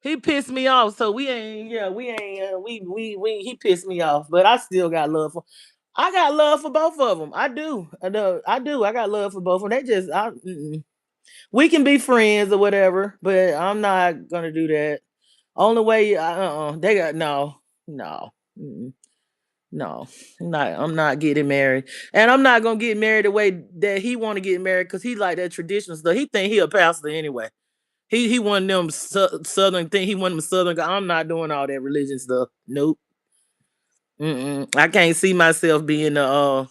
He pissed me off. So we ain't we he pissed me off. But I still got love for. I got love for both of them. I do. I do. I do. I got love for both of them. They just we can be friends or whatever, but I'm not gonna do that. Only way they got no. Mm-mm. No, I'm not getting married, and I'm not gonna get married the way that he want to get married because he like that traditional stuff. He think he a pastor anyway. He one of them southern thing. He one of them southern. I'm not doing all that religion stuff. Nope. I can't see myself being the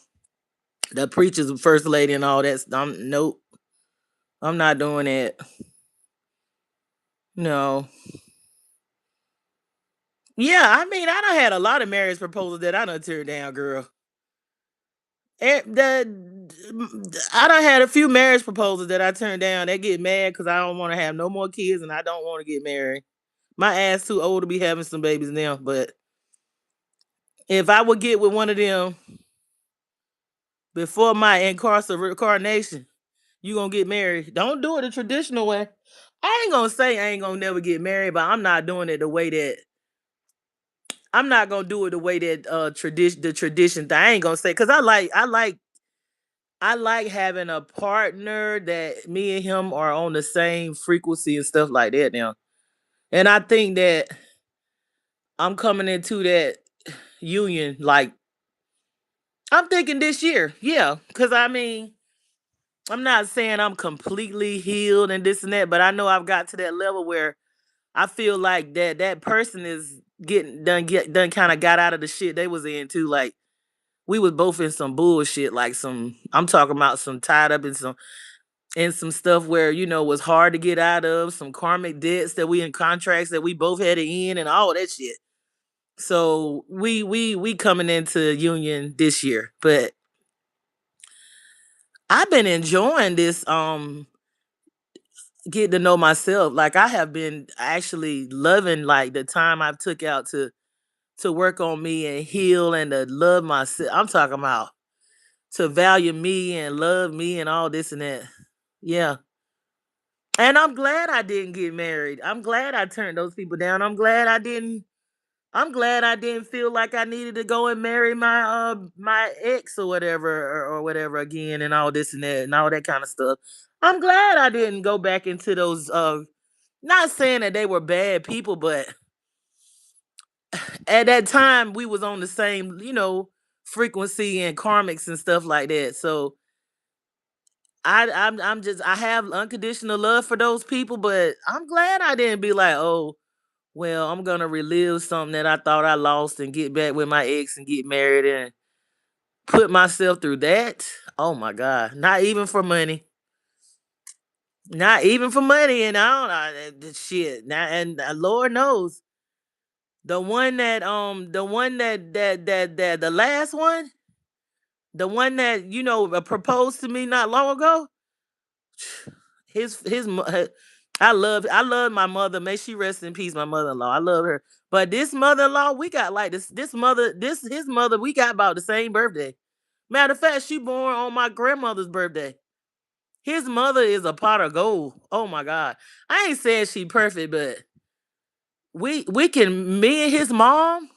preacher's first lady and all that. Nope. I'm not doing that. No. Yeah, I mean, I done had a lot of marriage proposals that I done turned down, girl. I done had a few marriage proposals that I turned down. They get mad because I don't want to have no more kids and I don't want to get married. My ass too old to be having some babies now. But if I would get with one of them before my incarnation, you gonna get married. Don't do it the traditional way. I ain't gonna say I ain't gonna never get married, but I'm not doing it the way that I'm not gonna do it the way that tradition thing. I ain't gonna say because I like having a partner that me and him are on the same frequency and stuff like that now. And I think that I'm coming into that union like I'm thinking this year. Yeah, cuz I mean, I'm not saying I'm completely healed and this and that, but I know I've got to that level where I feel like that person is getting done kind of got out of the shit they was in too like we was both in some bullshit like some I'm talking about some tied up in some stuff where was hard to get out of some karmic debts that we in contracts that we both had to end and all that shit. So we coming into union this year, but I've been enjoying this getting to know myself. Like I have been actually loving like the time I've took out to work on me and heal and to love myself. I'm talking about to value me and love me and all this and that. Yeah. And I'm glad I didn't get married. I'm glad I turned those people down. I'm glad I didn't feel like I needed to go and marry my ex or whatever or whatever again and all this and that and all that kind of stuff. I'm glad I didn't go back into those not saying that they were bad people, but at that time we was on the same, frequency and karmics and stuff like that. So I have unconditional love for those people, but I'm glad I didn't be like, oh, well, I'm gonna relive something that I thought I lost and get back with my ex and get married and put myself through that. Oh my God. Not even for money. Not even for money. And shit. Now and Lord knows. The one that the last one, the one that proposed to me not long ago. I love my mother. May she rest in peace, my mother-in-law. I love her. But this mother-in-law, we got like this his mother, we got about the same birthday. Matter of fact, she born on my grandmother's birthday. His mother is a pot of gold. Oh my God. I ain't saying she perfect, but we can me and his mom,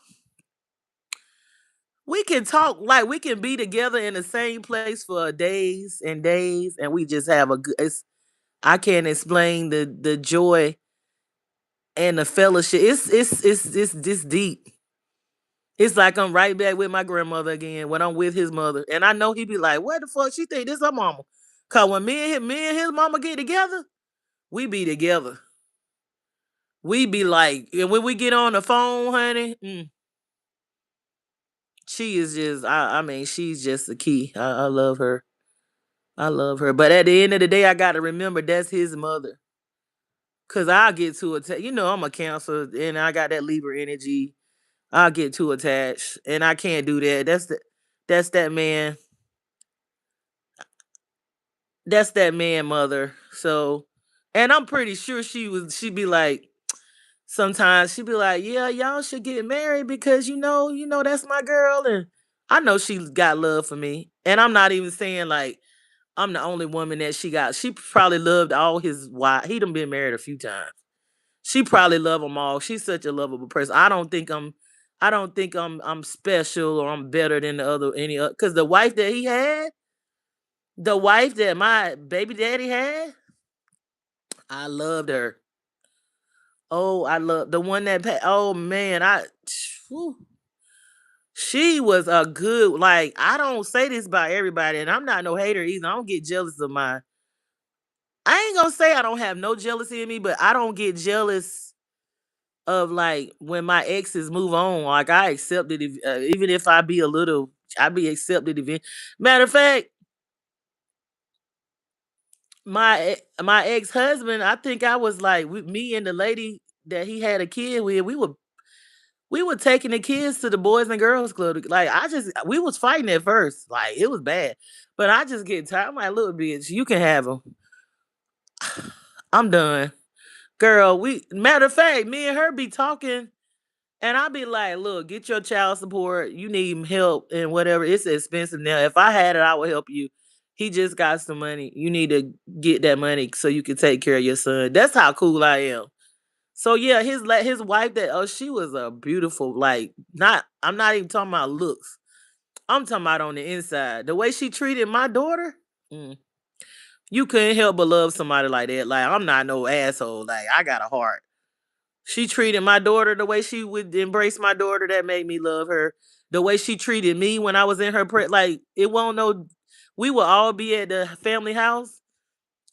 we can talk like we can be together in the same place for days and days, and we just have a good. I can't explain the joy and the fellowship. It's this deep. It's like I'm right back with my grandmother again when I'm with his mother. And I know he be like, what the fuck she think this her mama? Cause when me and his mama get together, we be together. We be like, and when we get on the phone, honey, she is just I mean, she's just the key. I love her. I love her. But at the end of the day, I gotta remember that's his mother. Cause I'll get too attached. You know, I'm a Cancer and I got that Libra energy. I'll get too attached. And I can't do that. That's that man. That's that man mother. So, and I'm pretty sure she'd be like, sometimes she'd be like, yeah, y'all should get married because that's my girl. And I know she's got love for me. And I'm not even saying like I'm the only woman that she got. She probably loved all his wives. He done been married a few times. She probably love them all. She's such a lovable person. I don't think I'm special or I'm better than the other any other. Cause the wife that my baby daddy had, I loved her. Oh, I love the one that oh man, whew, she was a good like I don't say this about everybody, and I'm not no hater either. I don't get jealous of my I ain't gonna say I don't have no jealousy in me, but I don't get jealous of like when my exes move on. Like I accept it, even if I be a little, I be accepted. Even matter of fact, my ex husband, I think I was like with me and the lady that he had a kid with. We were taking the kids to the Boys and Girls Club. Like we was fighting at first, like it was bad, but I just get tired. I'm like, look, bitch, you can have them. I'm done. Girl, we matter of fact, me and her be talking, and I be like, look, get your child support. You need help and whatever. It's expensive now. If I had it, I would help you. He just got some money. You need to get that money so you can take care of your son. That's how cool I am. So yeah, his wife she was a beautiful like not I'm not even talking about looks. I'm talking about on the inside. The way she treated my daughter, mm, you couldn't help but love somebody like that. Like I'm not no asshole. Like I got a heart. She treated my daughter the way she would embrace my daughter. That made me love her. The way she treated me when I was in her like it won't no. We will all be at the family house.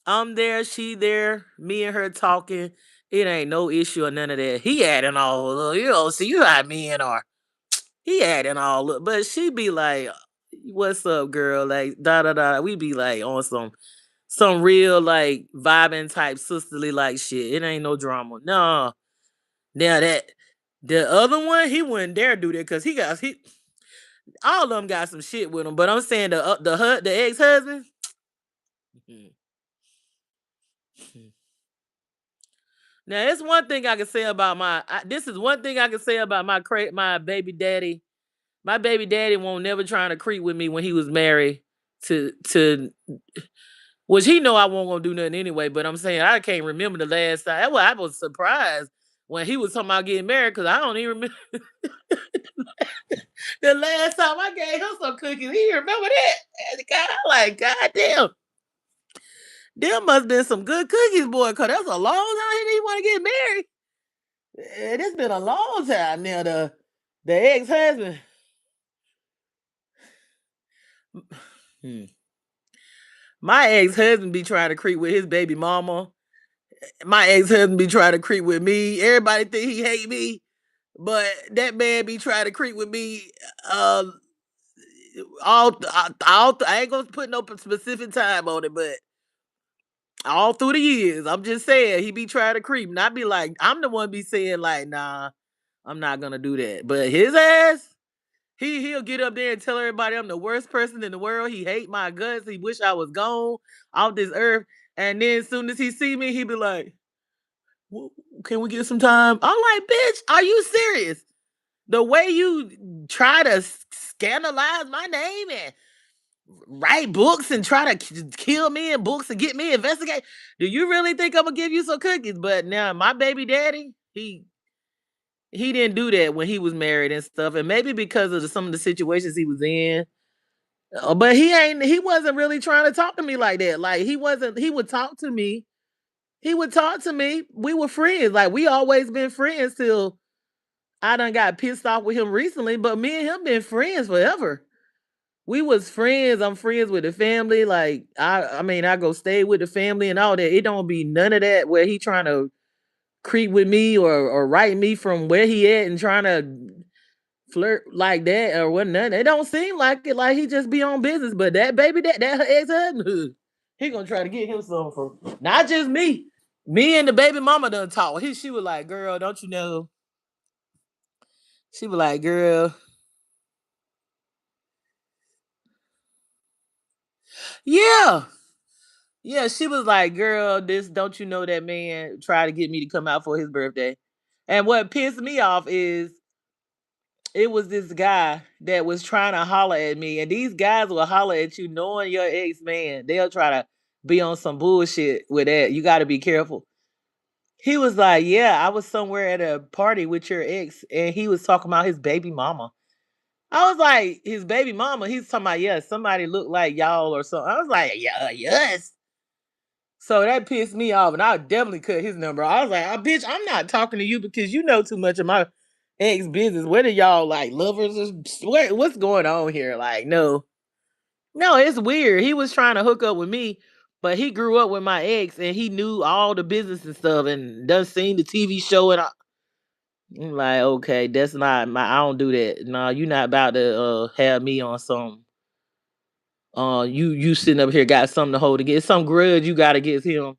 I'm there, she there, me and her talking. It ain't no issue or none of that. He adding all, see you how men are. He adding all, but she be like, "What's up, girl?" Like da da da. We be like on some real like vibing type sisterly like shit. It ain't no drama. No. Now that the other one, he wouldn't dare do that because he all of them got some shit with him. But I'm saying the ex husband. Now, it's one thing I can say about this is one thing I can say about my baby daddy. My baby daddy won't never trying to creep with me when he was married to which he know I won't gonna do nothing anyway. But I'm saying I can't remember the last time. Well, I was surprised when he was talking about getting married because I don't even remember the last time I gave him some cookies. He remember that? And God, I'm like, God damn, there must been some good cookies, boy. Cause that's a long time he didn't want to get married. And it's been a long time now. The ex husband. Hmm. My ex husband be trying to creep with his baby mama. My ex husband be trying to creep with me. Everybody think he hate me, but that man be trying to creep with me. I ain't gonna put no specific time on it, but all through the years, I'm just saying he be trying to creep, and I be like, I'm the one be saying like, nah, I'm not gonna do that. But his ass, he'll get up there and tell everybody I'm the worst person in the world. He hate my guts. He wish I was gone off this earth. And then as soon as he see me, he be like, "Can we get some time?" I'm like, "Bitch, are you serious? The way you try to scandalize my name and write books and try to kill me in books and get me investigate. Do you really think I'm gonna give you some cookies?" But now my baby daddy, he didn't do that when he was married and stuff, and maybe because of some of the situations he was in. But he wasn't really trying to talk to me like that. Like he wasn't. He would talk to me. He would talk to me. We were friends. Like we always been friends till I done got pissed off with him recently. But me and him been friends forever. We was friends. I'm friends with the family. Like I mean, I go stay with the family and all that. It don't be none of that where he trying to creep with me or write me from where he at and trying to flirt like that or what nothing. It don't seem like it. Like he just be on business. But that baby, that her ex husband, he gonna try to get him something from not just me. Me and the baby mama done talk. She was like, "Girl, don't you know?" She was like, "Girl, yeah." Yeah, she was like, "Girl, this don't you know that man tried to get me to come out for his birthday." And what pissed me off is it was this guy that was trying to holler at me, and these guys will holler at you knowing your ex man. They'll try to be on some bullshit with that. You got to be careful. He was like, "Yeah, I was somewhere at a party with your ex, and he was talking about his baby mama." I was like, "His baby mama?" He's talking about, "Yeah, somebody looked like y'all or something." I was like, "Yeah, yes." So that pissed me off, and I definitely cut his number. I was like, bitch, I'm not talking to you because you know too much of my ex business. Whether y'all like lovers or what's going on here? Like, no, no, it's weird. He was trying to hook up with me, but he grew up with my ex, and he knew all the business and stuff, and done seen the TV show. And I'm like, okay, that's not my. I don't do that. No, you not about to have me on some. You sitting up here got something to hold against some grudge you got against him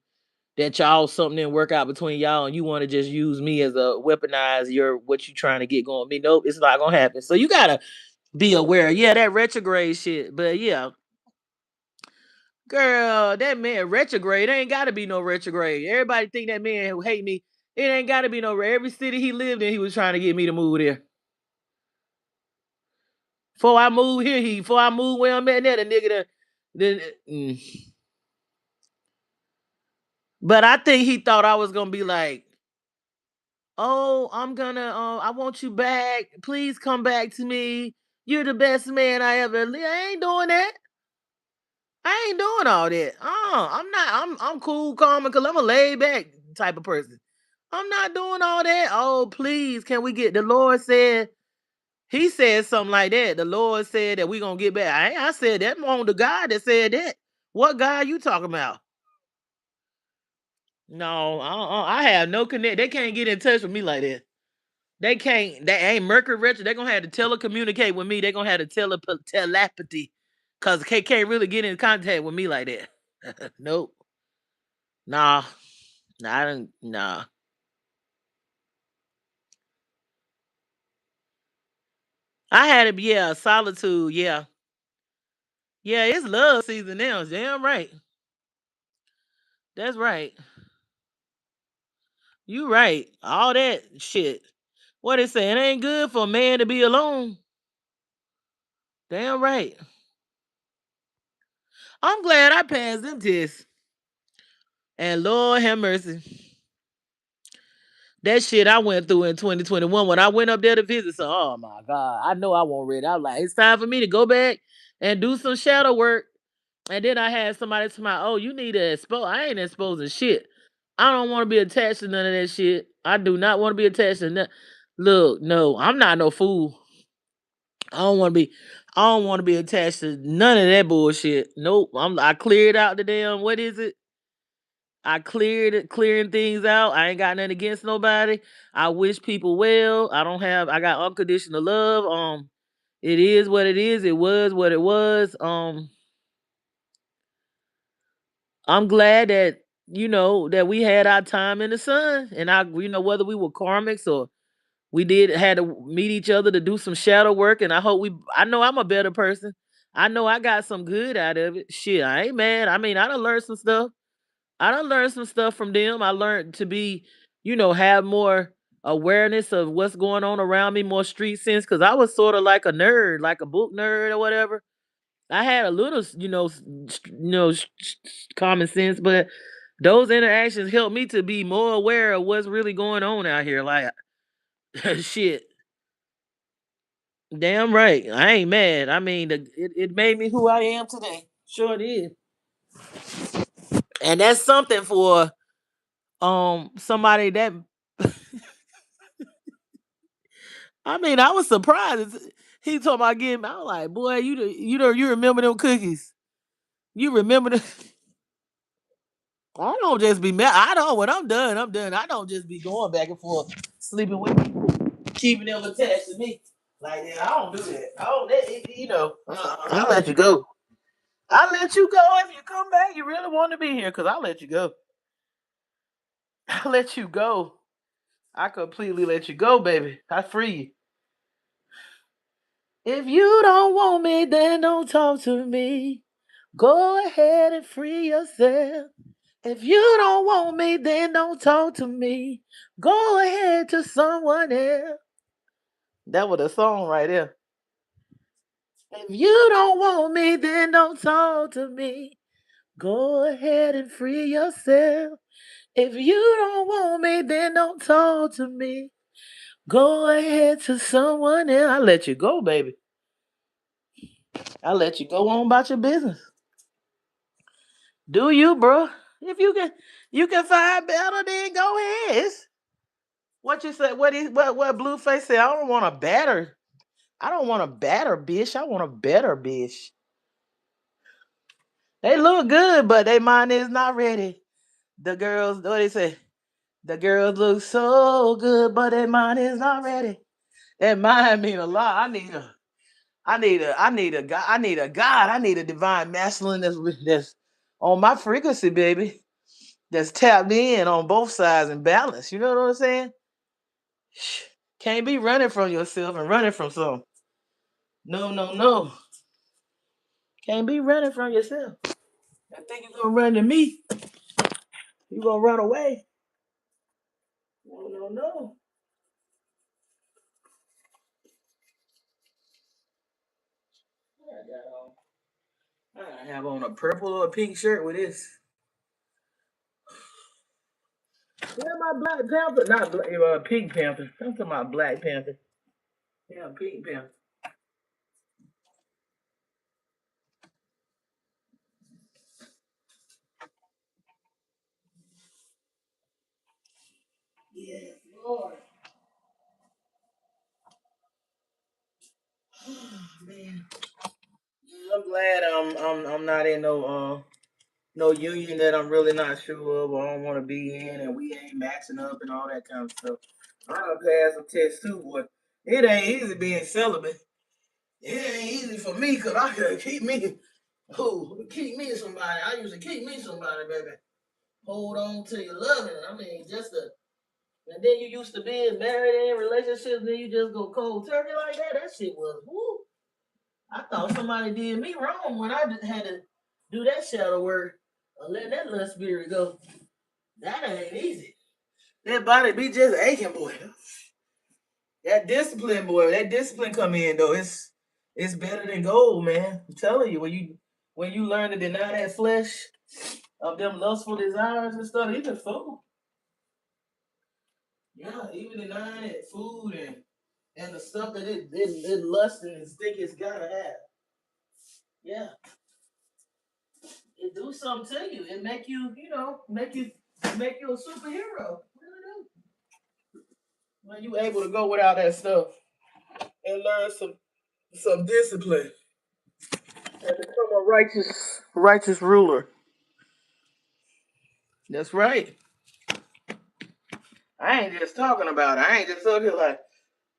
that y'all something didn't work out between y'all and you want to just use me as a weaponize your what you trying to get going with me. Nope, it's not gonna happen. So you gotta be aware. Yeah, that retrograde shit. But yeah, girl, that man retrograde ain't gotta be no retrograde. Everybody think that man who hate me. It ain't gotta be no every city he lived in, he was trying to get me to move there. Before I moved here, before I moved where I'm at there, the nigga the but I think he thought I was gonna be like, oh, I'm gonna I want you back. Please come back to me. You're the best man I ever I ain't doing that. I ain't doing all that. I'm not I'm cool, calm, because I'm a laid back type of person. I'm not doing all that. Oh, please, can we get the Lord said he said something like that. The Lord said that we gonna get back. I said that on the God that said that. What God you talking about? No, I have no connect. They can't get in touch with me like that. They can't. They ain't Mercury retro. They gonna have to telecommunicate with me. They gonna have to telepathy, cause they can't really get in contact with me like that. Nope. Nah. Nah. I don't. Nah. I had it. Yeah. Solitude. Yeah. Yeah. It's love season now. Damn right. That's right. You right. All that shit. What it say? It ain't good for a man to be alone. Damn right. I'm glad I passed them tests. And Lord have mercy. That shit I went through in 2021 when I went up there to visit. So, oh my God, I know I won't read. I was like, it's time for me to go back and do some shadow work. And then I had somebody to my, oh, you need to expose. I ain't exposing shit. I don't want to be attached to none of that shit. I do not want to be attached to none. Look, no, I'm not no fool. I don't want to be. I don't want to be attached to none of that bullshit. Nope. I cleared out the damn. What is it? I cleared it, clearing things out. I ain't got nothing against nobody. I wish people well. I don't have. I got unconditional love. It is what it is. It was what it was. I'm glad that that we had our time in the sun, and whether we were karmics or we did had to meet each other to do some shadow work, and I hope we. I know I'm a better person. I know I got some good out of it. Shit, I ain't mad. I mean, I done learned some stuff. I done learned some stuff from them. I learned to be, have more awareness of what's going on around me, more street sense. Cause I was sort of like a nerd, like a book nerd or whatever. I had a little, common sense, but those interactions helped me to be more aware of what's really going on out here. Like, shit, damn right. I ain't mad. I mean, it made me who I am today. Sure did. And that's something for somebody that I mean, I was surprised. He told me I give him. I was like, boy, you remember them cookies? You remember the I don't just be mad. I don't when I'm done, I'm done. I don't just be going back and forth, sleeping with people, keeping them attached to me. Like that. I don't do that. I don't I'll let you go. I'll let you go if you come back. You really want to be here, because I'll let you go. I'll let you go. I completely let you go, baby. I free you. If you don't want me, then don't talk to me. Go ahead and free yourself. If you don't want me, then don't talk to me. Go ahead to someone else. That was a song right there. If you don't want me, then don't talk to me. Go ahead and free yourself. If you don't want me, then don't talk to me. Go ahead to someone else. I let you go, baby. I let you go on about your business. Do you, bro? If you can find better, then go ahead. What you say? What Blueface said? I don't want a batter. I don't want a batter bitch. I want a better bitch. They look good, but their mind is not ready. The girls, what they say? The girls look so good, but their mind is not ready. That mind mean a lot. I need a God. I need a divine masculine that's on my frequency, baby. That's tapped in on both sides and balanced. You know what I'm saying? Can't be running from yourself and running from something. No, no, no. Can't be running from yourself. I think you're gonna run to me. You gonna run away. No, no, no. I have on a purple or a pink shirt with this. Where my Black Panther? Not black, Pink Panther. I'm talking about Black Panther. Yeah, Pink Panther. Yes, Lord. Man, yeah, I'm glad I'm not in no union that I'm really not sure of or I don't want to be in, and we ain't matching up and all that kind of stuff. I done passed a test too, boy. It ain't easy being celibate. It ain't easy for me because I gotta keep me somebody. I used to keep me somebody, baby. Hold on to your loving. I mean, and then you used to be married in relationships, then you just go cold turkey like that. That shit was woo. I thought somebody did me wrong when I had to do that shadow work or let that little spirit go. That ain't easy. That body be just aching, boy. That discipline come in though. It's better than gold, man. I'm telling you, when you learn to deny that flesh of them lustful desires and stuff, even food. Yeah, even denying it, food and the stuff that it lusts and think it's gotta have. Yeah, it do something to you. It make make you a superhero. Really do. When you able to go without that stuff and learn some discipline and become a righteous ruler. That's right. I ain't just talking about it. I ain't just up here like,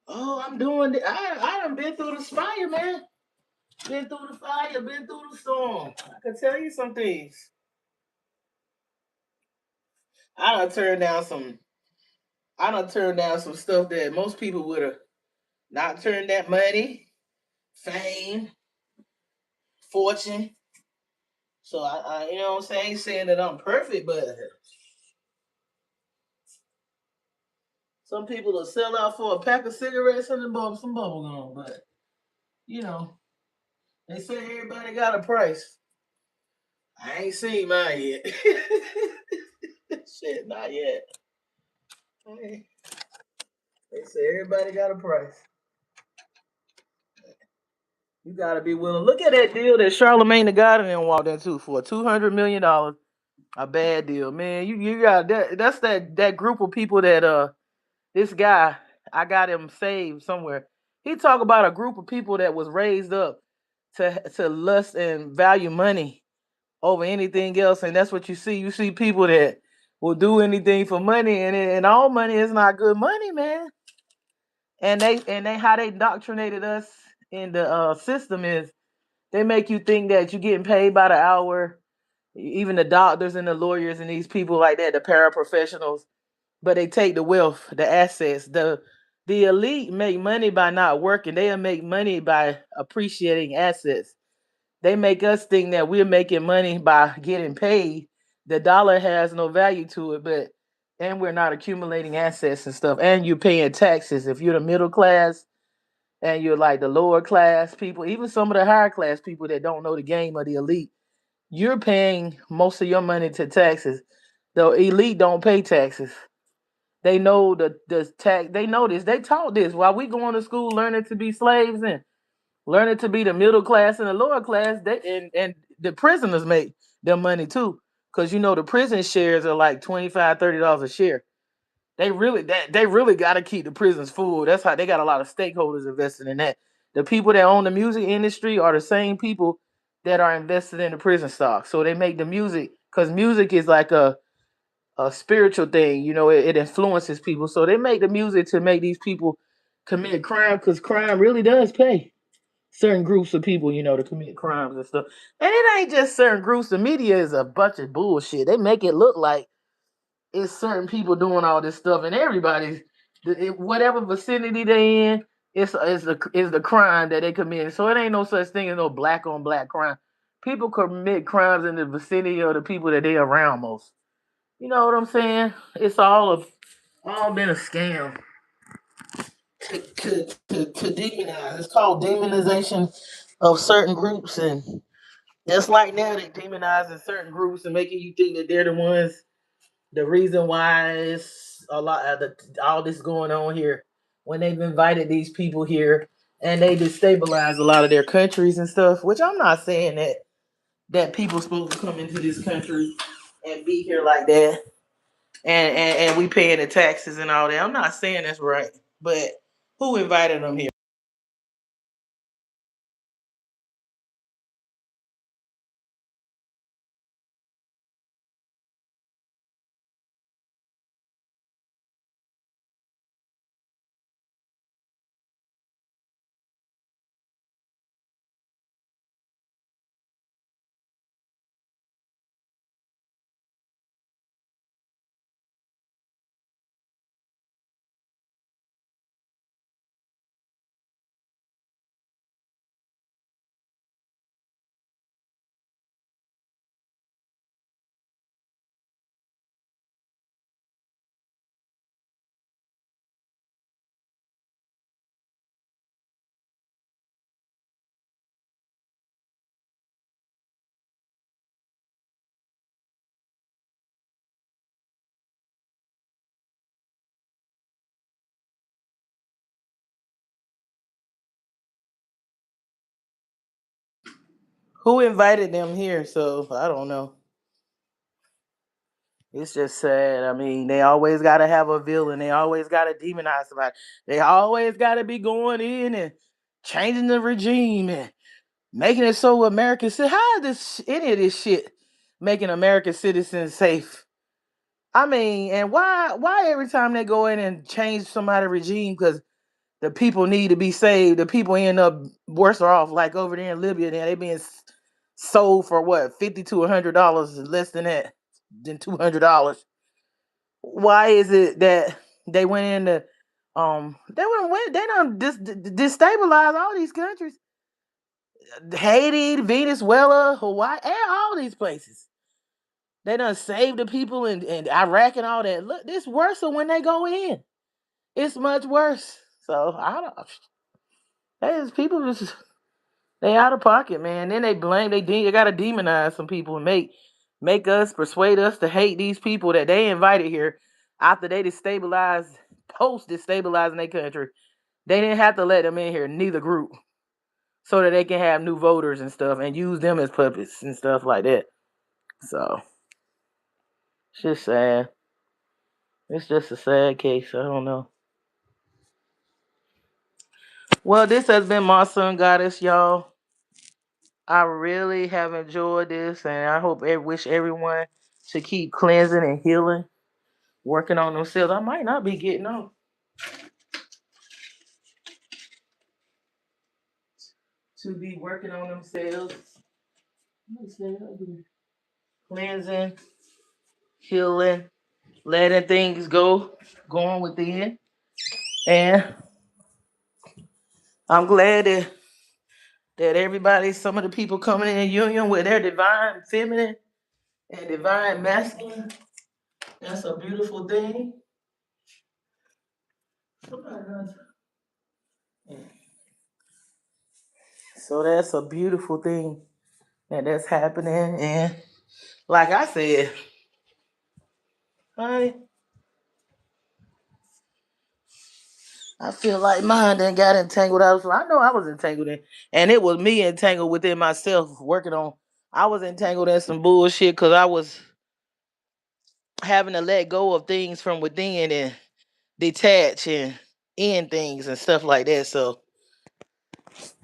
oh, I'm doing it. I done been through the fire, man. Been through the fire, been through the storm. I can tell you some things. I done turned down some I done turned down some stuff that most people would have not turned that money, fame, fortune. So I you know what I'm saying? I ain't saying that I'm perfect, but some people will sell out for a pack of cigarettes and some bubble gum. But you know, they say everybody got a price. I ain't seen mine yet. Shit, not yet. Hey, they say everybody got a price. You gotta be willing. Look at that deal that Charlemagne the God and them walked into for $200 million. A bad deal, man. You got that. That's that group of people that this guy, I got him saved somewhere. He talk about a group of people that was raised up to lust and value money over anything else, and that's what you see. You see people that will do anything for money, and all money is not good money, man. And they how they indoctrinated us in the system is they make you think that you're getting paid by the hour. Even the doctors and the lawyers and these people like that, the paraprofessionals, but they take the wealth, the assets. The elite make money by not working. They'll make money by appreciating assets. They make us think that we're making money by getting paid. The dollar has no value to it, but and we're not accumulating assets and stuff. And you're paying taxes. If you're the middle class and you're like the lower class people, even some of the higher class people that don't know the game of the elite, you're paying most of your money to taxes. The elite don't pay taxes. They know the tax. They know this. They taught this while we going to school, learning to be slaves and learning to be the middle class and the lower class. They and the prisoners make their money too, because you know the prison shares are like $25-$30 a share. They really got to keep the prisons full. That's how they got a lot of stakeholders invested in that. The people that own the music industry are the same people that are invested in the prison stock. So they make the music because music is like a spiritual thing. You know, it influences people. So they make the music to make these people commit crime because crime really does pay certain groups of people, you know, to commit crimes and stuff. And it ain't just certain groups. The media is a bunch of bullshit. They make it look like it's certain people doing all this stuff, and everybody's whatever vicinity they in, it's the crime that they commit. So it ain't no such thing as no black on black crime. People commit crimes in the vicinity of the people that they around most. You know what I'm saying? It's all been a scam to demonize. It's called demonization of certain groups, and just like now they demonizing certain groups and making you think that they're the ones, the reason why it's a lot of all this going on here. When they've invited these people here and they destabilize a lot of their countries and stuff, which I'm not saying that people supposed to come into this country and be here like that, and we paying the taxes and all that. I'm not saying that's right, but who invited them here? Who invited them here? So I don't know. It's just sad. I mean, they always got to have a villain. They always got to demonize somebody. They always got to be going in and changing the regime and making it so Americans. How is any of this shit making American citizens safe? I mean, and why every time they go in and change somebody's regime because the people need to be saved, the people end up worse off. Like over there in Libya, they being sold for what, $50 to $100, less than that, than $200. Why is it that they went into they done destabilize all these countries? Haiti, Venezuela, Hawaii, and all these places. They done saved the people in Iraq and all that. Look, this worse when they go in. It's much worse. So I don't. People just they out of pocket, man. Then they blame they gotta demonize some people and make us persuade us to hate these people that they invited here after they destabilizing their country. They didn't have to let them in here, neither group, so that they can have new voters and stuff and use them as puppets and stuff like that. So It's just sad. It's just a sad case. I don't know. Well, this has been my son goddess, y'all. I really have enjoyed this, and I hope wish everyone to keep cleansing and healing, working on themselves. I might not be getting on to be working on themselves. Cleansing, healing, letting things go, going within. And I'm glad that everybody, some of the people coming in union with their divine feminine and divine masculine. That's a beautiful thing. So that's a beautiful thing that's happening. And like I said, I feel like mine then got entangled. I know I was entangled in, and it was me entangled within myself, working on. I was entangled in some bullshit because I was having to let go of things from within and detach and end things and stuff like that. So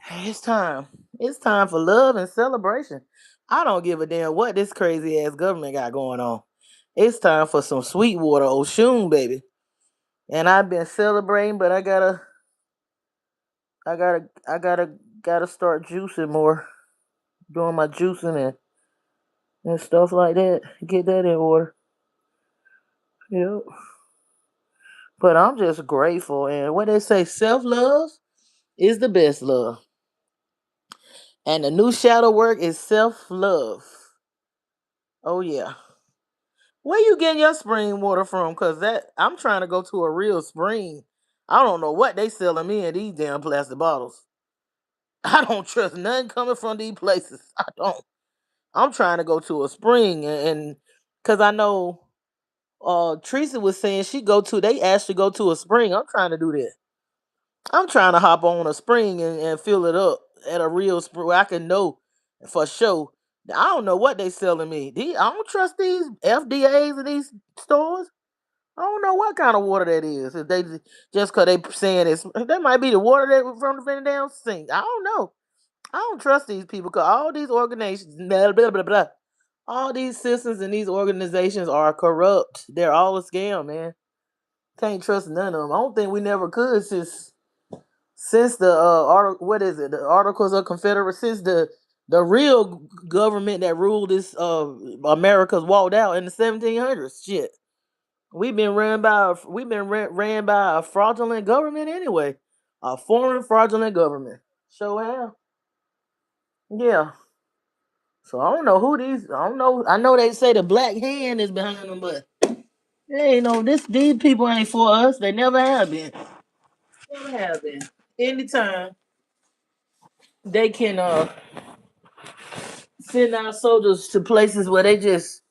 it's time. It's time for love and celebration. I don't give a damn what this crazy ass government got going on. It's time for some Sweetwater Oshun, baby. And I've been celebrating, but I gotta start juicing more, doing my juicing and stuff like that. Get that in order. Yep. But I'm just grateful, and what they say, self love is the best love, and the new shadow work is self love. Oh yeah. Where you getting your spring water from? Cause that I'm trying to go to a real spring. I don't know what they selling me in these damn plastic bottles. I don't trust nothing coming from these places. I don't. I'm trying to go to a spring and cause I know Teresa was saying they actually go to a spring. I'm trying to do that. I'm trying to hop on a spring and fill it up at a real spring where I can know for sure. I don't know what they selling me. I don't trust these FDAs in these stores. I don't know what kind of water that is. If they just cause they saying it's that might be the water that from the Van down sink. I don't know. I don't trust these people because all these organizations, blah, blah, blah, blah, all these systems and these organizations are corrupt. They're all a scam, man. Can't trust none of them. I don't think we never could since the what is it? The Articles of Confederate. Since the real government that ruled this America's walked out in the 1700s. Shit, we've been ran by a fraudulent government anyway, a foreign fraudulent government. So yeah. So I don't know who these. I don't know. I know they say the black hand is behind them, but they ain't no. These people ain't for us. They never have been. Never have been. Anytime they can send our soldiers to places where they just,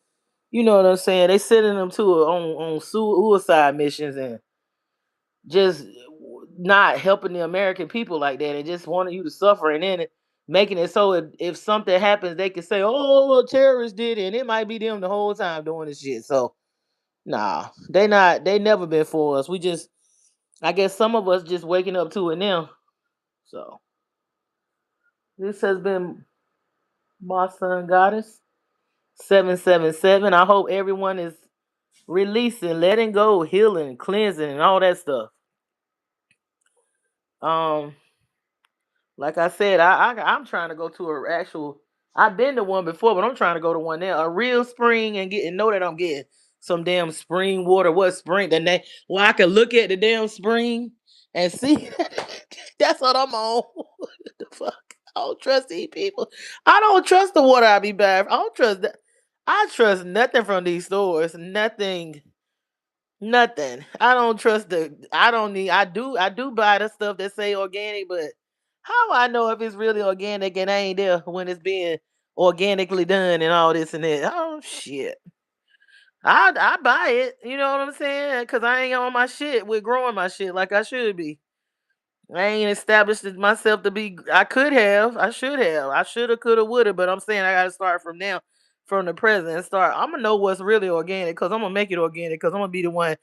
you know what I'm saying, they sending them to on suicide missions and just not helping the American people like that and just wanting you to suffer and then making it so if something happens they can say, oh, well, terrorists did it and it might be them the whole time doing this shit. So nah, they never been for us. We just, I guess some of us just waking up to it now. So this has been my son goddess 777. I hope everyone is releasing, letting go, healing, cleansing, and all that stuff. Um, like I said, I'm trying to go to a actual. I've been to one before, but I'm trying to go to one now, a real spring, and know that I'm getting some damn spring water. What spring? The name? Well, I can look at the damn spring and see. That's what I'm on. What the fuck? I don't trust these people. I don't trust the water I be buying. I don't trust that. I trust nothing from these stores. Nothing. Nothing. I don't trust I don't need. I do buy the stuff that say organic, but how I know if it's really organic and I ain't there when it's being organically done and all this and that? Oh shit. I buy it. You know what I'm saying? Cause I ain't on my shit with growing my shit like I should be. I ain't established it myself to be. I could have. I should have. I shoulda, coulda, woulda. But I'm saying I gotta start from now. from the president. Start. I'm gonna know what's really organic because I'm gonna make it organic because I'm gonna be the one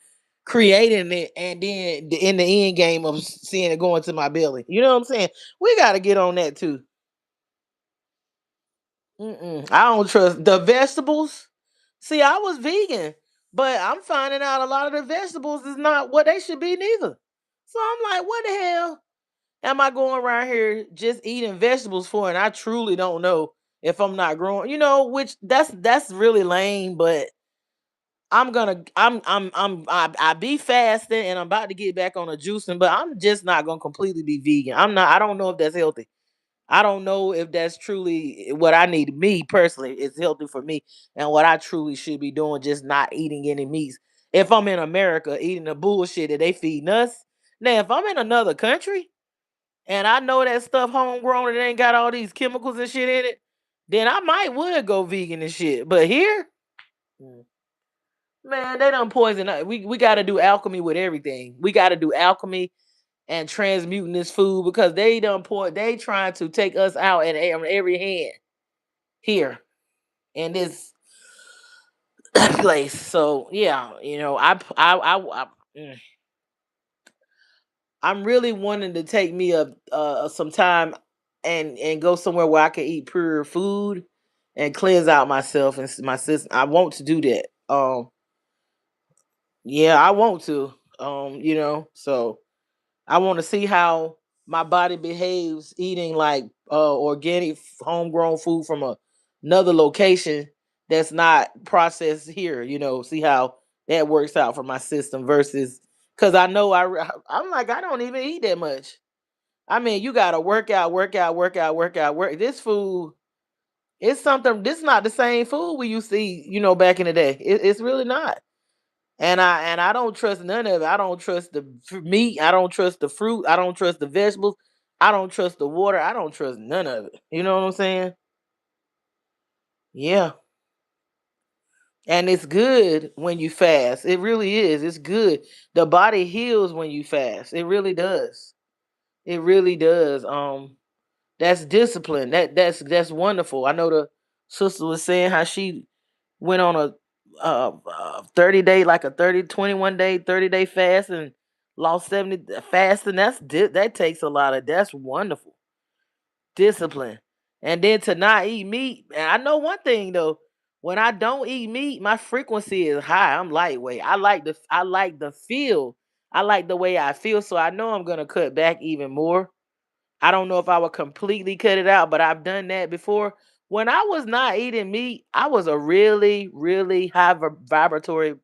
creating it, and then in the end game of seeing it going to my belly. You know what I'm saying? We got to get on that too. I don't trust the vegetables. See, I was vegan, but I'm finding out a lot of the vegetables is not what they should be neither. So I'm like, what the hell am I going around here just eating vegetables for? And I truly don't know if I'm not growing. Which that's really lame. But I be fasting and I'm about to get back on a juicing, but I'm just not gonna completely be vegan. I'm not. I don't know if that's healthy. I don't know if that's truly what I need. Me personally, it's healthy for me, and what I truly should be doing, just not eating any meats. If I'm in America eating the bullshit that they feeding us, now if I'm in another country and I know that stuff homegrown and it ain't got all these chemicals and shit in it, then I might would go vegan and shit. But here, mm, man, they done poison. We got to do alchemy with everything. We got to do alchemy and transmuting this food because they done point. They trying to take us out at every hand here in this place. So yeah, mm, I'm really wanting to take me some time and go somewhere where I can eat pure food and cleanse out myself and my system. I want to do that. Yeah, I want to. So I want to see how my body behaves eating like organic homegrown food from another location that's not processed here. See how that works out for my system versus because I know I'm like I don't even eat that much. I mean, you gotta work out, work out, work out, work out, work. This food, it's something. This not the same food we used to eat. Back in the day, it's really not. And I don't trust none of it. I don't trust the meat. I don't trust the fruit. I don't trust the vegetables. I don't trust the water. I don't trust none of it. You know what I'm saying? Yeah. And it's good when you fast. It really is. It's good. The body heals when you fast. It really does. It really does. That's discipline. That's wonderful. I know the sister was saying how she went on a 30-day, like a 21-day, 30-day fast and lost 70 fasting. That takes a lot of that's wonderful discipline. And then to not eat meat. And I know one thing though, when I don't eat meat, my frequency is high. I'm lightweight. I like the feel. I like the way I feel. So I know I'm gonna cut back even more. I don't know if I would completely cut it out, but I've done that before. When I was not eating meat, I was a really, really high vibratory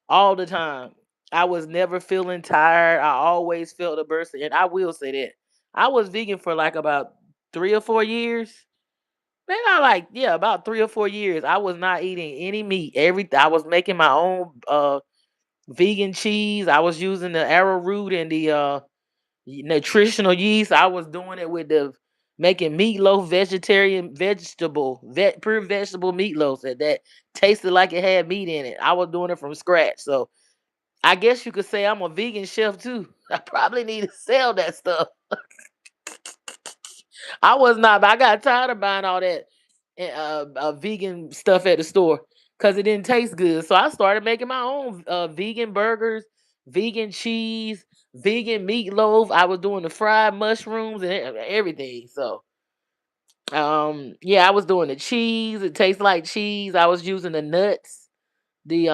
all the time. I was never feeling tired. I always felt a burst. And I will say that. I was vegan for like about 3 or 4 years. Maybe about 3 or 4 years. I was not eating any meat. I was making my own vegan cheese. I was using the arrowroot and the nutritional yeast. I was doing it with the making meatloaf, pure vegetable meatloaf that tasted like it had meat in it. I was doing it from scratch. So I guess you could say I'm a vegan chef too. I probably need to sell that stuff. I was not, but I got tired of buying all that vegan stuff at the store because it didn't taste good. So I started making my own vegan burgers, vegan cheese, vegan meatloaf. I was doing the fried mushrooms and everything. So yeah, I was doing the cheese. It tastes like cheese. I was using the nuts. The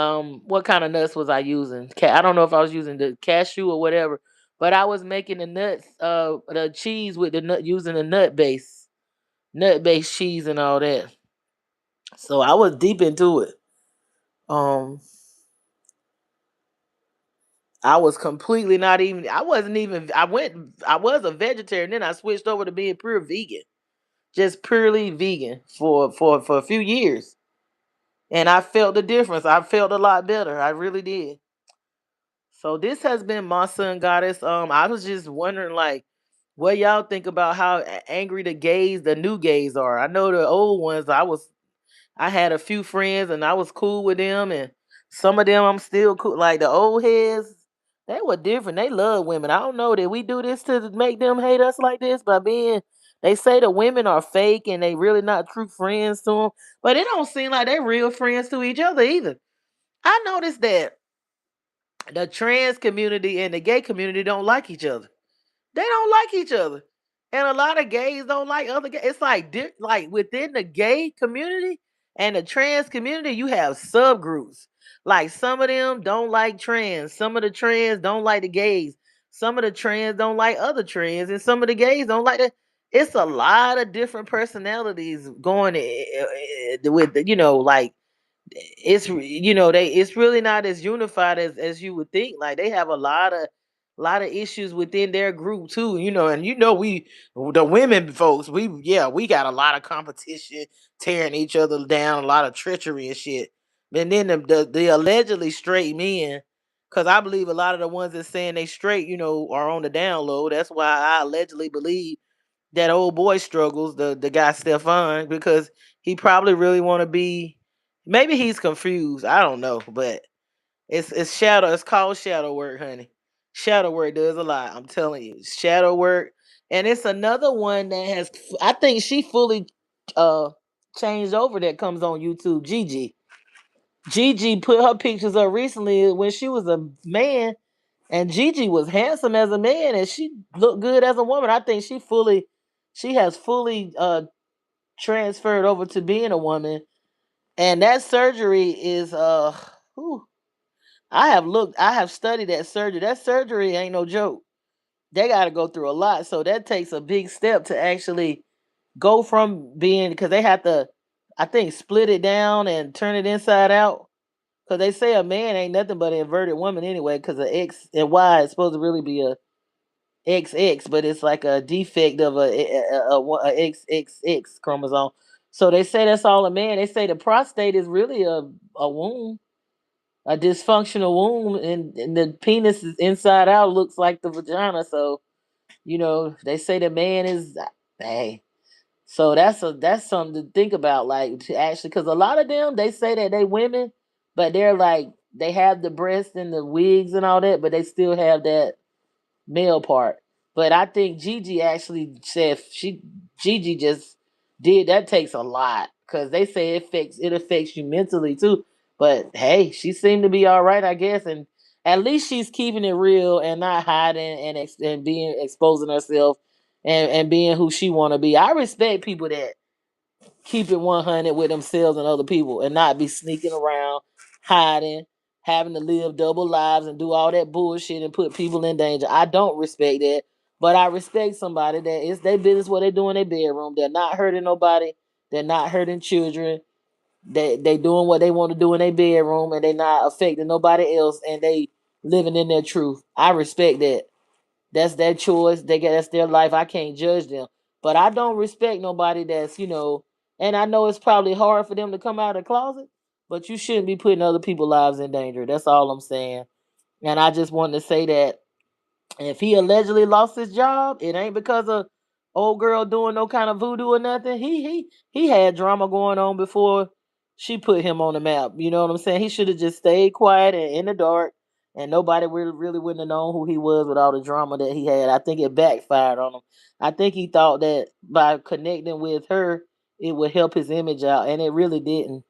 what kind of nuts was I using? I don't know if I was using the cashew or whatever, but I was making the nuts, the cheese with the nut using the nut based cheese and all that. So I was deep into it. Um, I was completely not even. I wasn't even. I was a vegetarian. Then I switched over to being pure vegan, just purely vegan for a few years, and I felt the difference. I felt a lot better. I really did. So this has been my son goddess. I was just wondering, like, what y'all think about how angry the new gays are. I know the old ones. I had a few friends and I was cool with them, and some of them I'm still cool. Like the old heads, they were different. They love women. I don't know, did we do this to make them hate us like this by being They say the women are fake and they really not true friends to them, but it don't seem like they real friends to each other either. I noticed that the trans community and the gay community don't like each other. They don't like each other, and a lot of gays don't like other gays. It's like within the gay community and the trans community, you have subgroups. Like some of them don't like trans, some of the trans don't like the gays, some of the trans don't like other trans, and some of the gays don't like the. It's a lot of different personalities going with like it's really not as unified as you would think. Like they have a lot of issues within their group too, and we the women folks, we got a lot of competition, tearing each other down, a lot of treachery and shit. And then the allegedly straight men, because I believe a lot of the ones that saying they straight, are on the down low. That's why I allegedly believe that old boy struggles, the guy Stefon, because he probably really want to be. Maybe he's confused. I don't know, but it's shadow. It's called shadow work, honey. Shadow work does a lot. I'm telling you, shadow work, and it's another one that has. I think she fully uh changed over. That comes on YouTube. Gigi. Gigi put her pictures up recently when she was a man, and Gigi was handsome as a man, and she looked good as a woman. I think she has fully transferred over to being a woman, and that surgery is whew, I have studied that surgery. That surgery ain't no joke. They got to go through a lot, so that takes a big step to actually go from being, because they have to, I think, split it down and turn it inside out. Because they say a man ain't nothing but an inverted woman anyway. Because a X and Y is supposed to really be a XX, but it's like a defect of a XXX chromosome. So they say that's all a man. They say the prostate is really a womb, a dysfunctional womb, and the penis is inside out, looks like the vagina. So they say the man is, hey. So that's something to think about, like, to actually, because a lot of them, they say that they women, but they're like, they have the breasts and the wigs and all that, but they still have that male part. But I think Gigi actually said Gigi just did that. Takes a lot, because they say it affects you mentally too. But hey, she seemed to be all right, I guess, and at least she's keeping it real and not hiding and being exposing herself and being who she want to be. I respect people that keep it 100 with themselves and other people and not be sneaking around, hiding, having to live double lives and do all that bullshit and put people in danger. I don't respect that. But I respect somebody that it's their business what they do in their bedroom. They're not hurting nobody. They're not hurting children. They doing what they want to do in their bedroom, and they not affecting nobody else, and they living in their truth. I respect that. That's their choice. That's their life. I can't judge them. But I don't respect nobody that's. And I know it's probably hard for them to come out of the closet, but you shouldn't be putting other people's lives in danger. That's all I'm saying. And I just wanted to say that if he allegedly lost his job, it ain't because of old girl doing no kind of voodoo or nothing. He had drama going on before she put him on the map. You know what I'm saying? He should have just stayed quiet and in the dark, and nobody really wouldn't have known who he was with all the drama that he had. I think it backfired on him. I think he thought that by connecting with her, it would help his image out, and it really didn't.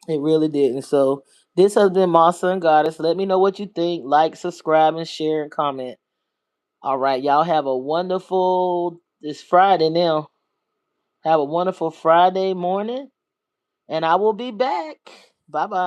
It really didn't. So this has been Masa and Goddess. Let me know what you think. Like, subscribe, and share, and comment. All right, y'all have a wonderful, it's Friday now. Have a wonderful Friday morning, and I will be back. Bye bye.